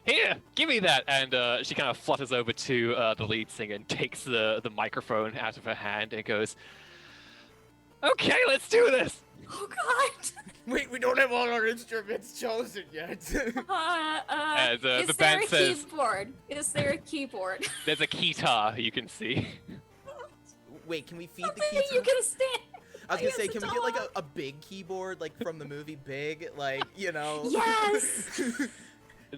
Here, give me that! And she kind of flutters over to the lead singer and takes the microphone out of her hand and goes, "Okay, let's do this!" Oh God. Wait, we don't have all our instruments chosen yet. As, is the there band a says- keyboard? Is there a keyboard? There's a guitar you can see. Wait, can we feed the Something keyboard? you can stand. I was gonna say, against can the we get like dog. a big keyboard, like from the movie Big, like Yes.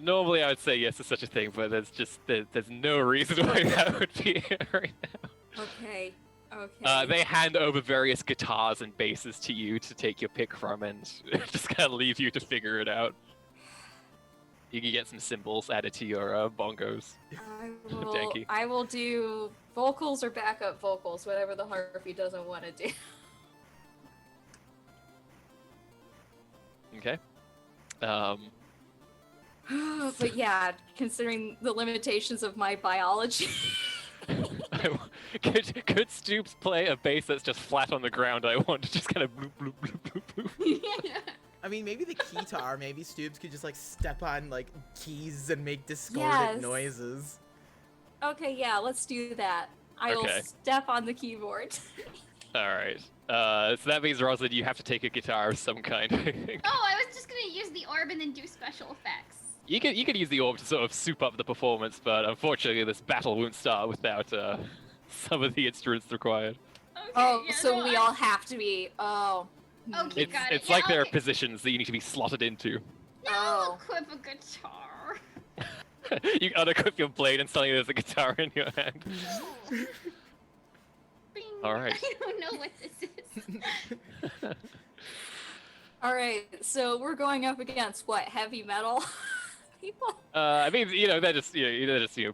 Normally I would say yes to such a thing, but there's no reason why that would be right now. Okay. Okay. They hand over various guitars and basses to you to take your pick from, and just kind of leave you to figure it out. You can get some cymbals added to your bongos. Danky. I will do vocals or backup vocals, whatever the harpy doesn't want to do. Okay. But yeah, considering the limitations of my biology. Could Stoops play a bass that's just flat on the ground? I want to just kind of bloop bloop bloop bloop bloop. I mean, maybe the guitar, maybe Stoops could just like step on like keys and make discordant Yes. noises. Okay, yeah, let's do that. I will Okay. step on the keyboard. All right. So that means, Rosalind, you have to take a guitar of some kind. I think. Oh, I was just gonna use the orb and then do special effects. You could use the orb to sort of soup up the performance, but unfortunately, this battle won't start without some of the instruments required. Okay, Oh, yeah, so no, we all have to be. Oh. Okay. It's got it. it's Yeah, like there are okay. positions that you need to be slotted into. Now Oh. equip a guitar. You unequip your blade and suddenly there's a guitar in your hand. Bing. All right. I don't know what this is. All right, so we're going up against what? Heavy metal people? I mean, they're just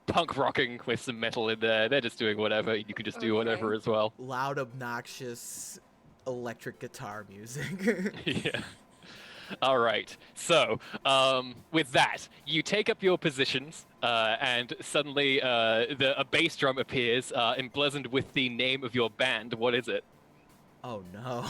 punk rocking with some metal in there. They're just doing whatever. You can just do whatever Okay. as well. Loud, obnoxious electric guitar music. Yeah. All right. So, with that, you take up your positions, and suddenly a bass drum appears, emblazoned with the name of your band. What is it? Oh no.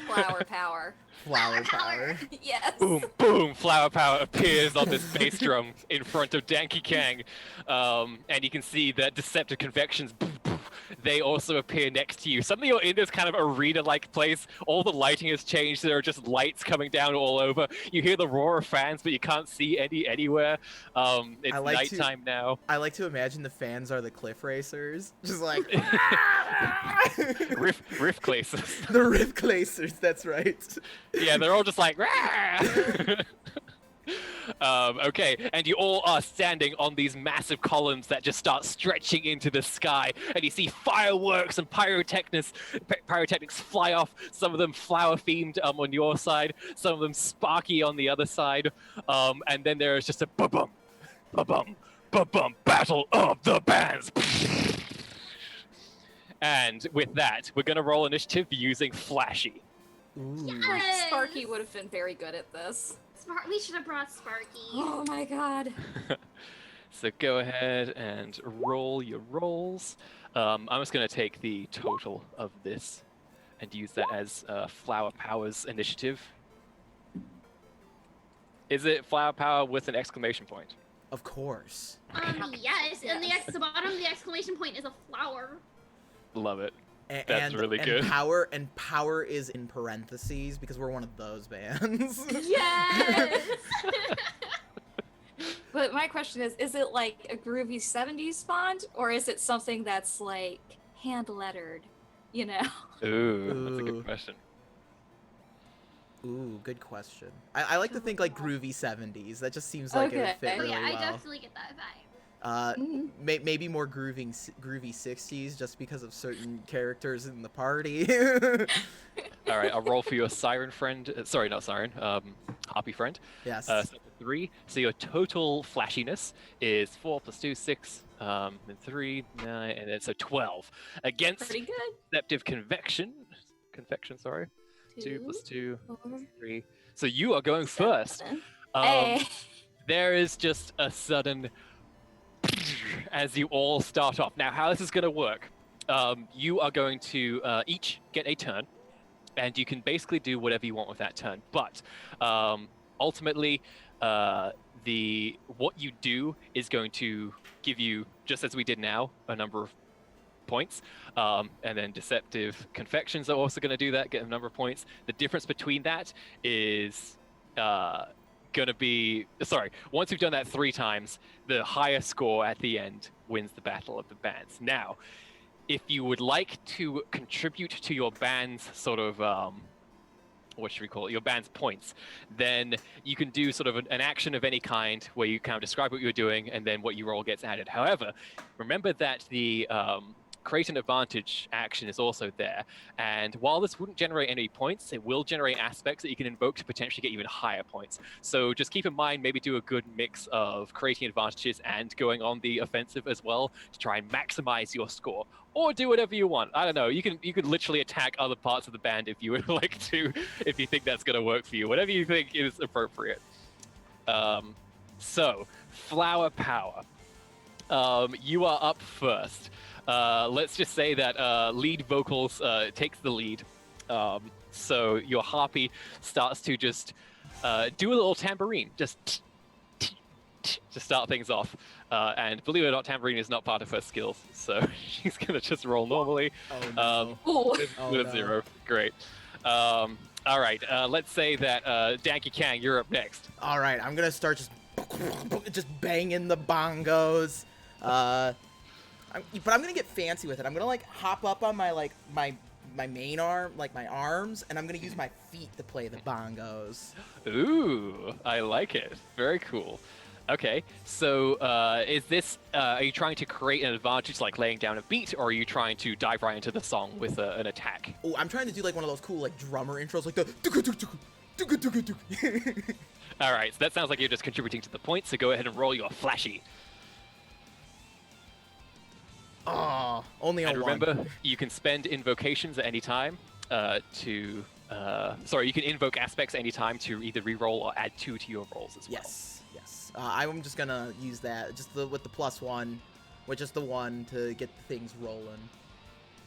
Flower power. Flower power. Yes. Boom, boom! Flower Power appears on this bass drum in front of Danky Kang, and you can see that Deceptive Confections. They also appear next to you. Suddenly you're in this kind of arena-like place. All the lighting has changed. There are just lights coming down all over. You hear the roar of fans, but you can't see anywhere. It's I like to- nighttime now. I like to imagine the fans are the cliff racers. Just like Riff places. the Rift Glacers, that's right. Yeah, they're all just like, "Rah!" Okay, and you all are standing on these massive columns that just start stretching into the sky, and you see fireworks and pyrotechnics fly off. Some of them flower themed on your side, some of them sparky on the other side, and then there is just a ba-bum, ba-bum, ba-bum, battle of the bands. And with that, we're gonna roll initiative using Flashy. Ooh. Sparky would have been very good at this. We should have brought Sparky. Oh my god. So go ahead and roll your rolls. I'm just going to take the total of this and use that as Flower Power's initiative. Is it Flower Power with an exclamation point? Of course. Yes, and Yes. the bottom of the exclamation point is a flower. Love it. And, That's really good. Power is in parentheses because we're one of those bands. Yes. But my question is it like a groovy 70s font, or is it something that's like hand lettered? You know? Ooh, that's a Ooh. good question. Ooh, good question. I like to think like groovy 70s. That just seems like it would fit Okay. Oh really yeah, I well. definitely get that vibe. Mhm. Maybe more groovy 60s just because of certain characters in the party. All right, I'll roll for your siren friend. Sorry, not siren. Harpy friend. Yes. So 3. So your total flashiness is 4 plus 2, 6. Then 3, 9, and then so 12 against Pretty good. deceptive convection. Convection, sorry. 2 plus 2, 4, 3. So you are going first. 7. Um, Hey. There is just a sudden as you all start off. Now, how this is going to work? You are going to each get a turn, and you can basically do whatever you want with that turn. But ultimately, what you do is going to give you, just as we did now, a number of points, and then deceptive confections are also going to do that, get a number of points. The difference between that is going to be, sorry, once you've done that 3 times, the higher score at the end wins the battle of the bands. Now, if you would like to contribute to your band's sort of what should we call it, your band's points, then you can do sort of an action of any kind where you kind of describe what you're doing and then what you roll gets added. However, remember that the create an advantage action is also there, and while this wouldn't generate any points, it will generate aspects that you can invoke to potentially get even higher points. So just keep in mind, maybe do a good mix of creating advantages and going on the offensive as well to try and maximize your score, or do whatever you want. I don't know, you could literally attack other parts of the band if you would like to, if you think that's going to work for you, whatever you think is appropriate. So flower power, you are up first. Let's just say that lead vocals takes the lead. So your harpy starts to just do a little tambourine, just to start things off. And believe it or not, tambourine is not part of her skills, so she's gonna just roll normally. Oh no. Ooh. Oh, with a no. 0. Great. All right. Let's say that Danky Kang, you're up next. All right, I'm gonna start just banging the bongos. But I'm gonna get fancy with it. I'm gonna like hop up on my my main arm, like my arms, and I'm gonna use my feet to play the bongos. Ooh, I like it. Very cool. Okay, so is this, are you trying to create an advantage like laying down a beat, or are you trying to dive right into the song with an attack? Oh, I'm trying to do like one of those cool like drummer intros, like the. All right, so that sounds like you're just contributing to the points, so go ahead and roll your flashy. Oh, only a And one. remember, you can spend invocations at any time sorry, you can invoke aspects at any time to either re-roll or add 2 to your rolls as well. Yes, yes. I'm just gonna use that with the +1, with just the 1 to get things rolling.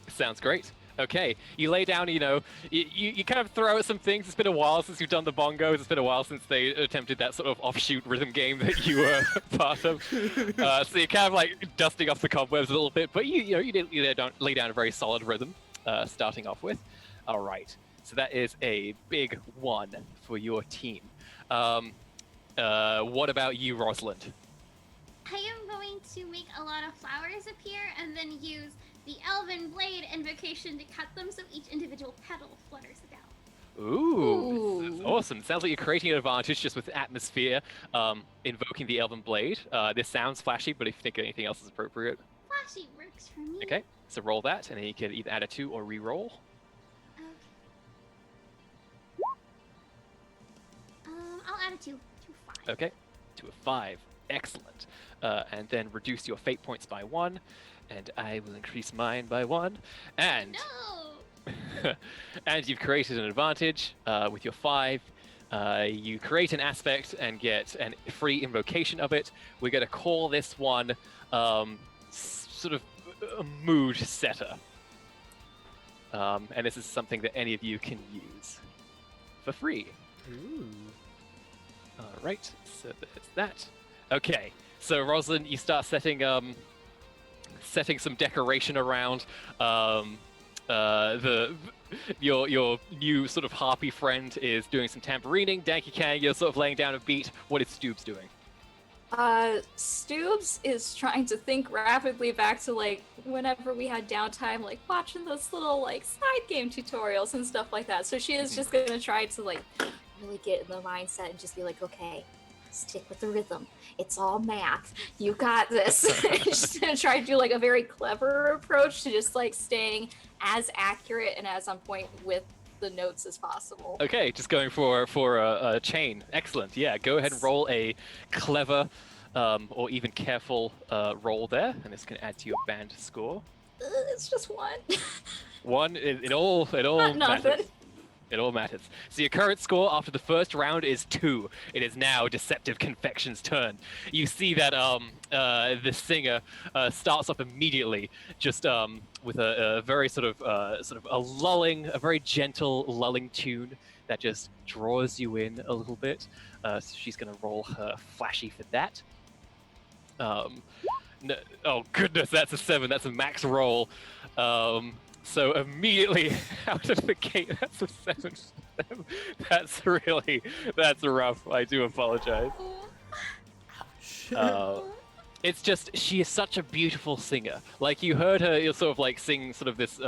Sounds great. Okay, you lay down, you know, you kind of throw out some things. It's been a while since you've done the bongos. It's been a while since they attempted that sort of offshoot rhythm game that you were part of. So you're kind of like dusting off the cobwebs a little bit, but you lay down a very solid rhythm, starting off with. All right, so that is a big 1 for your team. What about you, Rosalind? I am going to make a lot of flowers appear and then use the Elven Blade invocation to cut them so each individual petal flutters down. Ooh, that's Ooh. awesome. It sounds like you're creating an advantage just with atmosphere, invoking the Elven Blade. This sounds flashy, but if you think anything else is appropriate. Flashy works for me. Okay, so roll that, and then you can either add a 2 or re-roll. Okay. I'll add a 2 to 5. Okay, to a 5. Excellent. And then reduce your fate points by 1, and I will increase mine by 1. And No! and you've created an advantage with your 5. You create an aspect and get a free invocation of it. We're going to call this one sort of a mood setter. And this is something that any of you can use for free. Ooh. All right, so there's that. Okay, so Rosalind, you start setting some decoration around. Your new sort of harpy friend is doing some tambourining. Danky Kang, you're sort of laying down a beat. What is Stoobs doing? Stoobs is trying to think rapidly back to like whenever we had downtime, like watching those little like side game tutorials and stuff like that. So she is just gonna try to like really get in the mindset and just be like, okay, stick with the rhythm. It's all math. You got this. Just gonna try to do like a very clever approach to just like staying as accurate and as on point with the notes as possible. Okay, just going for a chain. Excellent. Yeah, go ahead and roll a clever or even careful roll there, and it's going to add to your band score. It's just one. One, it all Not matters. nothing. It all matters. So your current score after the first round is 2. It is now Deceptive Confection's turn. You see that the singer starts up immediately, just with a very sort of a very gentle lulling tune that just draws you in a little bit. So she's gonna roll her flashy for that. No, oh goodness, that's a 7. That's a max roll. So immediately out of the gate, that's a 7. That's rough. I do apologize. It's just, she is such a beautiful singer. Like, you heard her sort of like sing sort of this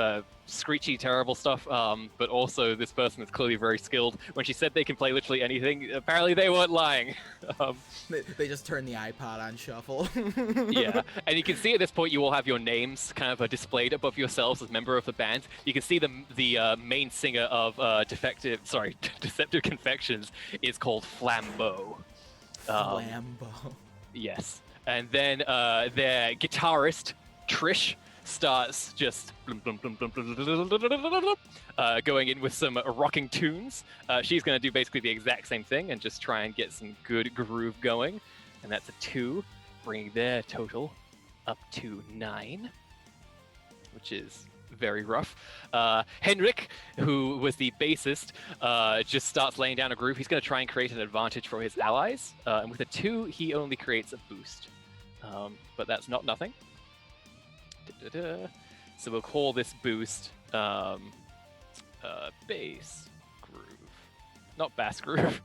screechy, terrible stuff, but also this person is clearly very skilled. When she said they can play literally anything, apparently they weren't lying. They just turn the iPod on shuffle. Yeah, and you can see at this point you all have your names kind of displayed above yourselves as member of the band. You can see the main singer of Deceptive Confections is called Flambeau. Flambeau. Yes. And then their guitarist, Trish, starts just going in with some rocking tunes. She's going to do basically the exact same thing and just try and get some good groove going. And that's a 2, bringing their total up to 9, which is very rough. Henrik, who was the bassist, just starts laying down a groove. He's going to try and create an advantage for his allies. And with a 2, he only creates a boost. But that's not nothing. So we'll call this boost bass groove. Not bass groove.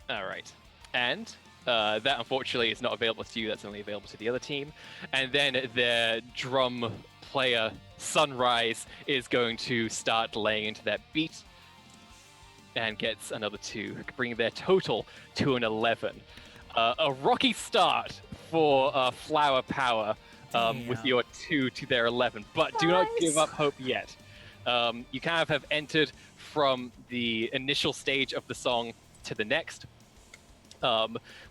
Alright. And that unfortunately is not available to you, that's only available to the other team. And then their drum player, Sunrise, is going to start laying into that beat and gets another 2, bringing their total to an 11. A rocky start for Flower Power with your 2 to their 11, but do not give up hope yet. You kind of have entered from the initial stage of the song to the next,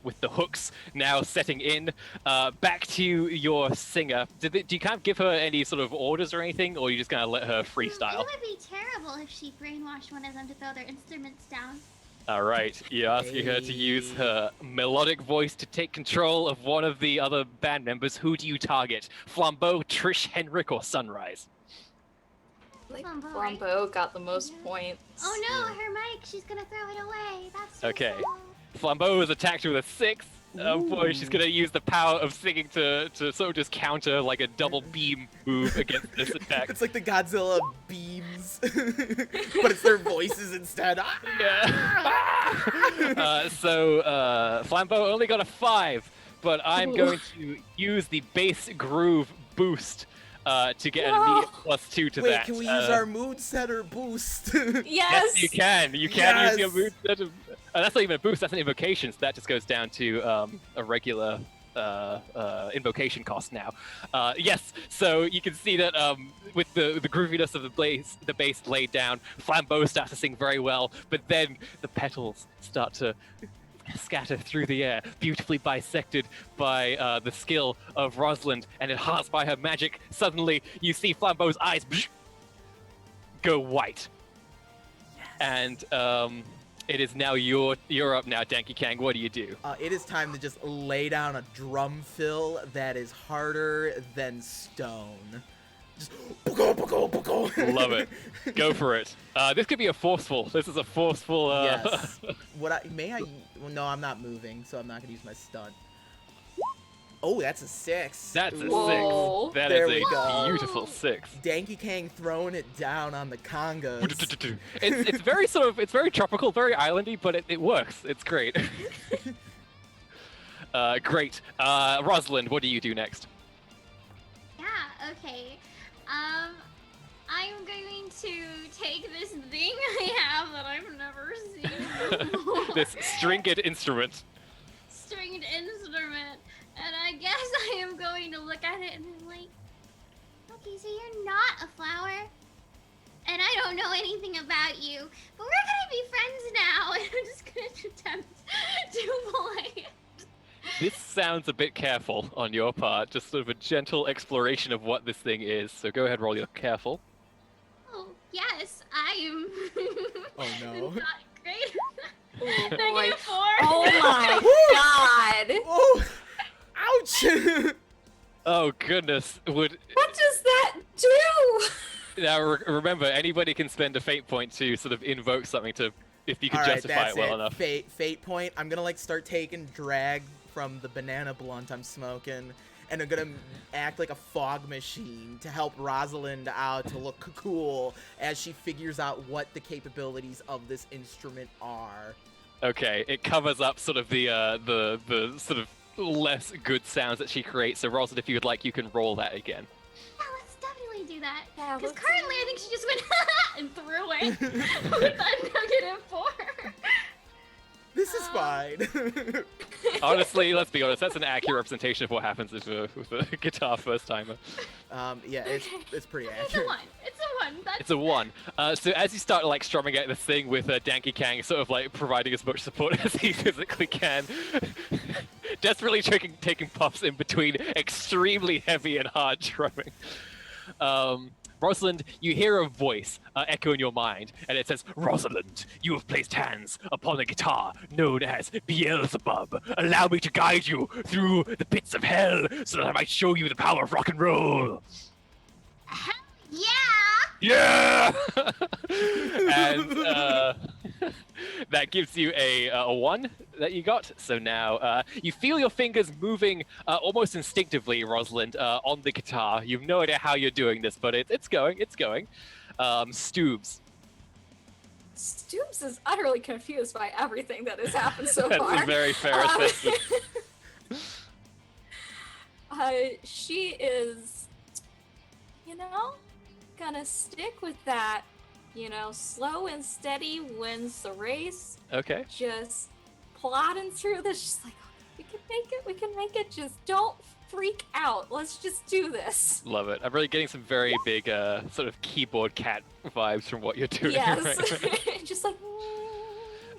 with the hooks now setting in. Back to your singer. Do you kind of give her any sort of orders or anything, or are you just going to let her freestyle? It would be terrible if she brainwashed one of them to throw their instruments down. Alright, you're asking her to use her melodic voice to take control of one of the other band members. Who do you target? Flambeau, Trish, Henrik, or Sunrise? Like Flambeau, right? Flambeau got the most points. Oh no, her mic, she's gonna throw it away. That's so Okay. sad. Flambeau is attacked with a 6. Oh boy, she's gonna use the power of singing to sort of just counter like a double beam move against this attack. It's like the Godzilla beams, but it's their voices instead. Yeah. So Flambeau only got a 5, but I'm going to use the bass groove boost to get an immediate +2 to Wait, that. can we use our mood setter boost? Yes. Yes, you can. You can use your Yes. mood set. That's not even a boost. That's an invocation. So that just goes down to a regular invocation cost now. Yes. So you can see that with the grooviness of the bass laid down, Flambeau starts to sing very well. But then the petals start to scatter through the air, beautifully bisected by the skill of Rosalind, and enhanced by her magic. Suddenly, you see Flambeau's eyes go white, and it is now you're up now, Danky Kang. What do you do? It is time to just lay down a drum fill that is harder than stone. Just Love it. Go for it. This could be a forceful. This is a forceful. Yes. Well, no, I'm not moving, so I'm not gonna use my stunt. Oh, that's a 6. That's a Whoa. 6. That There is we a go. beautiful 6. Danky Kang throwing it down on the congas. It's very sort of, it's very tropical, very islandy, but it works. It's great. Great. Rosalind, what do you do next? Yeah, okay. I'm going to take this thing I have that I've never seen before. This stringed instrument. Stringed instrument. And I guess I am going to look at it and I'm like, okay, so you're not a flower. And I don't know anything about you, but we're gonna be friends now, and I'm just gonna attempt to play. This sounds a bit careful on your part, just sort of a gentle exploration of what this thing is. So go ahead, roll your careful. Oh, yes, I am. Oh, no. Not great. Oh, boy. -4. Oh my god! Oh, ouch! Oh goodness, would What does that do? now remember anybody can spend a fate point to sort of invoke something to if you can All right, justify that's it well it. enough. Fate point. I'm gonna like start taking drag from the banana blunt I'm smoking, and I'm gonna act like a fog machine to help Rosalind out to look cool as she figures out what the capabilities of this instrument are. Okay, it covers up sort of the sort of less good sounds that she creates. So Rosalind, if you would like, you can roll that again. Yeah, let's definitely do that. Yeah, Because let's currently, I think she just went and threw away with that -4. This is fine. Honestly, let's be honest, that's an accurate representation of what happens with a guitar first timer. Yeah, it's pretty It's a accurate. 1. It's a 1. That's It's a 1. So as you start like strumming at this thing with Danky Kang sort of like providing as much support as he physically can, desperately taking puffs in between extremely heavy and hard drumming. Rosalind, you hear a voice echo in your mind, and it says, "Rosalind, you have placed hands upon a guitar known as Beelzebub. Allow me to guide you through the pits of hell so that I might show you the power of rock and roll." yeah. Yeah! And that gives you a 1 that you got. So now you feel your fingers moving almost instinctively, Rosalind, on the guitar. You've no idea how you're doing this, but it's going. Stoobs. Stoops is utterly confused by everything that has happened so That's far. a very fair assessment. She is, gonna stick with that. Slow and steady wins the race. Okay. Just plodding through this. She's like, we can make it. Just don't freak out. Let's just do this. Love it. I'm really getting some very big sort of keyboard cat vibes from what you're doing. Yes. Right? Just like.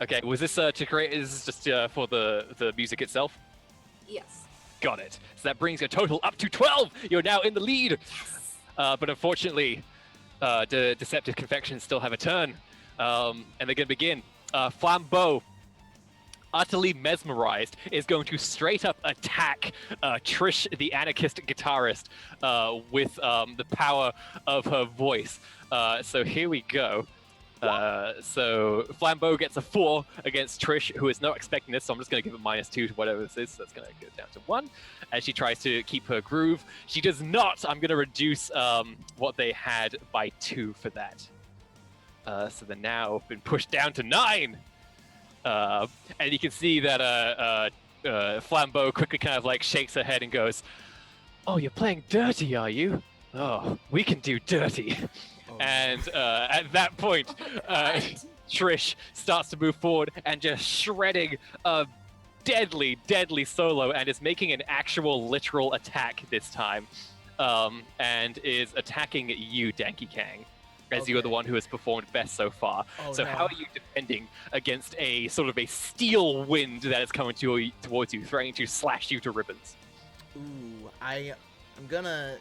Okay, was this to create, is this just for the music itself? Yes. Got it. So that brings your total up to 12. You're now in the lead. But unfortunately, Deceptive Confections still have a turn. And they're going to begin. Flambeau, utterly mesmerized, is going to straight up attack Trish, the anarchist guitarist, with the power of her voice. So here we go. So Flambeau gets a 4 against Trish, who is not expecting this, so I'm just going to give it -2 to whatever this is. So that's going to go down to 1 as she tries to keep her groove. She does not. I'm going to reduce what they had by 2 for that. So they're now been pushed down to 9. And you can see that Flambeau quickly kind of like shakes her head and goes, "Oh, you're playing dirty, are you? Oh, we can do dirty." And at that point, Trish starts to move forward and just shredding a deadly, deadly solo and is making an actual literal attack this time. And is attacking you, Danky Kang, as you are the one who has performed best so far. Oh, So no. how are you defending against a sort of a steel wind that is coming towards you, threatening to slash you to ribbons? Ooh, I'm gonna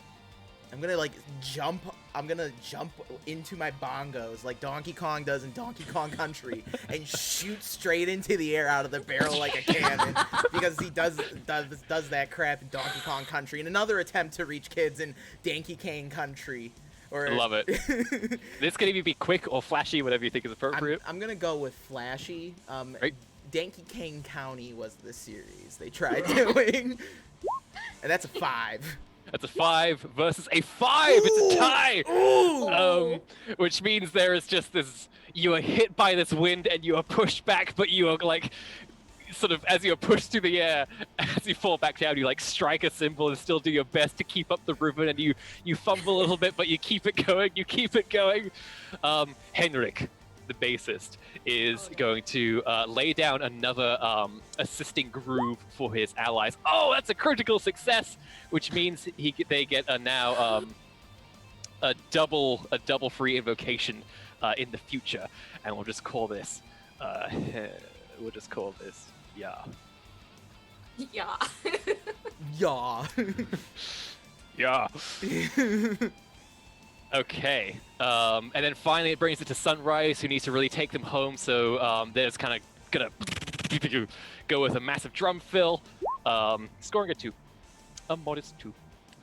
like jump. I'm gonna jump into my bongos like Donkey Kong does in Donkey Kong Country and shoot straight into the air out of the barrel like a cannon because he does that crap in Donkey Kong Country. In another attempt to reach kids in Donkey Kong Country. Or... I love it. This can either be quick or flashy, whatever you think is appropriate. I'm gonna go with flashy. Right. Donkey Kong County was the series they tried doing, and that's a 5. That's a 5 versus a 5. It's a tie. Ooh! Which means there is just this. You are hit by this wind and you are pushed back, but you are like sort of as you're pushed through the air, as you fall back down, you like strike a cymbal and still do your best to keep up the rhythm, and you fumble a little bit, but you keep it going. You keep it going. Henrik, the bassist, is going to lay down another assisting groove for his allies. Oh, that's a critical success, which means they get a double free invocation in the future, and we'll just call this yeah. Yeah. Yeah. Yeah. Okay. And then finally it brings it to Sunrise, who needs to really take them home, so they're just kind of gonna go with a massive drum fill, scoring a 2. A modest 2.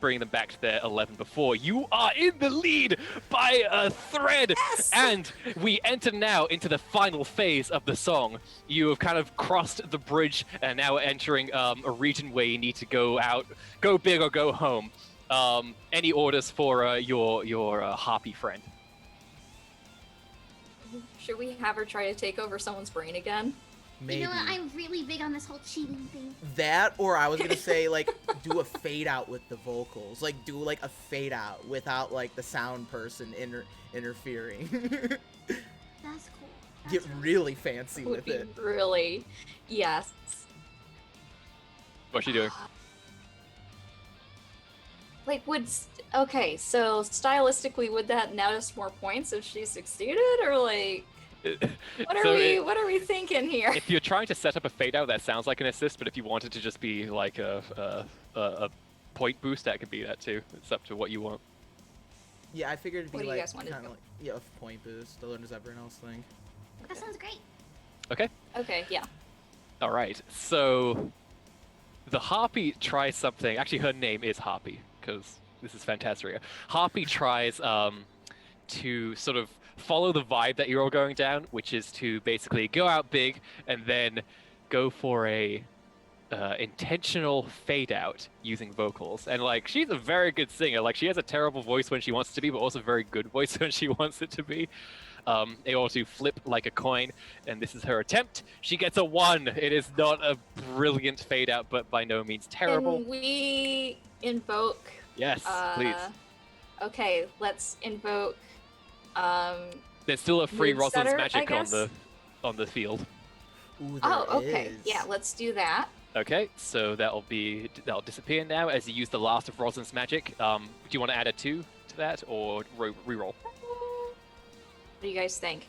Bringing them back to their 11 before. You are in the lead by a thread! Yes! And we enter now into the final phase of the song. You have kind of crossed the bridge and now are entering a region where you need to go big or go home. Any orders for your harpy friend? Should we have her try to take over someone's brain again? Maybe. You know what? I'm really big on this whole cheating thing. That, or I was gonna say, like, do a fade out with the vocals. Like, do, like, a fade out without, like, the sound person interfering. That's cool. Get That's really fancy Would with be it. really, yes. What's she doing? Like, okay, so stylistically, would that net us more points if she succeeded, or like, what are we thinking here? If you're trying to set up a fade out, that sounds like an assist, but if you wanted to just be like a point boost, that could be that too. It's up to what you want. Yeah, I figured it'd be What do you like guys want to kind of do? like a point boost. What does everyone else think? That sounds great. Okay. Okay, yeah. All right. So the Harpy tries something. Actually, her name is Harpy because this is Fantasia. Harpy tries to sort of follow the vibe that you're all going down, which is to basically go out big and then go for a intentional fade out using vocals. And like, she's a very good singer. Like, she has a terrible voice when she wants to be, but also a very good voice when she wants it to be. Able to flip like a coin, and this is her attempt. She gets a 1. It is not a brilliant fade out, but by no means terrible. Can we invoke? Yes, please. Okay, let's invoke. There's still a free Mood Rosalind's Setter, magic I on the field. Ooh, Oh, there okay. is. Yeah, let's do that. Okay, so that'll disappear now as you use the last of Rosalind's magic. Do you want to add a 2 to that or reroll? What do you guys think?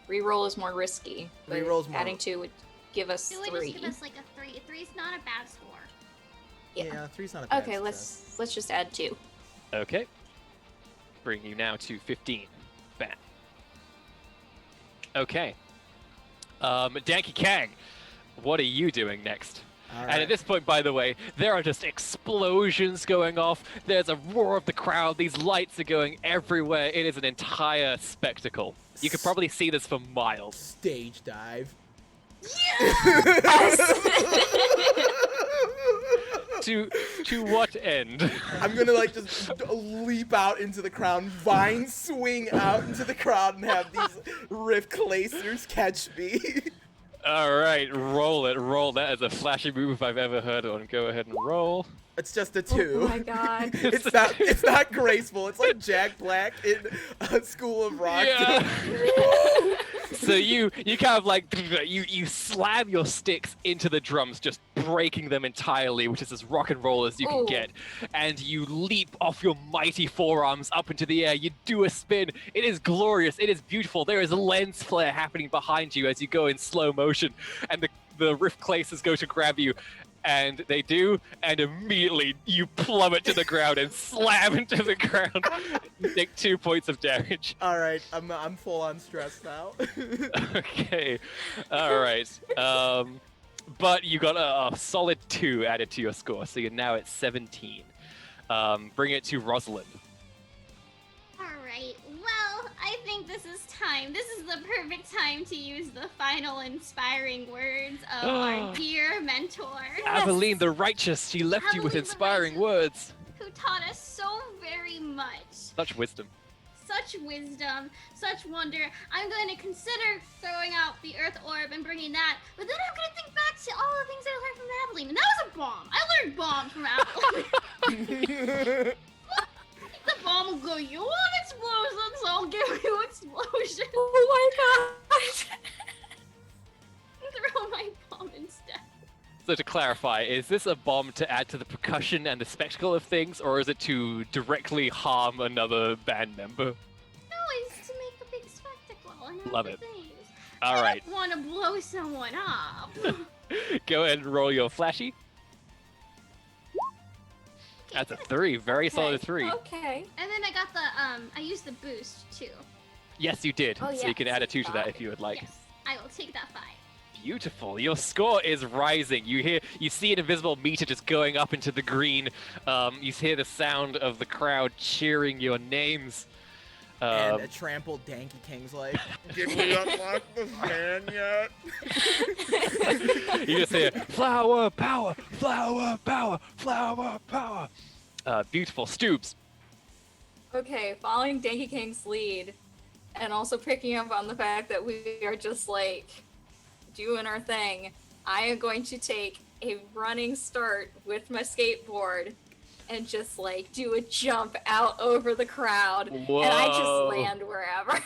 Reroll is more risky. But Reroll's more- adding 2 would give us It would 3. just give us like a 3. 3's not a bad score. Yeah. 3's not a bad Okay, success. let's just add 2. Okay. Bring you now to 15. Bam. Okay. Danky Kang, what are you doing next? All And right. at this point, by the way, there are just explosions going off. There's a roar of the crowd. These lights are going everywhere. It is an entire spectacle. You could probably see this for miles. Stage dive. To what end? I'm gonna like just leap out into the crowd, vine swing out into the crowd, and have these riff placers catch me. All right, roll it. Roll. That is a flashy move if I've ever heard one. Go ahead and roll. It's just a 2. Oh my god. It's not graceful. It's like Jack Black in School of Rock. Yeah. So you kind of like you slam your sticks into the drums, just breaking them entirely, which is as rock and roll as you can Ooh. get. And you leap off your mighty forearms up into the air. You do a spin. It is glorious. It is beautiful. There is a lens flare happening behind you as you go in slow motion, and the riff placers go to grab you. And they do, and immediately you plummet to the ground and slam into the ground. You take 2 points of damage. All right, I'm full on stressed now. Okay, all right. But you got a solid 2 added to your score, so you're now at 17. Bring it to Rosalind. Alright, well, I think this is time. This is the perfect time to use the final inspiring words of our dear mentor. Aveline the Righteous, she left you with Aveline the inspiring Righteous. words. Who taught us so very much. Such wisdom. So such wisdom, such wonder. I'm going to consider throwing out the Earth Orb and bringing that, but then I'm going to think back to all the things I learned from Adeline, and that was a bomb. I learned bombs from Adeline. The bomb will go, you want explosions, I'll give you explosions. Oh my god! Throw my bomb instead. So to clarify, is this a bomb to add to the percussion and the spectacle of things, or is it to directly harm another band member? No, it's to make a big spectacle and Love other it. things. All right, I want to blow someone up. go ahead and roll your flashy. That's a 3, very solid 3. Okay. And then I got the I used the boost too. Yes, you did. Oh, So you can yes, add a 2 to that 5. if you would like. Yes, I will take that 5. Beautiful. Your score is rising. You see an invisible meter just going up into the green. You hear the sound of the crowd cheering your names. And a trampled Danky King's like, did we unlock the fan yet? You just hear flower power, flower power, flower power. Beautiful. Stoobs. Okay, following Danky King's lead, and also picking up on the fact that we are just like doing our thing, I am going to take a running start with my skateboard and just like do a jump out over the crowd, Whoa. and I just land wherever.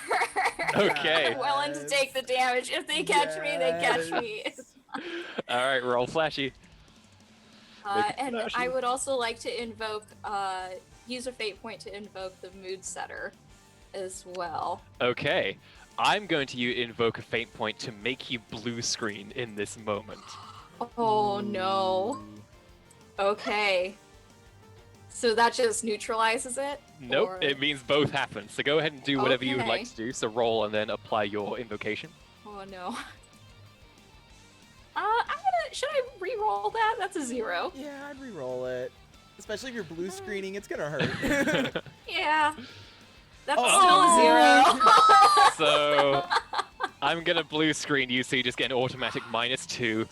Okay. I'm willing to take the damage. If they catch me, they catch me. All right, roll flashy. Make it And flashy. I would also like to invoke, use a fate point to invoke the mood setter as well. Okay. I'm going to invoke a faint point to make you blue screen in this moment. Oh no. Okay. So that just neutralizes it? Nope, Or- it means both happen. So go ahead and do whatever you would like Okay. to do. So roll and then apply your invocation. Oh no. Should I re-roll that? That's a 0. Yeah, I'd re-roll it. Especially if you're blue screening, it's gonna hurt. Yeah. That's Oh. still a 0. So I'm gonna blue screen you, so you just get an automatic -2,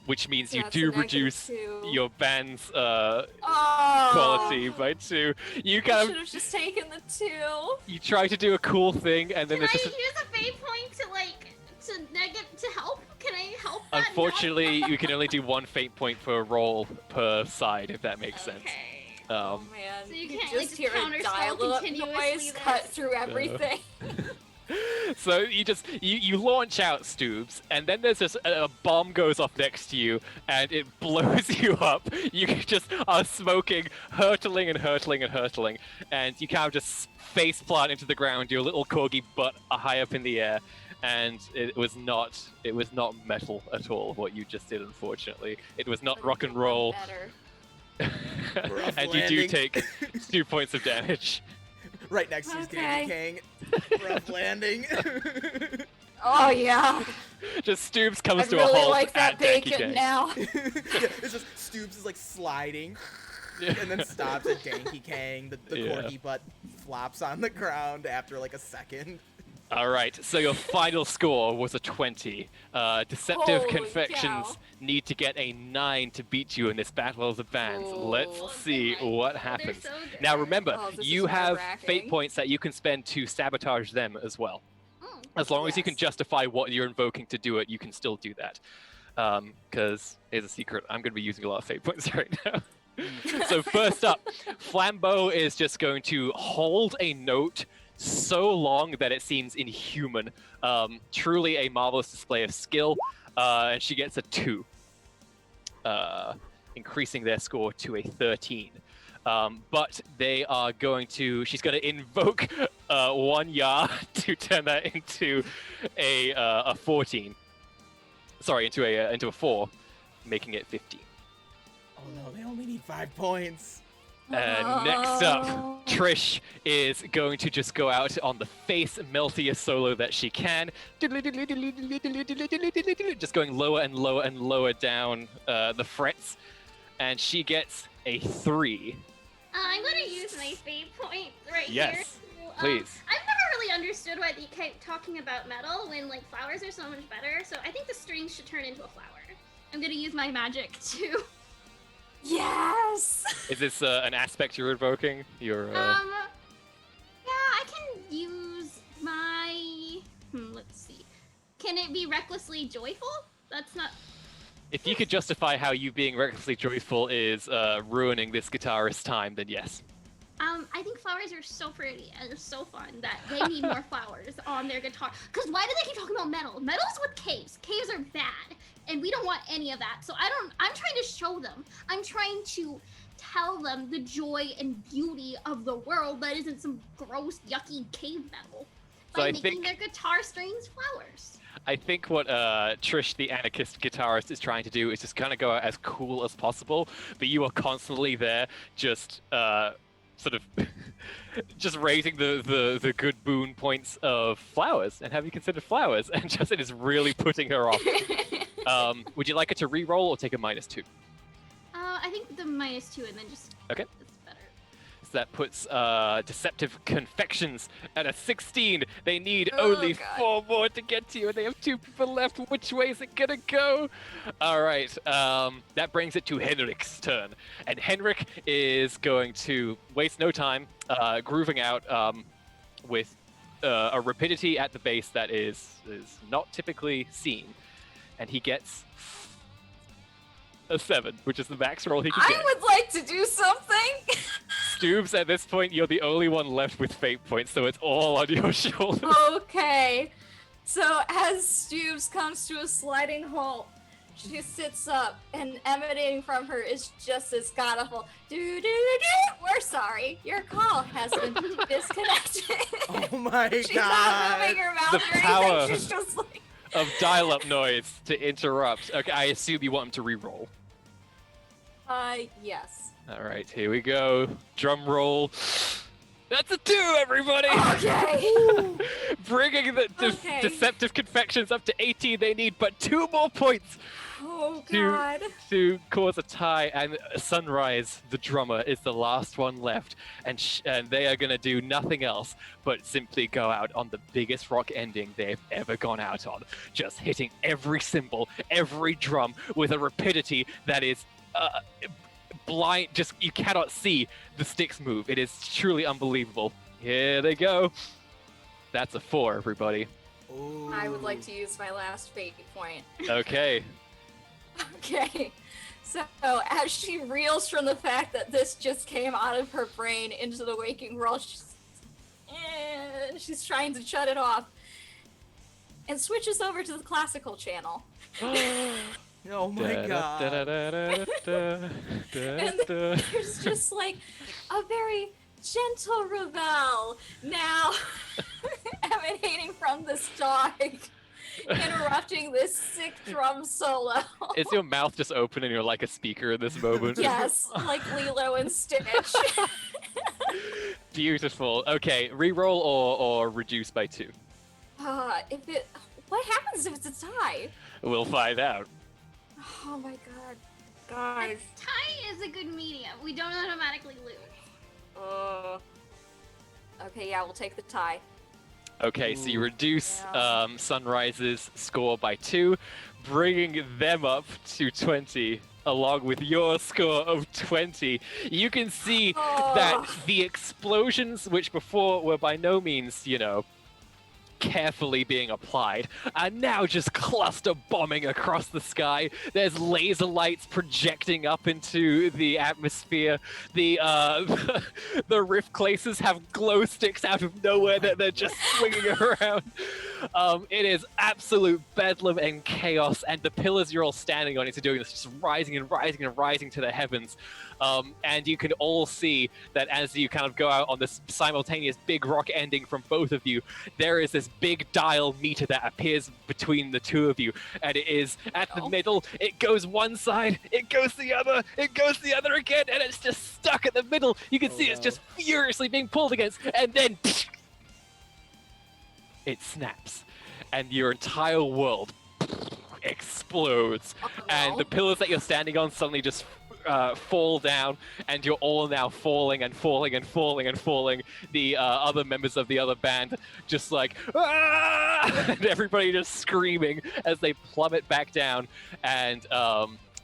which means you That's a do negative reduce 2. your band's Oh. quality by 2. You I kind should of have just taken the 2. you try to do a cool thing, and then Can I there's use just a fate point to help? Can I help that? unfortunately you can only do 1 fate point per roll per side, if that makes sense. Okay. Oh man. So you could can't, like, just hear a counterspell dial-up continuously noise then? cut through everything. So you launch out, Stoobs, and then there's just a bomb goes off next to you, and it blows you up. You just are smoking, hurtling and hurtling and hurtling, and you kind of just face plant into the ground, your little corgi butt high up in the air, and it was not metal at all what you just did. Unfortunately, it was not rock and roll, Better. Rough and you do landing. take 2 points of damage. Right next to his Danky King. Rough landing. Oh yeah. Just Stoobs comes I to a really halt like that at Danky bacon Kang. now. Yeah, it's just Stoops is like sliding and then stops at Danky Kang. The Yeah. corgi butt flops on the ground after like a second. All right, so your final score was a 20. Deceptive Holy Confections cow. need to get a 9 to beat you in this battle of the bands. Let's Ooh. see what happens. So good. Now remember, Oh, this you is have nerve-wracking. fate points that you can spend to sabotage them as well. Oh, As long as you can Yes. justify what you're invoking to do it, you can still do that. Because here's a secret, I'm going to be using a lot of fate points right now. So first up, Flambeau is just going to hold a note so long that it seems inhuman. Truly a marvelous display of skill, and she gets a 2, increasing their score to a 13. But they are going to. She's going to invoke 1 yard to turn that into a 14. Sorry, into a 4, making it 15. Oh no, they only need 5 points. And next up, Oh. Trish is going to just go out on the face meltiest solo that she can. Just going lower and lower and lower down the frets. And she gets a 3. I'm gonna use my fate point right Yes, here. to, please. I've never really understood why they keep talking about metal when like flowers are so much better. So I think the strings should turn into a flower. I'm gonna use my magic to. Yes. Is this an aspect you're invoking? Your Yeah, I can Can it be recklessly joyful? That's not. If you could justify how you being recklessly joyful is ruining this guitarist's time, then yes. I think flowers are so pretty and so fun that they need more flowers on their guitar. Because why do they keep talking about metal? Metal's with caves. Caves are bad, and we don't want any of that. So I'm trying to show them. I'm trying to tell them the joy and beauty of the world that isn't some gross, yucky cave metal So by I making think- their guitar strings flowers. I think what Trish, the anarchist guitarist, is trying to do is just kind of go out as cool as possible, but you are constantly there, just sort of just raising the good boon points of flowers. And have you considered flowers? And Justin is really putting her off. Would you like her to re-roll or take a -2? I think the -2 and then just. Okay. It's better. So that puts Deceptive Confections at a 16. They need Oh, only God. 4 more to get to you, and they have 2 people left. Which way is it gonna go? All right, that brings it to Henrik's turn. And Henrik is going to waste no time grooving out with a rapidity at the base that is not typically seen. And he gets a 7, which is the max roll he can get. I would like to do something. Stoobs, at this point, you're the only one left with fate points, so it's all on your shoulders. Okay. So as Stoobs comes to a sliding halt, she sits up, and emanating from her is just this godful do. We're sorry, your call has been disconnected. Oh my She's not moving god. her mouth The or power. anything. She's just like, Of dial-up noise to interrupt. Okay, I assume you want him to re-roll. yes. All right, here we go. Drum roll. That's a 2, everybody! Okay. Bringing the Okay. Deceptive Confections up to 18. They need but 2 more points Oh to God. to cause a tie, and Sunrise, the drummer, is the last one left, and they are gonna do nothing else but simply go out on the biggest rock ending they've ever gone out on, just hitting every cymbal, every drum with a rapidity that is blind. Just you cannot see the sticks move. It is truly unbelievable. Here they go. That's a 4, everybody. I would like Ooh. to use my last fate point. Okay. Okay. So as she reels from the fact that this just came out of her brain into the waking world, she's trying to shut it off and switches over to the classical channel. Oh my god. And there's just like a very gentle Ravel now emanating from this dog, interrupting this sick drum solo. Is your mouth just open and you're like a speaker in this moment? Yes, like Lilo and Stitch. Beautiful. Okay, reroll or reduce by 2. What happens if it's a tie? We'll find out. Oh my god. Guys. Tie is a good medium. We don't automatically lose. Okay, yeah, we'll take the tie. Okay, so you Ooh. reduce Yeah. Sunrise's score by 2, bringing them up to 20, along with your score of 20. You can see that Oh. the explosions, which before were by no means, carefully being applied, are now just cluster bombing across the sky. There's laser lights projecting up into the atmosphere. The the rift places have glow sticks out of nowhere that they're just swinging around. It is absolute bedlam and chaos, and the pillars you're all standing on is doing this, just rising and rising and rising to the heavens. And you can all see that as you kind of go out on this simultaneous big rock ending from both of you, there is this big dial meter that appears between the two of you, and it is at the Oh. middle. It goes one side, it goes the other, it goes the other again, and it's just stuck at the middle. You can Oh, see it's no. just furiously being pulled against, and then it snaps, and your entire world explodes. And the pillars that you're standing on suddenly just fall down, and you're all now falling and falling and falling and falling. The other members of the other band just like, "Ah!" and everybody just screaming as they plummet back down, and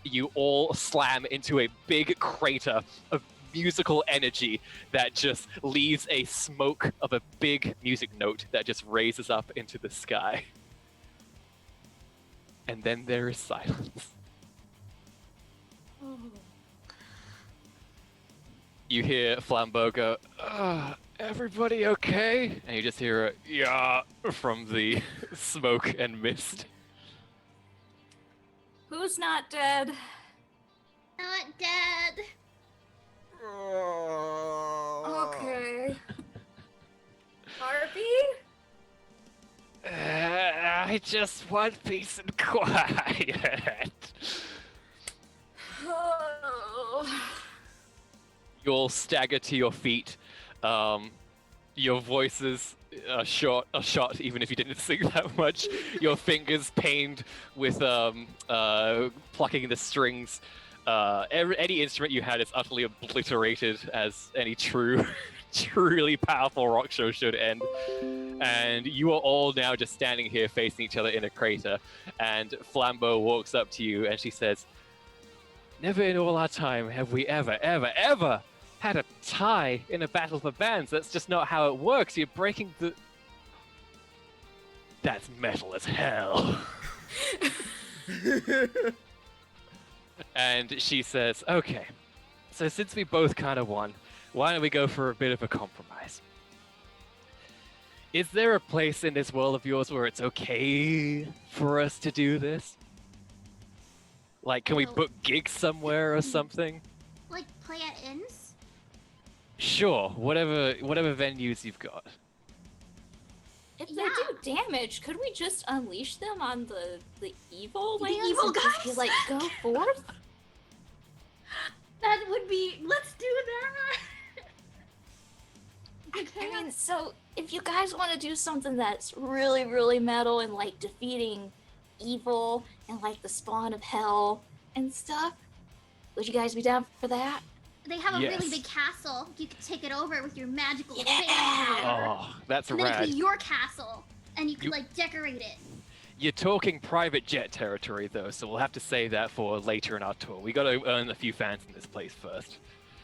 you all slam into a big crater of musical energy that just leaves a smoke of a big music note that just raises up into the sky. and then there is silence. You hear Flambeau go, everybody okay? And you just hear a yeah from the smoke and mist. Who's not dead? Not dead. Okay. Harvey? I just want peace and quiet. Oh. You all stagger to your feet. Your voices are shot, even if you didn't sing that much. Your fingers pained with plucking the strings. Any instrument you had is utterly obliterated, as any truly powerful rock show should end. And you are all now just standing here facing each other in a crater. And Flambeau walks up to you and she says, "Never in all our time have we ever had a tie in a battle for bands. That's just not how it works. You're breaking the... That's metal as hell." And she says, "Okay, so since we both kind of won, why don't we go for a bit of a compromise? Is there a place in this world of yours where it's okay for us to do this? Like, can we Well- book gigs somewhere or something?" Like play at inns? Sure, whatever venues you've got. If Yeah. they do damage, could we just unleash them on the evil The lands? evil and just be guys? like, go forth? That would be. Let's do that. I mean, so if you guys want to do something that's really, really metal and like defeating evil and like the spawn of hell and stuff, would you guys be down for that? They have a Yes. really big castle. You could take it over with your magical Yeah. fan power. Oh, that's And then it rad. could be your castle, and you could You- like decorate it. You're talking private jet territory, though, so we'll have to save that for later in our tour. We gotta earn a few fans in this place first.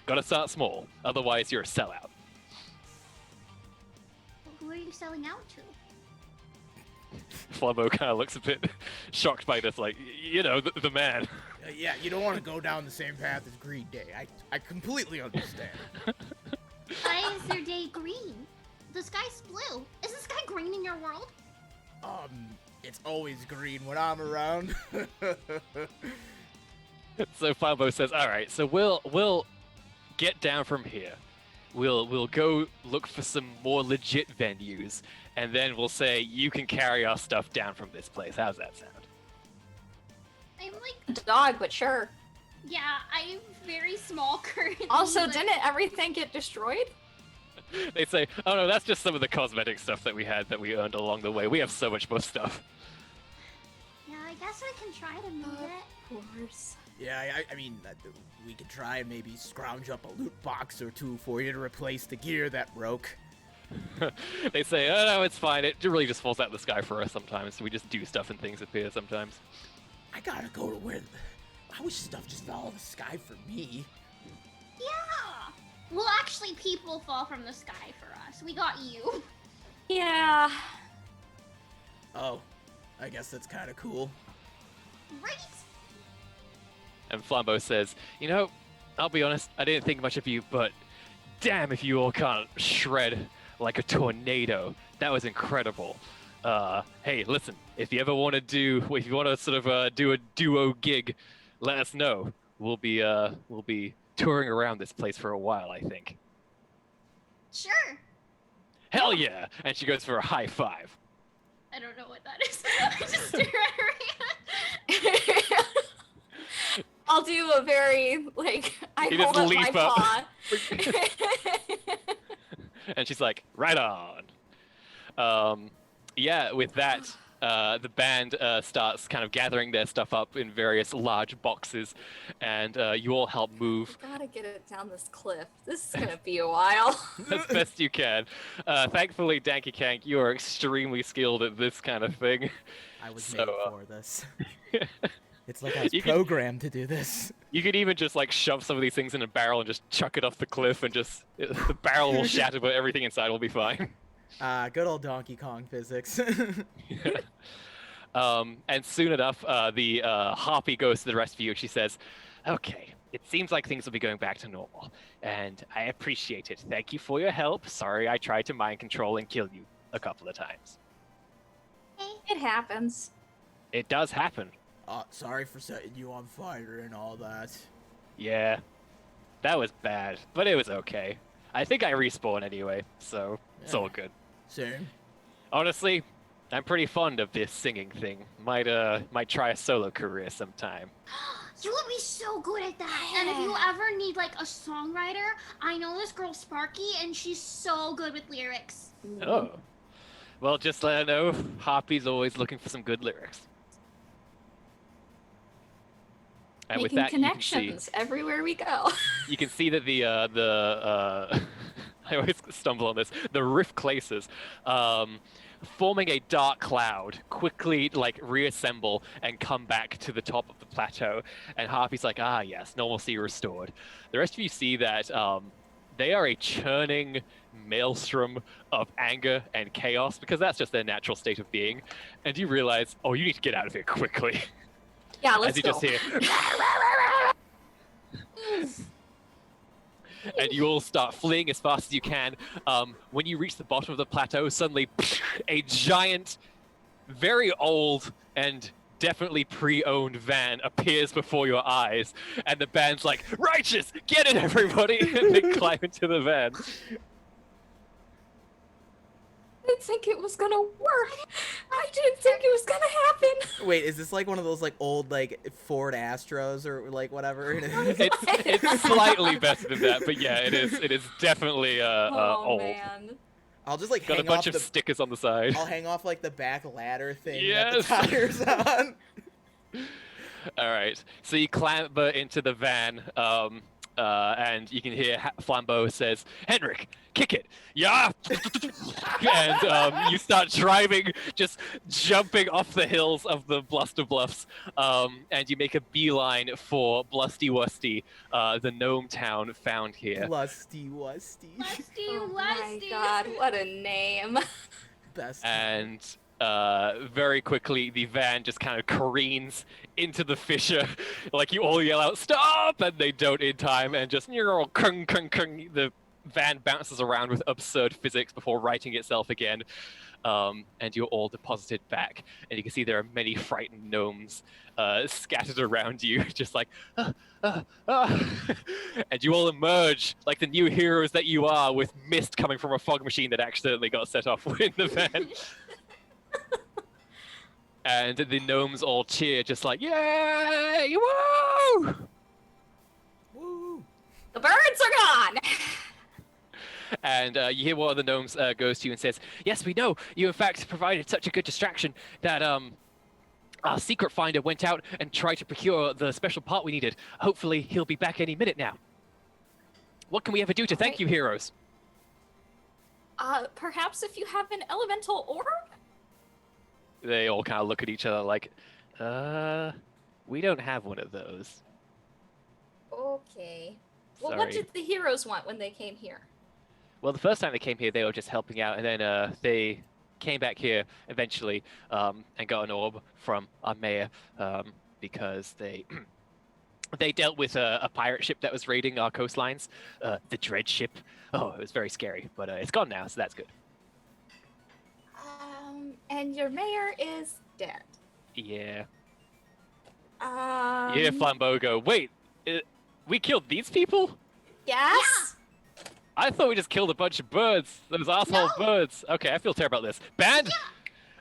Gotta start small, otherwise you're a sellout. Who are you selling out to? Flambeau kind of looks a bit shocked by this, like, you know, the man. Yeah, you don't want to go down the same path as Green Day. I completely understand. Why is your day green? The sky's blue. Is the sky green in your world? It's always green when I'm around. So Flambeau says, "All right, so we'll get down from here. We'll go look for some more legit venues, and then we'll say you can carry our stuff down from this place. How's that sound?" I'm like, Dog, but sure. yeah, I'm very small currently. Also, but- didn't everything get destroyed? They say, "Oh no, that's just some of the cosmetic stuff that we had that we earned along the way. We have so much more stuff." Yeah, I guess I can try to move it. Of course. Yeah, I mean, we could try and maybe scrounge up a loot box or two for you to replace the gear that broke. They say, "Oh no, it's fine. It really just falls out of the sky for us sometimes. We just do stuff and things appear sometimes." I gotta go to where... I wish stuff just fell out of the sky for me. Yeah. Well, actually, people fall from the sky for us. We got you. Yeah. Oh, I guess that's kind of cool. Right? And Flambeau says, "You know, I'll be honest, I didn't think much of you, but damn if you all can't shred like a tornado. That was incredible. Hey, listen, if you ever want to do sort of do a duo gig, let us know. We'll be touring around this place for a while, I think." Sure. Hell yeah! And she goes for a high five. I don't know what that is. I just stare at her. I'll do a very, like, I You just hold up my leap up. paw. And she's like, "Right on." Yeah, with that, the band starts kind of gathering their stuff up in various large boxes, and you all help move Gotta get it down this cliff. This is gonna be a while. as best you can. Thankfully, Danky Kank, you are extremely skilled at this kind of thing. I was So, made for this. It's like I was You can- programmed to do this. You could even just like shove some of these things in a barrel and just chuck it off the cliff, and just the barrel will shatter, but everything inside will be fine. Good old Donkey Kong physics. And soon enough, the harpy goes to the rest of you and she says, "Okay, it seems like things will be going back to normal, and I appreciate it. Thank you for your help. Sorry I tried to mind control and kill you a couple of times. It happens. It does happen. Sorry for setting you on fire and all that. Yeah, that was bad, but it was okay. I think I respawn anyway, so it's all good. Same. Honestly, I'm pretty fond of this singing thing. Might try a solo career sometime. You would be so good at that. And if you ever need like a songwriter, I know this girl Sparky, and she's so good with lyrics. Oh. Well, just let her know, Harpy's always looking for some good lyrics. And Making with that, connections everywhere we go. you can see that the I always stumble on this. The rift classes, forming a dark cloud, quickly like reassemble and come back to the top of the plateau. And Harpy's like, "Ah, yes, normalcy restored." The rest of you see that they are a churning maelstrom of anger and chaos because that's just their natural state of being. And you realize, oh, you need to get out of here quickly. Yeah, let's As you go. just hear. And you all start fleeing as fast as you can. When you reach the bottom of the plateau, suddenly a giant, very old, and definitely pre-owned van appears before your eyes. And the band's like, "Righteous! Get it, everybody!" And they climb into the van. I didn't think it was gonna work. I didn't think it was gonna happen. Wait, is this like one of those like old like Ford Astros or like whatever? It's slightly better than that, but yeah, it is definitely Oh old. man. I'll just like Got a hang bunch off of the. stickers on the side. I'll hang off like the back ladder thing Yes. that the tires on. All right, so you clamber into the van, and you can hear Flambeau says, "Henrik, kick it, yeah!" And you start driving, just jumping off the hills of the Bluster Bluffs, and you make a beeline for Blusty Wusty, the gnome town found here. Lusty Wusty. Lusty, Oh my lusty. god, what a name. Best. And very quickly the van just kind of careens into the fissure. Like you all yell out, "Stop!" and they don't in time, and just kung, kung, kung, the van bounces around with absurd physics before righting itself again. And you're all deposited back, and you can see there are many frightened gnomes scattered around you, just like, and you all emerge like the new heroes that you are, with mist coming from a fog machine that accidentally got set off in the van. And the gnomes all cheer, just like, "Yay! Woo!" Woo. The birds are gone. And you hear one of the gnomes goes to you and says, "Yes, we know. You, in fact, provided such a good distraction that our secret finder went out and tried to procure the special part we needed. Hopefully, he'll be back any minute now. What can we ever do to thank you, heroes?" Perhaps if you have an elemental orb? They all kind of look at each other like, we don't have one of those. Okay. Well, Sorry. what did the heroes want when they came here? Well, the first time they came here, they were just helping out, and then they came back here eventually and got an orb from our mayor because they they dealt with a pirate ship that was raiding our coastlines, the Dread Ship. Oh, it was very scary, but it's gone now, so that's good. And your mayor is dead. Yeah. Um, Yeah, Flambeau go, "Wait, we killed these people? Yes? I thought we just killed a bunch of birds. Those asshole birds. Okay, I feel terrible about this. Band?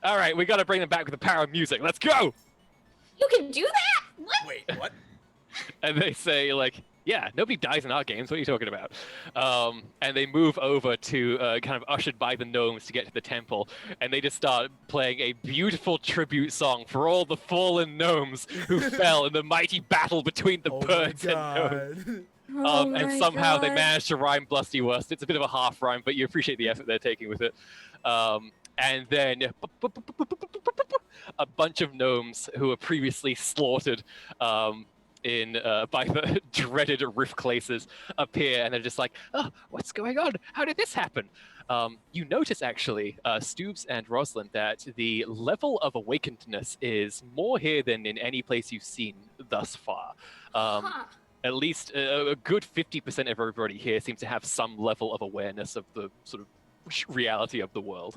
All right, we gotta bring them back with the power of music. Let's go!" You can do that? What? Wait, what? And they say, like, "Yeah, nobody dies in our games. What are you talking about?" And they move over to kind of ushered by the gnomes to get to the temple, and they just start playing a beautiful tribute song for all the fallen gnomes who fell in the mighty battle between the Oh my birds and gnomes. God. Oh And my somehow they God. managed to rhyme Blusty Wurst. It's a bit of a half rhyme, but you appreciate the effort they're taking with it. And then a bunch of gnomes who were previously slaughtered in by the dreaded Rift Classes appear, and they're just like, "Oh, what's going on? How did this happen?" You notice actually, Stoobs and Rosalind, that the level of awakenedness is more here than in any place you've seen thus far. Huh. At least a good 50% of everybody here seems to have some level of awareness of the sort of reality of the world.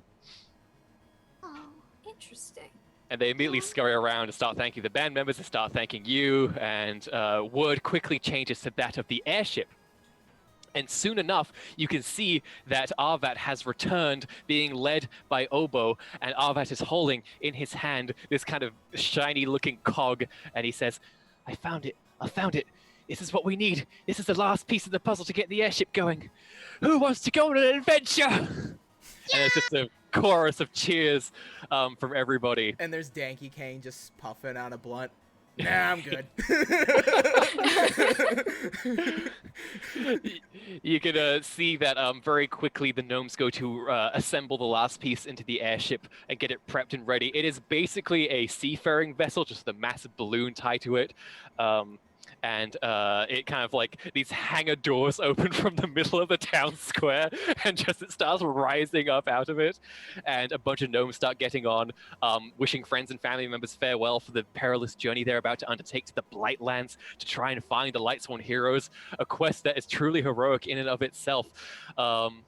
Oh. Interesting. And they immediately scurry around and start thanking the band members and start thanking you, and word quickly changes to that of the airship. And soon enough, you can see that Arvat has returned, being led by Obo, and Arvat is holding in his hand this kind of shiny-looking cog, and he says, I found it. This is what we need. This is the last piece of the puzzle to get the airship going. Who wants to go on an adventure? And it's just a chorus of cheers from everybody. And there's Danky Kane just puffing on a blunt. Nah, I'm good. You can see that very quickly the gnomes go to assemble the last piece into the airship and get it prepped and ready. It is basically a seafaring vessel, just a massive balloon tied to it. And it kind of like these hangar doors open from the middle of the town square, and just it starts rising up out of it, and a bunch of gnomes start getting on, wishing friends and family members farewell for the perilous journey they're about to undertake to the Blightlands to try and find the Lightsworn heroes, a quest that is truly heroic in and of itself,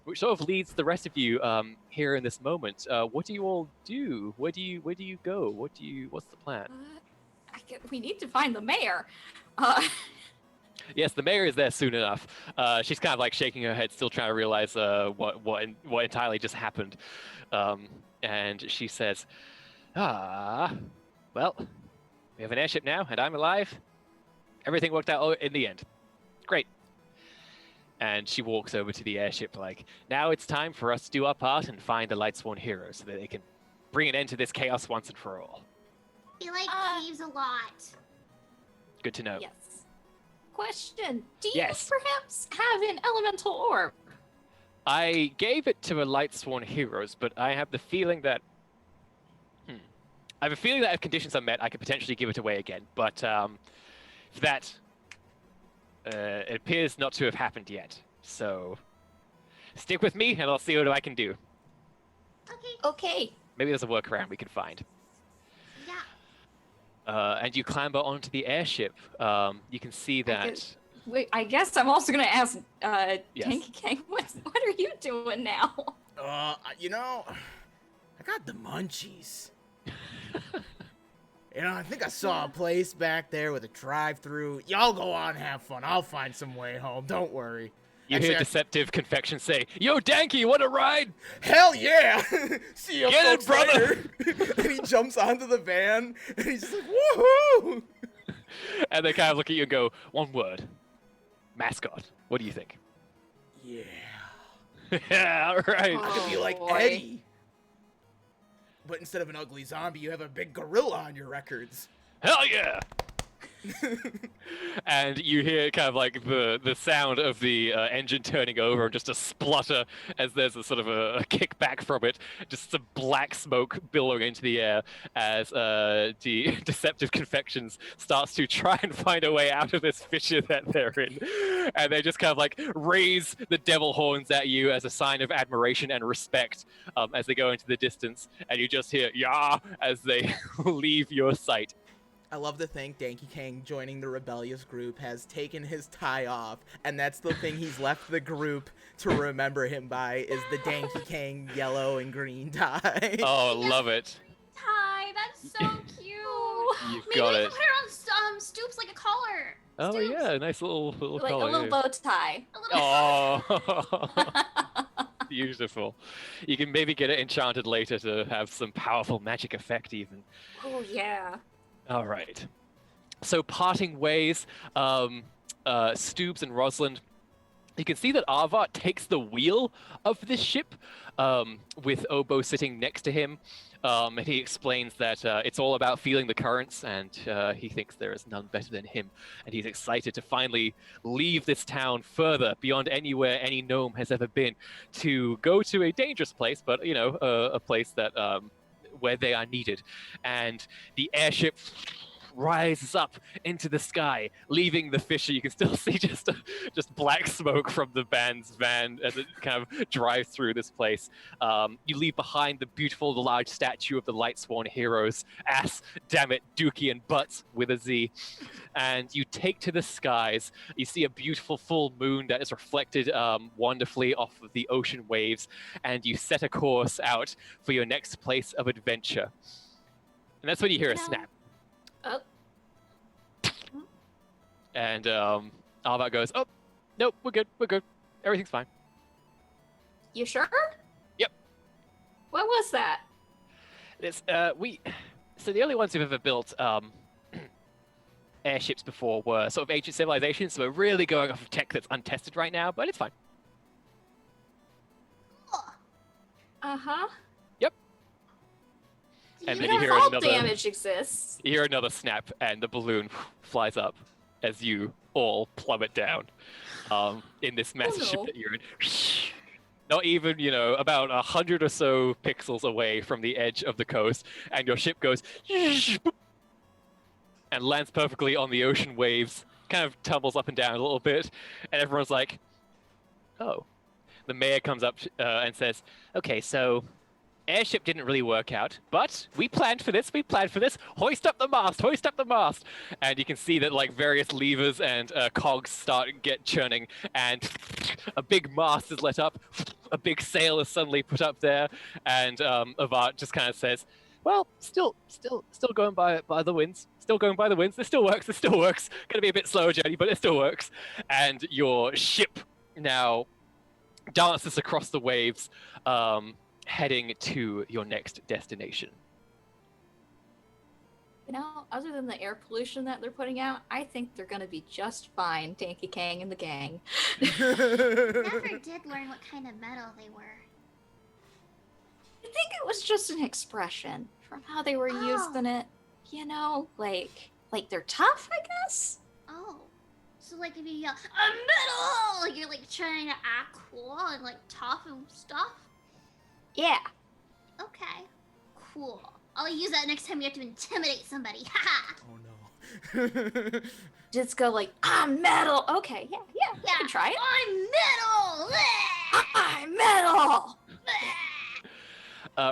which sort of leads the rest of you here in this moment. What do you all do? Where do you go? What's the plan? We need to find the mayor. Yes, the mayor is there soon enough. She's kind of like shaking her head, still trying to realize what entirely just happened. And she says, well, we have an airship now, and I'm alive. Everything worked out in the end. Great. And she walks over to the airship like, now it's time for us to do our part and find the Lightsworn heroes so that they can bring an end to this chaos once and for all. He like thieves a lot. Good to know. Yes. Question. Do you Yes. perhaps have an elemental orb? I gave it to a Lightsworn heroes, but I have the feeling that... I have a feeling that if conditions are met, I could potentially give it away again. But that it appears not to have happened yet. So stick with me, and I'll see what I can do. Okay. Okay. Maybe there's a workaround we can find. Yeah. And you clamber onto the airship. You can see that... Wait, I guess I'm also gonna ask Yes. Danky Kang, what are you doing now? You know, I got the munchies. You know, I think I saw a place back there with a drive-through. Y'all go on and have fun. I'll find some way home. Don't worry. You Actually, hear Deceptive Confection say, Yo, Danky, want a ride? Hell yeah! See you Get it, folks brother! later. And he jumps onto the van, and he's just like, woohoo! And they kind of look at you and go, one word. Mascot. What do you think? Yeah. Yeah, all right. I could be Oh, like boy. Eddie. But instead of an ugly zombie, you have a big gorilla on your records. Hell yeah! And you hear kind of like the sound of the engine turning over and just a splutter as there's a sort of a kickback from it, just some black smoke billowing into the air as the Deceptive Confections starts to try and find a way out of this fissure that they're in. And they just kind of like raise the devil horns at you as a sign of admiration and respect as they go into the distance, and you just hear "Yah" as they leave your sight. I love to think Danky Kang joining the rebellious group has taken his tie off, and that's the thing he's left the group to remember him by is the Danky Kang yellow and green tie. Oh, love it. Ty, that's so cute. You've Maybe got we it. can put it on Stoops like a collar. Oh Stoops. yeah, nice little Like color. a little here. bow tie. A little Oh, beautiful. You can maybe get it enchanted later to have some powerful magic effect even. Oh yeah. All right. So parting ways, Stoobs and Rosalind. You can see that Arvat takes the wheel of this ship, with Obo sitting next to him. And he explains that it's all about feeling the currents, and he thinks there is none better than him. And he's excited to finally leave this town further beyond anywhere any gnome has ever been, to go to a dangerous place, but you know, a place that where they are needed. And the airship rises up into the sky, leaving the fissure. You can still see just black smoke from the band's van as it kind of drives through this place. You leave behind the beautiful, the large statue of the Lightsworn heroes, Ass, Dammit, Dookie, and Butts with a Z. And you take to the skies. You see a beautiful full moon that is reflected wonderfully off of the ocean waves, and you set a course out for your next place of adventure. And that's when you hear a snap. Oh. And Alvat goes, "Oh, nope, we're good. Everything's fine." You sure? Yep. What was that? It's so the only ones who've ever built airships before were sort of ancient civilizations, so we're really going off of tech that's untested right now, but it's fine. Uh-huh. And You then you know, hear Fall another damage exists. You hear another snap, and the balloon flies up as you all plummet down in this massive ship no. that you're in. Not even, about 100 or so pixels away from the edge of the coast, and your ship goes and lands perfectly on the ocean waves, kind of tumbles up and down a little bit, and everyone's like, "Oh." The mayor comes up and says, "Okay, so airship didn't really work out, but we planned for this. Hoist up the mast. And you can see that like various levers and cogs get churning, and a big mast is let up. A big sail is suddenly put up there, and Avat just kind of says, "Well, still going by the winds. This still works. Gonna be a bit slower journey, but it still works." And your ship now dances across the waves, heading to your next destination. Other than the air pollution that they're putting out, I think they're gonna be just fine, Danky Kang and the gang. never did learn what kind of metal they were. I think it was just an expression from how they were using it. Like they're tough, I guess? Oh. So like if you yell, "A metal!" like you're like trying to act cool and like tough and stuff? Yeah. Okay. Cool. I'll use that next time we have to intimidate somebody. Haha. Oh no. Just go like, "I'm metal." Okay, yeah, Yeah. I can try it. I'm metal! I'm metal!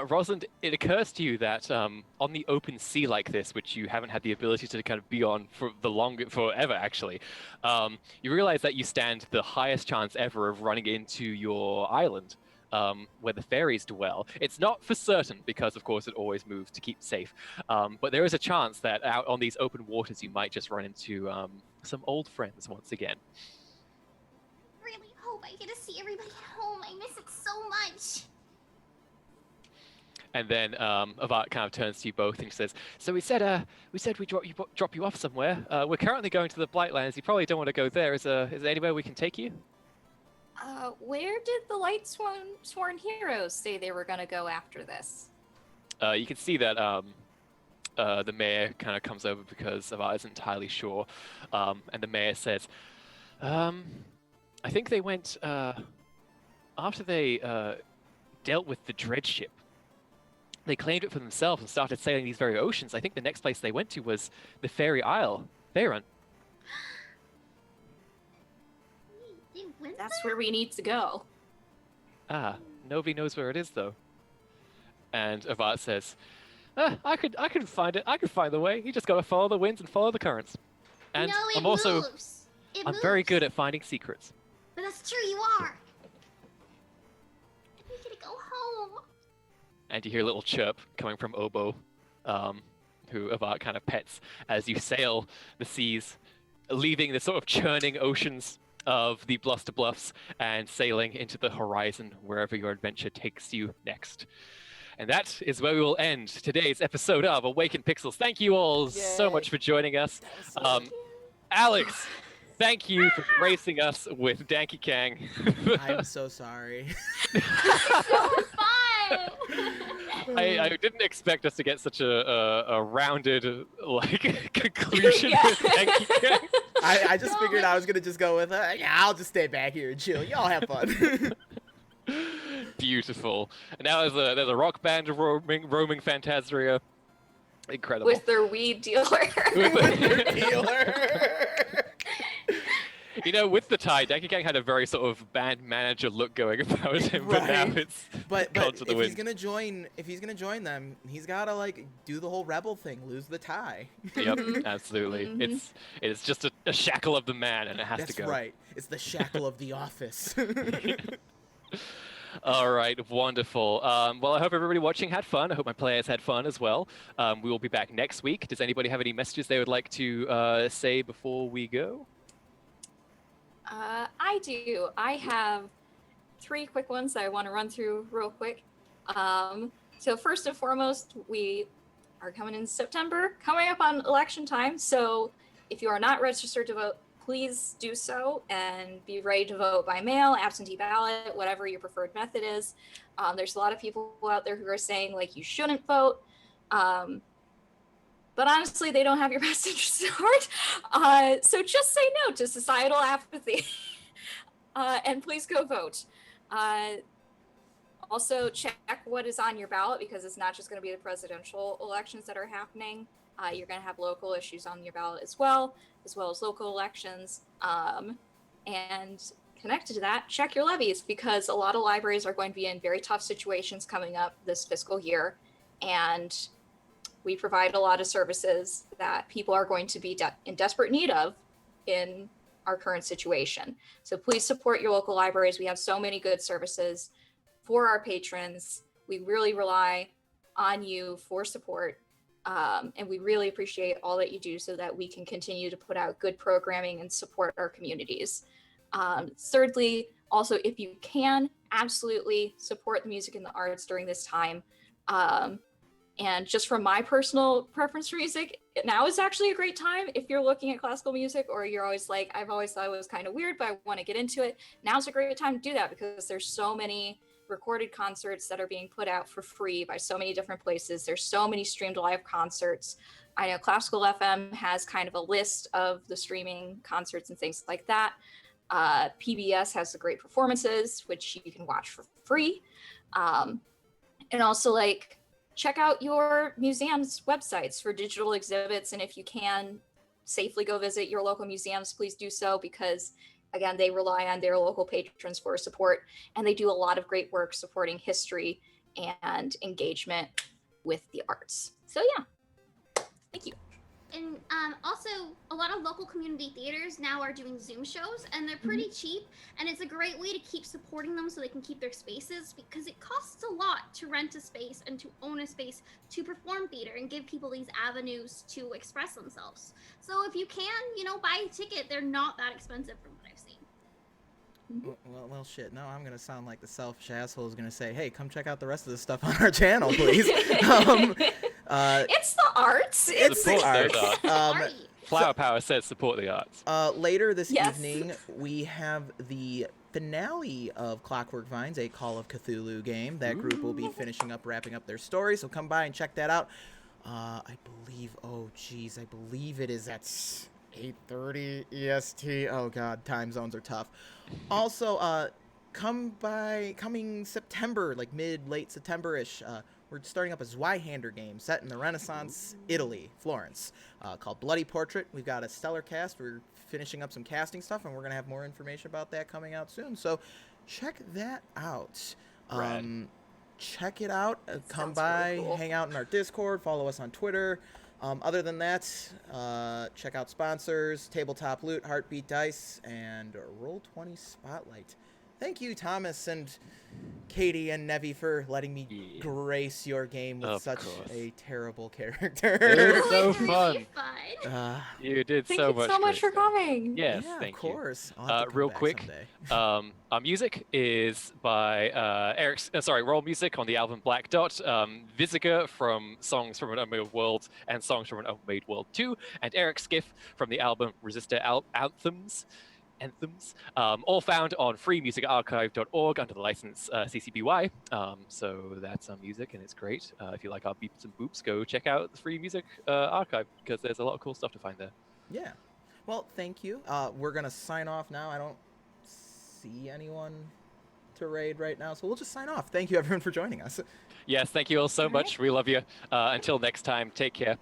Rosalind, it occurs to you that on the open sea like this, which you haven't had the ability to kind of be on forever actually, you realize that you stand the highest chance ever of running into your island, where the fairies dwell. It's not for certain because, of course, it always moves to keep safe, but there is a chance that out on these open waters you might just run into some old friends once again. Really hope I get to see everybody at home. I miss it so much. And then Avat kind of turns to you both and says, "So we said we drop you off somewhere. We're currently going to the Blightlands. You probably don't want to go there. Is there anywhere we can take you?" Where did the Lightsworn heroes say they were gonna go after this? You can see that the mayor kind of comes over because Avat isn't entirely sure, and the mayor says, "I think they went after they dealt with the dread ship. They claimed it for themselves and started sailing these very oceans. I think the next place they went to was the Fairy Isle, Faerun." They went That's there? where we need to go. "Ah, nobody knows where it is though." And Avat says, I could find it. I could find the way. You just gotta follow the winds and follow the currents. And No, it I'm also moves. I'm very good at finding secrets." But that's true, you are. We gotta go home. And you hear a little chirp coming from Obo, who Avat kind of pets as you sail the seas, leaving the sort of churning oceans of the Bluster Bluffs and sailing into the horizon wherever your adventure takes you next. And that is where we will end today's episode of Awakened Pixels. Thank you all so much for joining us. Alex, thank you for gracing us with Danky Kang. I'm so sorry. So fun. I didn't expect us to get such a rounded conclusion Yeah. with Danky Kang. I just figured I was gonna just go with yeah, I'll just stay back here and chill. Y'all have fun. Beautiful. And now there's a rock band roaming Phantasria. Incredible. with their weed dealer. You know, with the tie, Donkey Kong had a very sort of band manager look going about him, but now Right. it's But gone to the if he's wind. gonna join them, he's gotta like do the whole rebel thing, lose the tie. Yep, Mhm. absolutely. Mhm. It's just a shackle of the man, and it has That's to go. right. It's the shackle of the office. All right, wonderful. Well, I hope everybody watching had fun. I hope my players had fun as well. We will be back next week. Does anybody have any messages they would like to say before we go? I do. I have 3 quick ones that I want to run through real quick. So first and foremost, we are coming in September, coming up on election time. So if you are not registered to vote, please do so and be ready to vote by mail, absentee ballot, whatever your preferred method is. There's a lot of people out there who are saying like you shouldn't vote. But honestly, they don't have your best interests at heart. So just say no to societal apathy. And please go vote. Also, check what is on your ballot because it's not just going to be the presidential elections that are happening. You're going to have local issues on your ballot as well as local elections. And connected to that, check your levies because a lot of libraries are going to be in very tough situations coming up this fiscal year. And we provide a lot of services that people are going to be in desperate need of in our current situation. So please support your local libraries. We have so many good services for our patrons. We really rely on you for support. And we really appreciate all that you do so that we can continue to put out good programming and support our communities. Thirdly, also, if you can, absolutely support the music and the arts during this time. And just from my personal preference for music, now is actually a great time if you're looking at classical music or you're always like, I've always thought it was kind of weird, but I want to get into it. Now's a great time to do that because there's so many recorded concerts that are being put out for free by so many different places. There's so many streamed live concerts. I know Classical FM has kind of a list of the streaming concerts and things like that. PBS has the great performances, which you can watch for free. And also like, check out your museum's websites for digital exhibits. And if you can safely go visit your local museums, please do so because again, they rely on their local patrons for support and they do a lot of great work supporting history and engagement with the arts. So yeah, thank you. And also, a lot of local community theaters now are doing Zoom shows, and they're pretty cheap. And it's a great way to keep supporting them so they can keep their spaces because it costs a lot to rent a space and to own a space to perform theater and give people these avenues to express themselves. So if you can, buy a ticket. They're not that expensive from what I've seen. Well, shit. No, I'm gonna sound like the selfish asshole who's gonna say, "Hey, come check out the rest of the stuff on our channel, please." It's the arts. It's Support the those arts. arts. Sorry. Flower Power says support the arts. Later this Yes. evening, we have the finale of Clockwork Vines, a Call of Cthulhu game. That group will be wrapping up their story, so come by and check that out. I believe it is at 8:30 EST. Oh god, time zones are tough. Also, coming September, like late September-ish, we're starting up a Zweihander game set in the Renaissance Italy, Florence, called Bloody Portrait. We've got a stellar cast. We're finishing up some casting stuff, and we're going to have more information about that coming out soon. So check that out. Rad. Check it out. Come Sounds really by, cool. hang out in our Discord, follow us on Twitter. Other than that, check out sponsors, Tabletop Loot, Heartbeat Dice, and Roll20 Spotlight. Thank you, Thomas and Katie and Nevi, for letting me Yeah. grace your game with Of such course. a terrible It character. was so It's really fun. You did Thank so you much. so much great for stuff. coming. Yes, yeah, thank of you. course. I'll have to come Real back quick, someday. our music is by Roll Music on the album Black Dot, Visiga from Songs from an Unmade World and Songs from an Unmade World 2, and Eric Skiff from the album Resistor Anthems, all found on freemusicarchive.org under the license CC BY. So that's our music and it's great. If you like our beeps and boops, go check out the Free Music Archive because there's a lot of cool stuff to find there. Yeah. Well, thank you. We're going to sign off now. I don't see anyone to raid right now, so we'll just sign off. Thank you everyone for joining us. Yes, thank you all so All right. much. We love you. Until next time, take care.